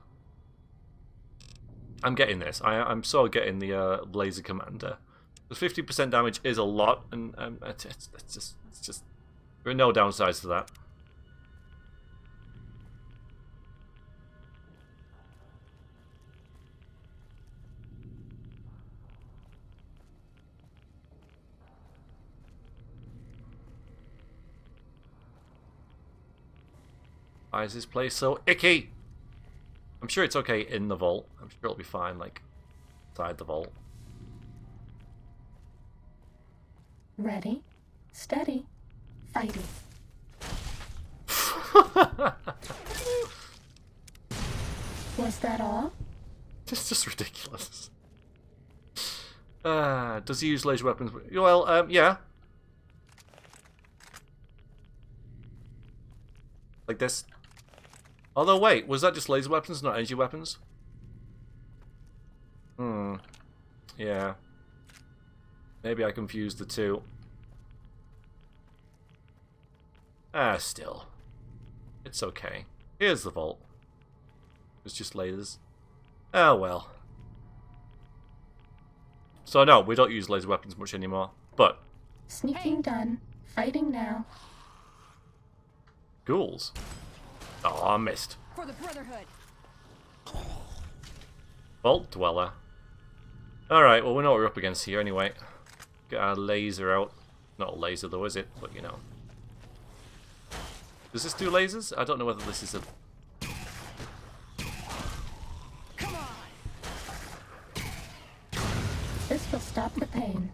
I'm getting this. I'm so getting the laser commander. The 50% damage is a lot, and it's just there are no downsides to that. Why is this place so icky? I'm sure it's okay in the vault. I'm sure it'll be fine, like, inside the vault. Ready, steady, fighting. Was that all? It's just ridiculous. Does he use laser weapons? Well, yeah. Like this. Although, wait, was that just laser weapons, not energy weapons? Yeah. Maybe I confused the two. Still. It's okay. Here's the vault. It's just lasers. Oh, well. So, no, we don't use laser weapons much anymore, but... Sneaking done. Fighting now. Ghouls. Oh, I missed. For the Brotherhood. Vault Dweller. Alright, well, we know what we're up against here anyway. Get our laser out. Not a laser though, is it? But, you know. Does this do lasers? I don't know whether this is a... Come on. This will stop the pain.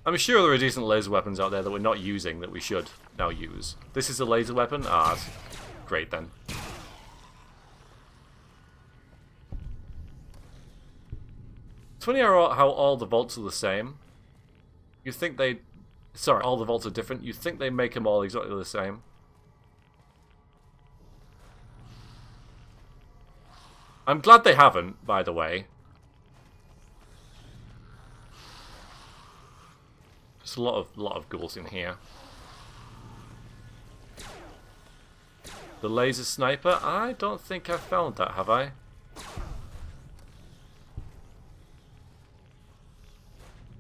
I'm sure there are decent laser weapons out there that we're not using that we should now use. This is a laser weapon? Ah, great then. It's funny how all the vaults are the same. You think they... Sorry, all the vaults are different. You think they make them all exactly the same. I'm glad they haven't, by the way. There's a lot of ghouls in here. The laser sniper? I don't think I've found that, have I?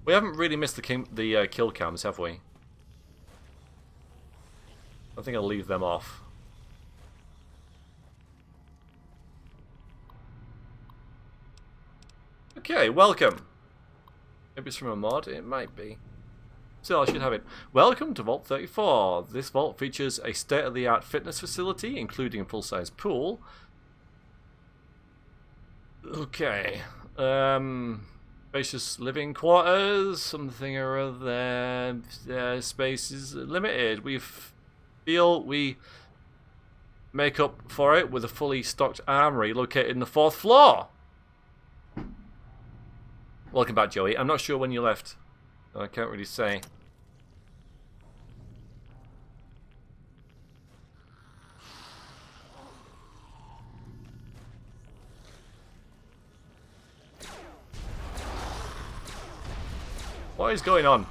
We haven't really missed the kill cams, have we? I think I'll leave them off. Okay, welcome. Maybe it's from a mod? It might be. Still, I should have it. Welcome to Vault 34. This vault features a state-of-the-art fitness facility, including a full-size pool. Okay. Spacious living quarters, something or other. Space is limited. We feel we make up for it with a fully stocked armory located in the 4th floor. Welcome back, Joey. I'm not sure when you left. I can't really say. What is going on?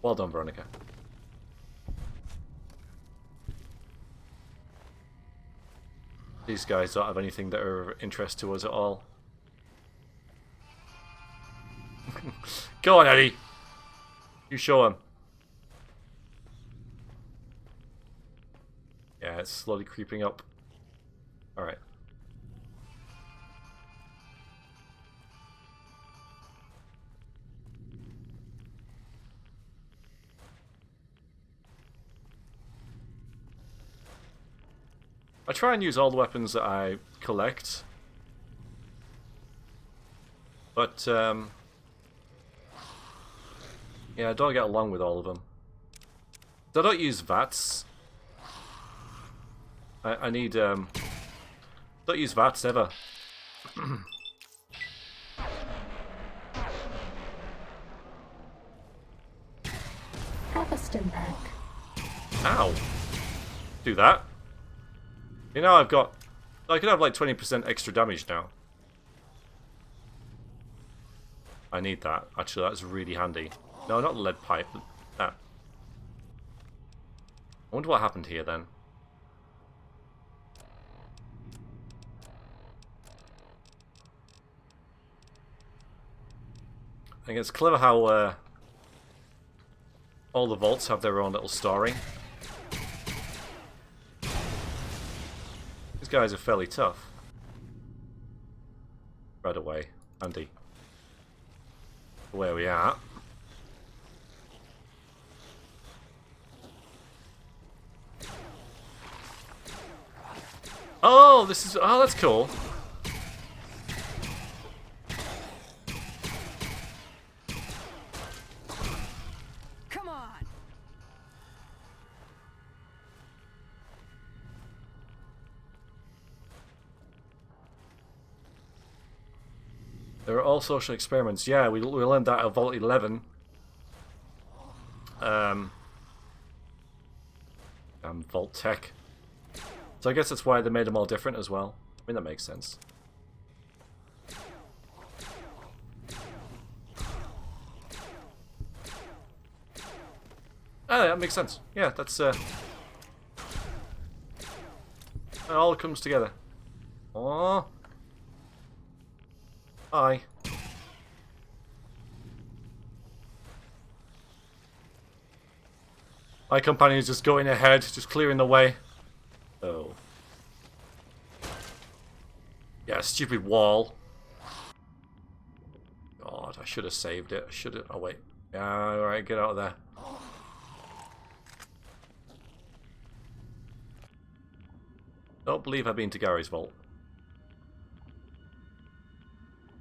Well done, Veronica. These guys don't have anything that are of interest to us at all. Go on, Eddie. You show him. Yeah, it's slowly creeping up. Alright. I try and use all the weapons that I collect. But, yeah, I don't get along with all of them. I don't use VATs. I need, don't use VATs ever. Have a stim pack. Ow. Do that. You know, I could have like 20% extra damage now. I need that. Actually, that's really handy. No, not the lead pipe, but that. I wonder what happened here then. I think it's clever how all the vaults have their own little story. These guys are fairly tough. Right away, Andy. Where we are. Oh, this is. Oh, that's cool. Come on. There are all social experiments. Yeah, we learned that at Vault 11. And Vault Tech. So I guess that's why they made them all different as well. I mean, that makes sense. Ah, that makes sense. Yeah, that's it all comes together. Aww. Hi. My companion is just going ahead, just clearing the way. Oh. Yeah, stupid wall. God, I should have saved it. I should have. Oh, wait. Yeah, alright, get out of there. Don't believe I've been to Gary's vault.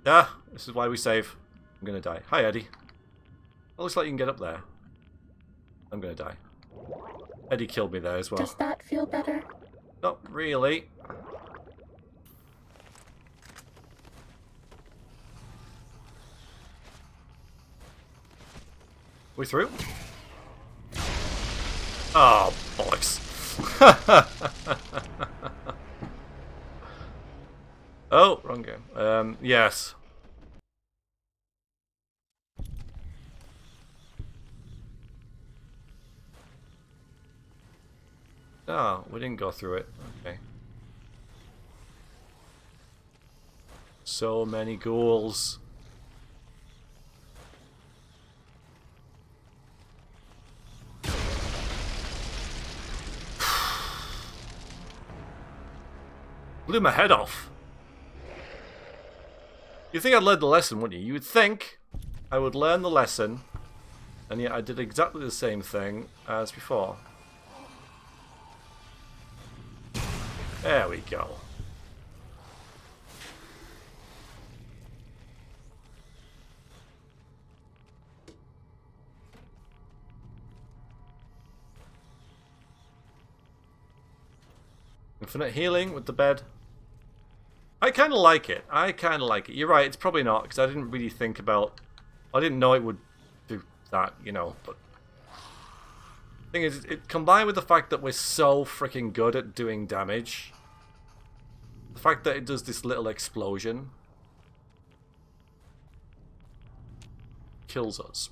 Ah, this is why we save. I'm gonna die. Hi, Eddie. It looks like you can get up there. I'm gonna die. Eddie killed me there as well. Does that feel better? Not really. We through? Oh, bollocks. Oh, wrong game. Yes. Oh, we didn't go through it. Okay. So many ghouls. Blew my head off. You'd think I'd learned the lesson, wouldn't you? You would think I would learn the lesson, and yet I did exactly the same thing as before. There we go. Infinite healing with the bed. I kind of like it. I kind of like it. You're right, it's probably not, because I didn't really think about... I didn't know it would do that, you know, but... The thing is, it combined with the fact that we're so freaking good at doing damage. The fact that it does this little explosion. Kills us.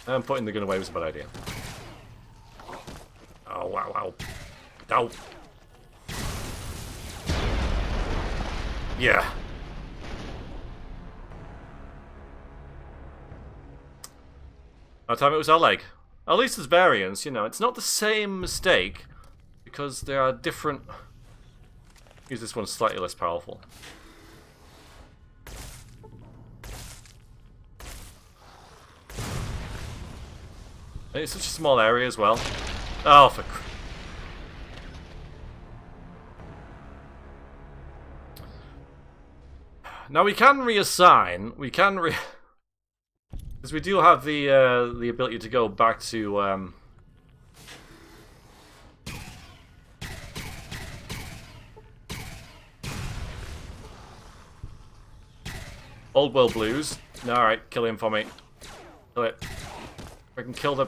And putting the gun away was a bad idea. Oh, wow, wow. Ow. Yeah. That time it was our leg. At least there's variance, you know. It's not the same mistake, because there are different... Use this one slightly less powerful. It's such a small area as well. Oh, for... Now we can reassign. We can because we do have the ability to go back to Old World Blues. Alright, kill him for me. Kill it. I can kill the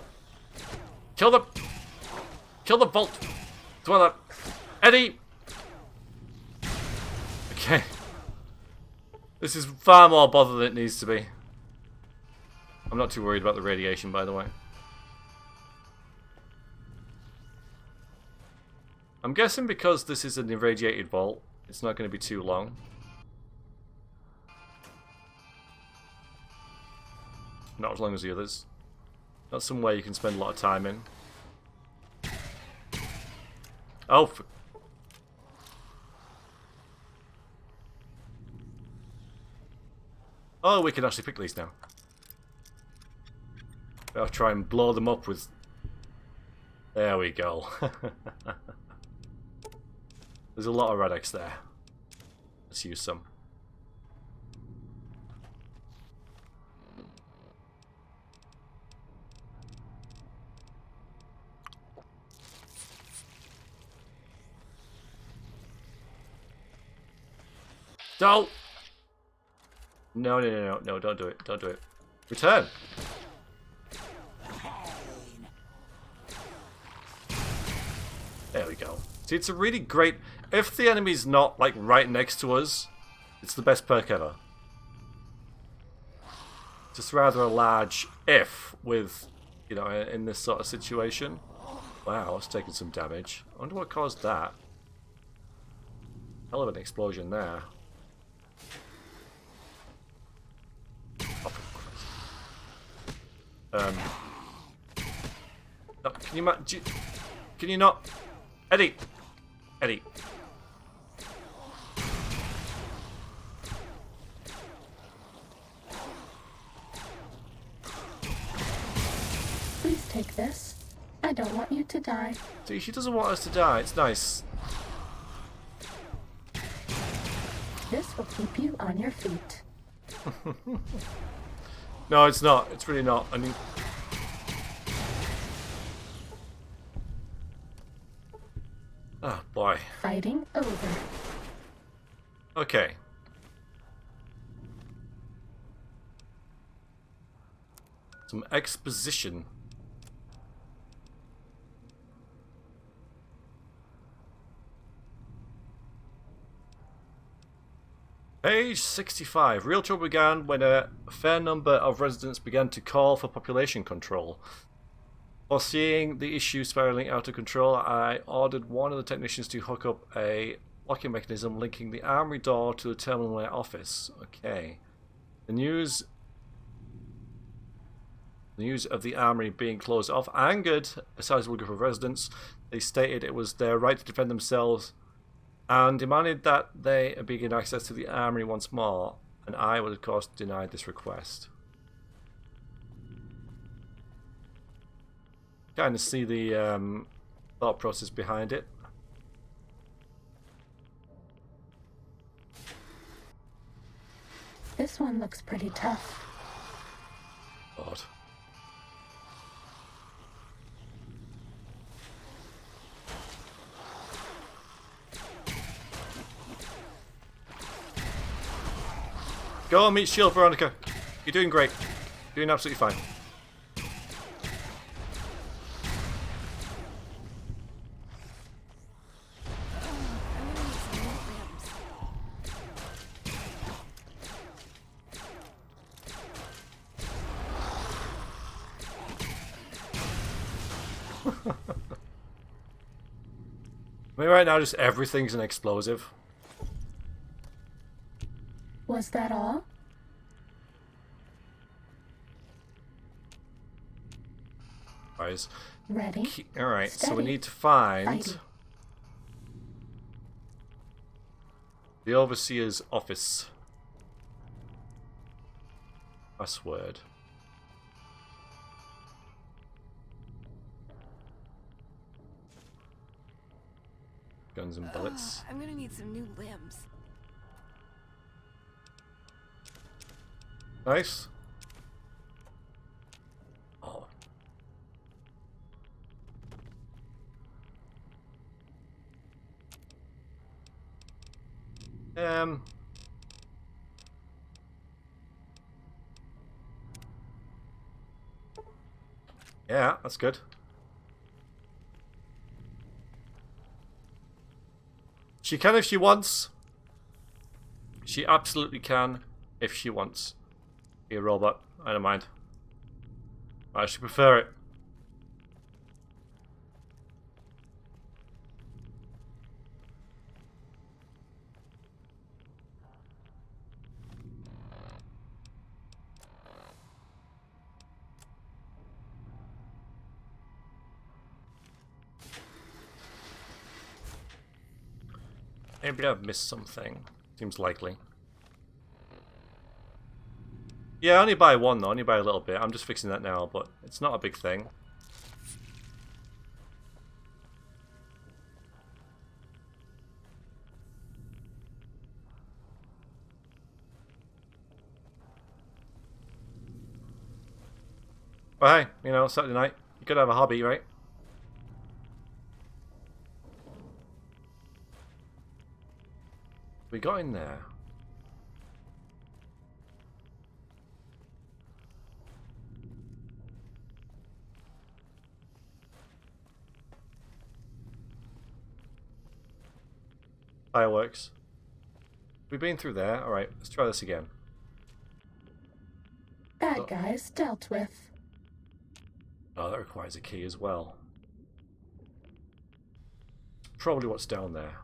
vault dweller. Eddie. Okay. This is far more bother than it needs to be. I'm not too worried about the radiation, by the way. I'm guessing because this is an irradiated vault, it's not going to be too long. Not as long as the others. That's somewhere you can spend a lot of time in. Oh, oh, we can actually pick these now. I'll try and blow them up with... There we go. There's a lot of Redex there. Let's use some. Don't! No, don't do it. Don't do it. Return! There we go. See, it's a really great... If the enemy's not, like, right next to us, it's the best perk ever. Just rather a large if with, you know, in this sort of situation. Wow, it's taking some damage. I wonder what caused that. Hell of an explosion there. No, can you not? Eddie! Eddie. Please take this. I don't want you to die. See, she doesn't want us to die. It's nice. This will keep you on your feet. No, it's not. It's really not. I mean... Oh, boy. Fighting over. Okay. Some exposition. Page 65. Real trouble began when a fair number of residents began to call for population control. Foreseeing the issue spiraling out of control, I ordered one of the technicians to hook up a locking mechanism linking the armory door to the terminal office. Okay. The news of the armory being closed off angered a sizable group of residents. They stated it was their right to defend themselves and demanded that they be given access to the armory once more, and I would of course deny this request. Kind of see the thought process behind it. This one looks pretty tough. God. Go on, meet shield, Veronica. You're doing great. You're doing absolutely fine. I mean, right now, just everything's an explosive. Was that all? Guys. Ready? Alright, so we Steady. need to find Fighting. the Overseer's office. Password. Guns and bullets. I'm gonna need some new limbs. Nice. Oh. Yeah, that's good. She can if she wants. She absolutely can if she wants. Be a robot. I don't mind. I actually prefer it. Maybe I've missed something. Seems likely. Yeah, I only buy one though, only buy a little bit. I'm just fixing that now, but it's not a big thing. But hey, you know, Saturday night, you could have a hobby, right? We got in there. Fireworks. We've been through there. Alright, let's try this again. Bad guys dealt with. Oh, that requires a key as well. Probably what's down there.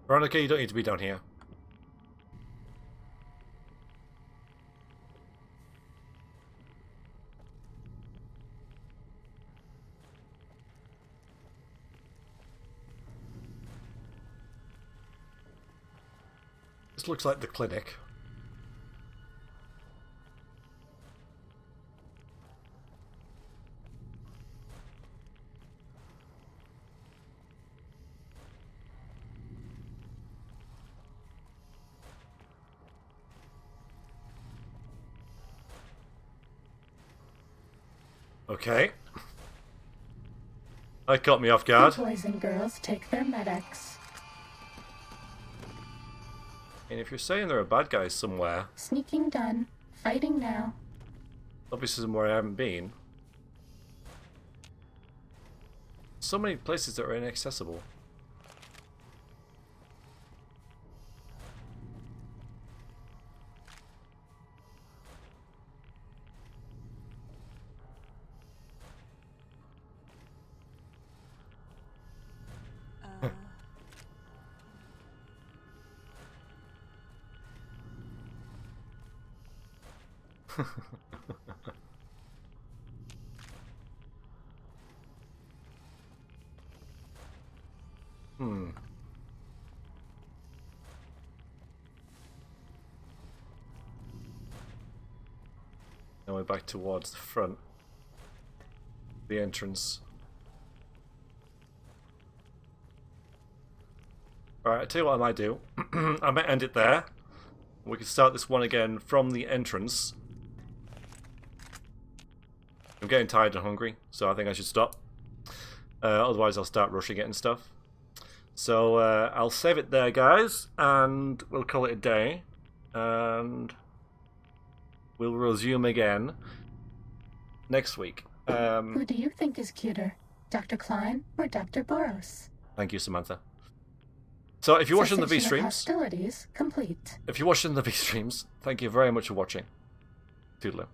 Veronica, you don't need to be down here. This looks like the clinic. Okay. That caught me off guard. The boys and girls take their medics. And if you're saying there are bad guys somewhere... Sneaking done. Fighting now. Obviously somewhere I haven't been. So many places that are inaccessible. Now we're back towards the front. The entrance. Alright, I'll tell you what I might do. I might end it there. We can start this one again from the entrance. I'm getting tired and hungry, so I think I should stop. Otherwise I'll start rushing it and stuff. So I'll save it there, guys, and we'll call it a day. And we'll resume again next week. Who do you think is cuter, Dr. Klein or Dr. Boros? Thank you, Samantha. So if you're watching the V-streams, hostilities complete. If you're watching the V-streams, thank you very much for watching. Toodaloo.